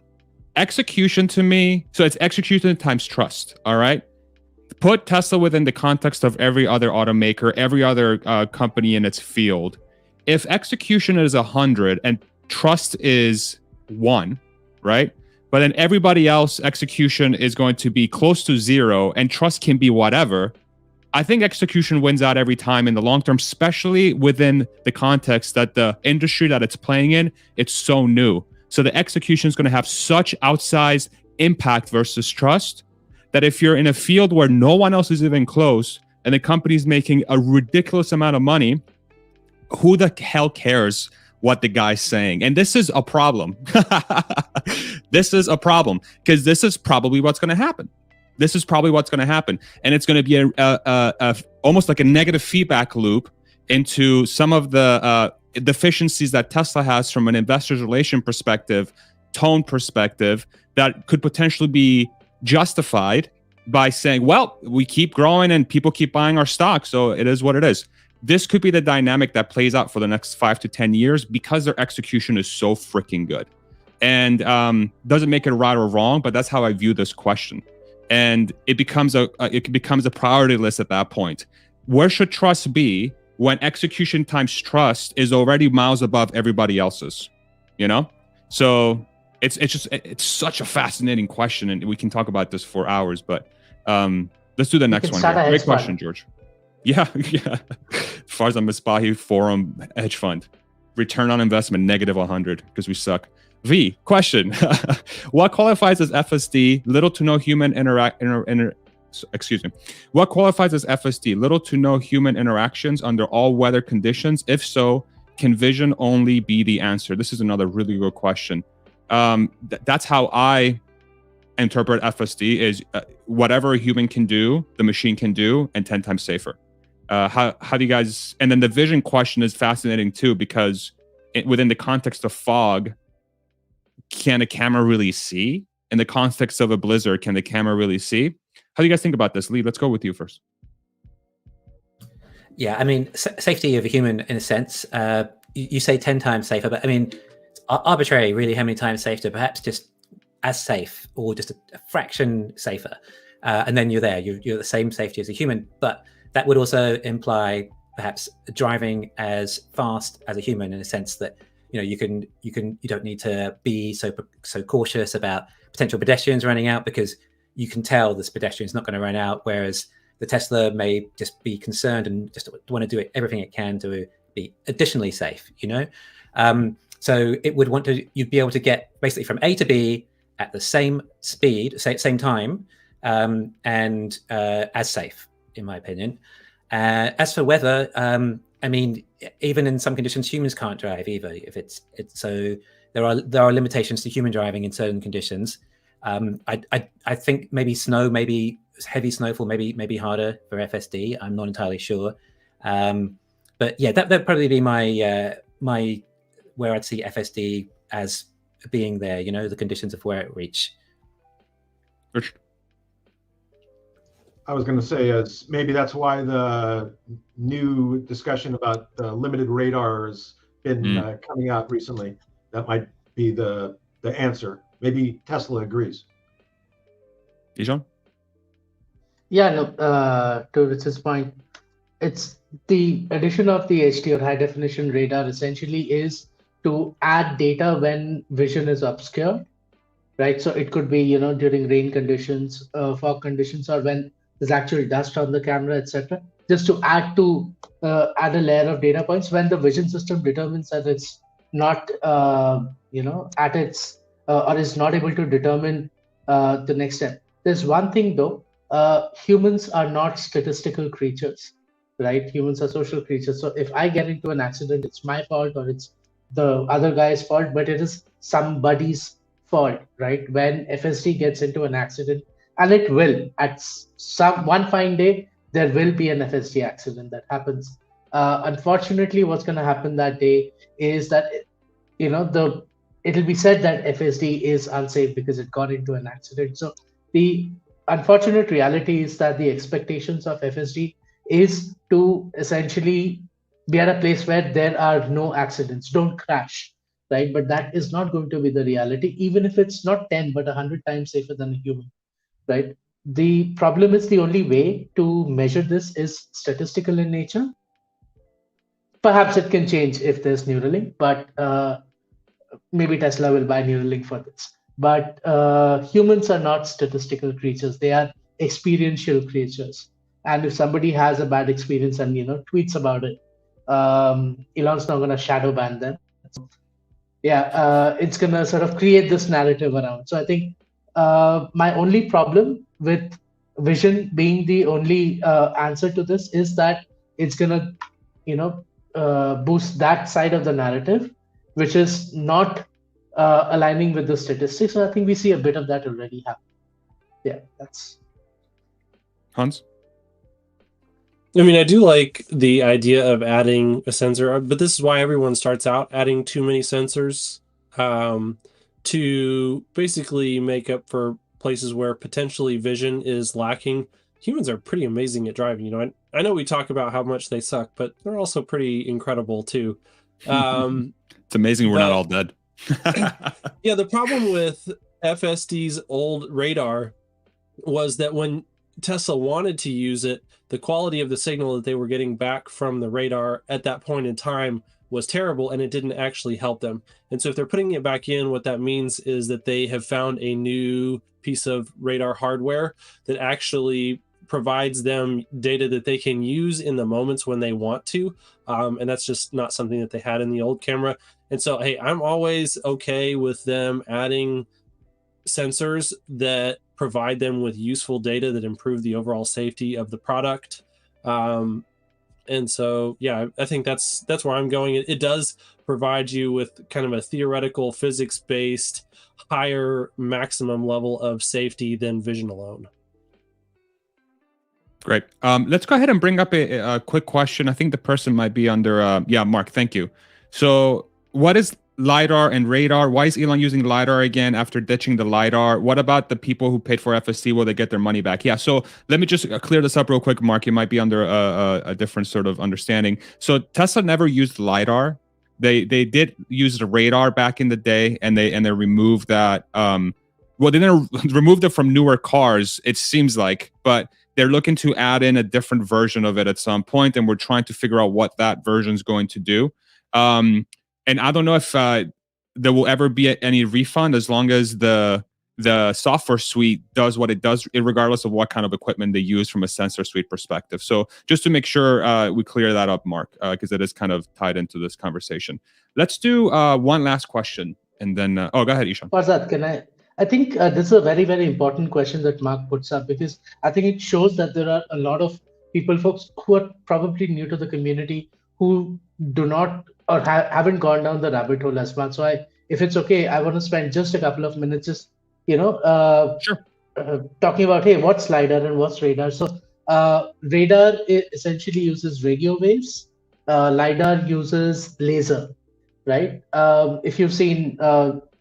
Execution to me, so it's execution times trust. All right. Put Tesla within the context of every other automaker, every other company in its field. If execution is 100 and trust is 1, right? but then everybody else execution is going to be close to zero, and trust can be whatever. I think execution wins out every time in the long term, especially within the context that the industry that it's playing in, it's so new. So the execution is going to have such outsized impact versus trust that if you're in a field where no one else is even close and the company's making a ridiculous amount of money, who the hell cares what the guy's saying? And this is a problem. This is a problem because this is probably what's going to happen. This is probably what's going to happen. And it's going to be a almost like a negative feedback loop into some of the deficiencies that Tesla has from an investor's relation perspective, tone perspective, that could potentially be justified by saying, well, we keep growing and people keep buying our stock, so it is what it is. This could be the dynamic that plays out for the next 5 to 10 years because their execution is so freaking good. And doesn't make it right or wrong, but that's how I view this question. And it becomes a priority list at that point. Where should trust be when execution times trust is already miles above everybody else's? You know, so it's such a fascinating question, and we can talk about this for hours. But let's do the next one. Great question, George. Yeah. Farzan Misbahi Forum Hedge Fund, return on investment -100 because we suck. V, question. What qualifies as FSD? Little to no human What qualifies as FSD? Little to no human interactions under all weather conditions? If so, can vision only be the answer? This is another really good question. That's how I interpret FSD is whatever a human can do, the machine can do, and 10 times safer. How do you guys, and then the vision question is fascinating too, because within the context of fog, can a camera really see? In the context of a blizzard, can the camera really see? How do you guys think about this? Lee, let's go with you first. Yeah, I mean, safety of a human in a sense, you say 10 times safer, but I mean, it's arbitrary really how many times safer, perhaps just as safe or just a fraction safer. And then you're there, you're the same safety as a human, but that would also imply perhaps driving as fast as a human in a sense that, you know, you don't need to be so cautious about potential pedestrians running out because you can tell this pedestrian's not going to run out, whereas the Tesla may just be concerned and just want to do everything it can to be additionally safe, you know? So it would you'd be able to get basically from A to B at the same speed, same time, and as safe, in my opinion. As for weather, I mean, even in some conditions, humans can't drive either. If it's so, there are limitations to human driving in certain conditions. I think maybe snow, maybe heavy snowfall, maybe harder for FSD. I'm not entirely sure, but yeah, that'd probably be my where I'd see FSD as being there. You know, the conditions of where it reach. I was going to say maybe that's why the new discussion about limited radar has been coming out recently. That might be the answer. Maybe Tesla agrees. Easton? Yeah, no, to Richard's point, it's the addition of the HD or high definition radar essentially is to add data when vision is obscure, right? So it could be, you know, during rain conditions, fog conditions, or when there's actual dust on the camera, etc. Just to add a layer of data points when the vision system determines that it's not, at its or is not able to determine the next step. There's one thing though, humans are not statistical creatures, right? Humans are social creatures. So if I get into an accident, it's my fault or it's the other guy's fault, but it is somebody's fault, right? When FSD gets into an accident, and it will, at one fine day, there will be an FSD accident that happens. Unfortunately, what's going to happen that day is that, it'll be said that FSD is unsafe because it got into an accident. So the unfortunate reality is that the expectations of FSD is to essentially be at a place where there are no accidents, don't crash, right? But that is not going to be the reality, even if it's not 10, but 100 times safer than a human, right? The problem is the only way to measure this is statistical in nature. Perhaps it can change if there's Neuralink, but maybe Tesla will buy Neuralink for this. but humans are not statistical creatures. They are experiential creatures. And if somebody has a bad experience and tweets about it, Elon's not going to shadow ban them. It's going to sort of create this narrative around. So I think my only problem with vision being the only answer to this is that it's going to boost that side of the narrative, which is not aligning with the statistics. So I think we see a bit of that already happen. Yeah, that's Hans. I mean, I do like the idea of adding a sensor, but this is why everyone starts out adding too many sensors to basically make up for places where potentially vision is lacking. Humans are pretty amazing at driving. I know we talk about how much they suck, but they're also pretty incredible too. It's amazing we're not all dead. Yeah, the problem with FSD's old radar was that when Tesla wanted to use it, the quality of the signal that they were getting back from the radar at that point in time was terrible, and it didn't actually help them. And so if they're putting it back in, what that means is that they have found a new piece of radar hardware that actually provides them data that they can use in the moments when they want to. And that's just not something that they had in the old camera. And so, hey, I'm always okay with them adding sensors that provide them with useful data that improve the overall safety of the product. And so, yeah, I think that's where I'm going. It does provide you with kind of a theoretical physics-based higher maximum level of safety than vision alone. Great. Let's go ahead and bring up a quick question. I think the person might be under, Mark, thank you. So what is LiDAR and radar? Why is Elon using LiDAR again after ditching the LiDAR? What about the people who paid for FSD? Will they get their money back? Yeah, so let me just clear this up real quick, Mark. You might be under a different sort of understanding. So Tesla never used LiDAR. They did use the radar back in the day, and they removed that. Well, they didn't remove it from newer cars, it seems like, but they're looking to add in a different version of it at some point, and we're trying to figure out what that version is going to do. And I don't know if there will ever be any refund as long as the software suite does what it does, regardless of what kind of equipment they use from a sensor suite perspective. So just to make sure we clear that up, Mark, because it is kind of tied into this conversation. Let's do one last question, and then go ahead, Ishan. Farzad, I think this is a very, very important question that Mark puts up, because I think it shows that there are a lot of folks who are probably new to the community who do not or haven't gone down the rabbit hole as much. So if it's okay, I want to spend just a couple of minutes just, talking about, hey, what's LiDAR and what's radar? So radar essentially uses radio waves. LiDAR uses laser, right? If you've seen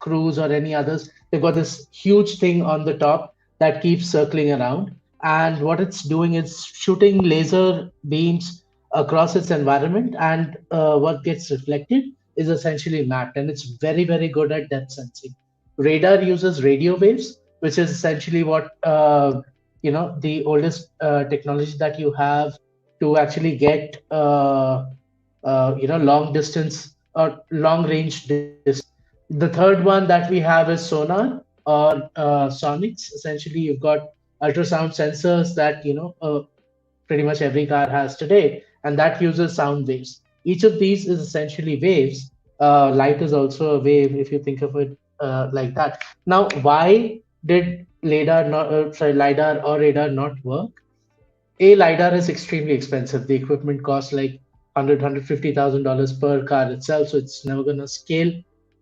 Cruise or any others, they've got this huge thing on the top that keeps circling around. And what it's doing is shooting laser beams across its environment, and what gets reflected is essentially mapped, and it's very, very good at depth sensing. Radar uses radio waves, which is essentially what the oldest technology that you have to actually get long distance or long range distance. The third one that we have is sonar or sonics. Essentially, you've got ultrasound sensors that pretty much every car has today, and that uses sound waves. Each of these is essentially waves. Light is also a wave, if you think of it like that. Now, why did LiDAR or radar not work? LiDAR is extremely expensive. The equipment costs like $150,000 per car itself, so it's never going to scale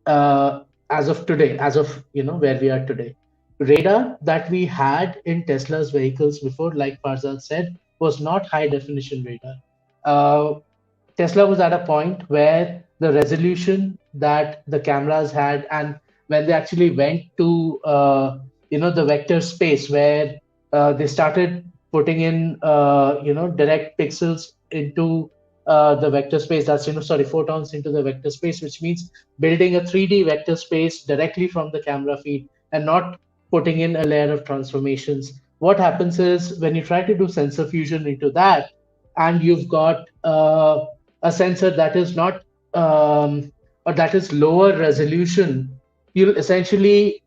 as of today, where we are today. Radar that we had in Tesla's vehicles before, like Farzad said, was not high definition radar. Tesla was at a point where the resolution that the cameras had, and when they actually went to the vector space, where they started putting in direct pixels into the vector space, that's photons into the vector space, which means building a 3D vector space directly from the camera feed and not putting in a layer of transformations. What happens is when you try to do sensor fusion into that, and you've got a sensor that is not or that is lower resolution, you'll essentially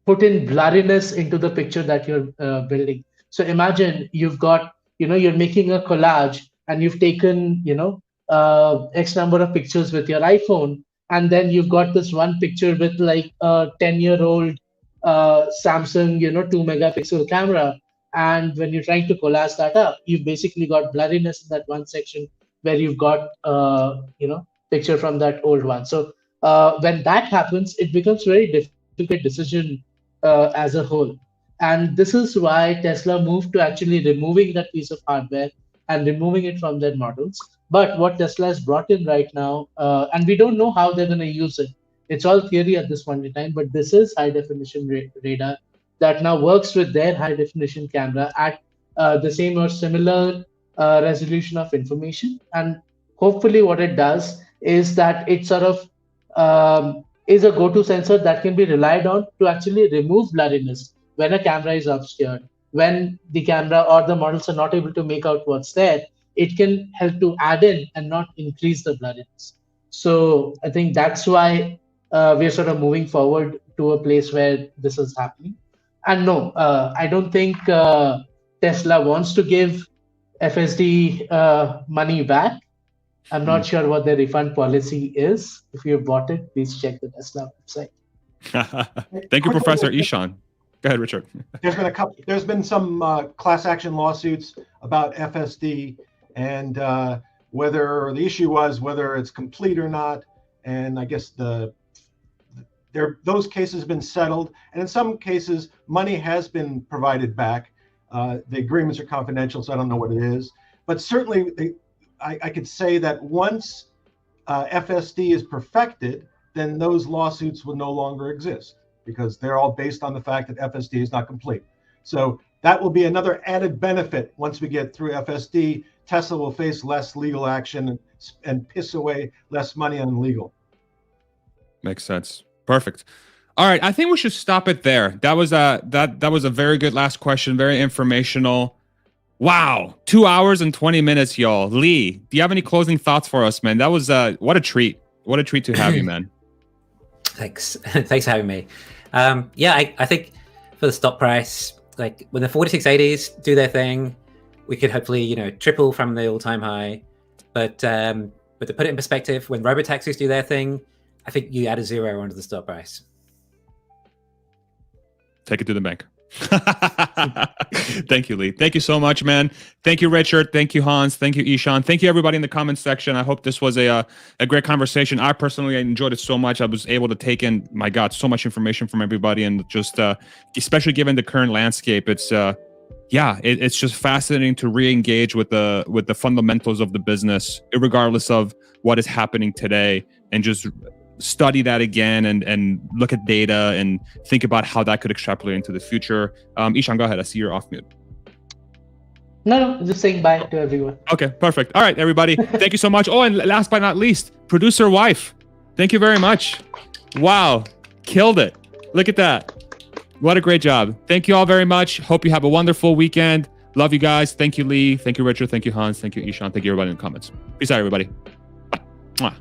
put in blurriness into the picture that you're building. So imagine you've got, you're making a collage and you've taken, X number of pictures with your iPhone, and then you've got this one picture with like a 10-year-old Samsung, 2 megapixel camera. And when you're trying to collage that up, you've basically got blurriness in that one section where you've got, picture from that old one. So when that happens, it becomes very difficult decision as a whole. And this is why Tesla moved to actually removing that piece of hardware and removing it from their models. But what Tesla has brought in right now, and we don't know how they're going to use it. It's all theory at this point in time, but this is high definition radar that now works with their high definition camera at the same or similar resolution of information. And hopefully what it does is that it sort of is a go-to sensor that can be relied on to actually remove blurriness when a camera is obscured. When the camera or the models are not able to make out what's there, it can help to add in and not increase the blurriness. So I think that's why we're sort of moving forward to a place where this is happening. And no, I don't think Tesla wants to give FSD money back. I'm not sure what their refund policy is. If you bought it, please check the Tesla website. Thank you, Professor Ishan. Go ahead, Richard. There's been some class action lawsuits about FSD, and whether the issue was whether it's complete or not. And I guess those cases have been settled, and in some cases, money has been provided back. The agreements are confidential, so I don't know what it is. But certainly, I could say that once FSD is perfected, then those lawsuits will no longer exist, because they're all based on the fact that FSD is not complete. So that will be another added benefit. Once we get through FSD, Tesla will face less legal action and piss away less money on legal. Makes sense. Perfect. All right, I think we should stop it there. That was a very good last question, very informational. Wow, 2 hours and 20 minutes, y'all. Lee, do you have any closing thoughts for us, man? That was what a treat. What a treat to have you, man. Thanks. Thanks for having me. I think for the stock price, like when the 4680s do their thing, we could hopefully, triple from the all-time high. But to put it in perspective, when robotaxis do their thing, I think you add a zero onto the stock price. Take it to the bank. Thank you, Lee. Thank you so much, man. Thank you, Richard. Thank you, Hans. Thank you, Ishan. Thank you, everybody in the comments section. I hope this was a great conversation. I personally enjoyed it so much. I was able to take in, my God, so much information from everybody, and just especially given the current landscape, it's just fascinating to re-engage with the fundamentals of the business, regardless of what is happening today, and just study that again and look at data and think about how that could extrapolate into the future. Ishan, go ahead. I see you're off mute. No, just saying bye to everyone. Okay, perfect. All right, everybody. Thank you so much. Oh, and last but not least, producer wife. Thank you very much. Wow, killed it. Look at that. What a great job. Thank you all very much. Hope you have a wonderful weekend. Love you guys. Thank you, Lee. Thank you, Richard. Thank you, Hans. Thank you, Ishan. Thank you, everybody in the comments. Peace out, everybody. Mwah.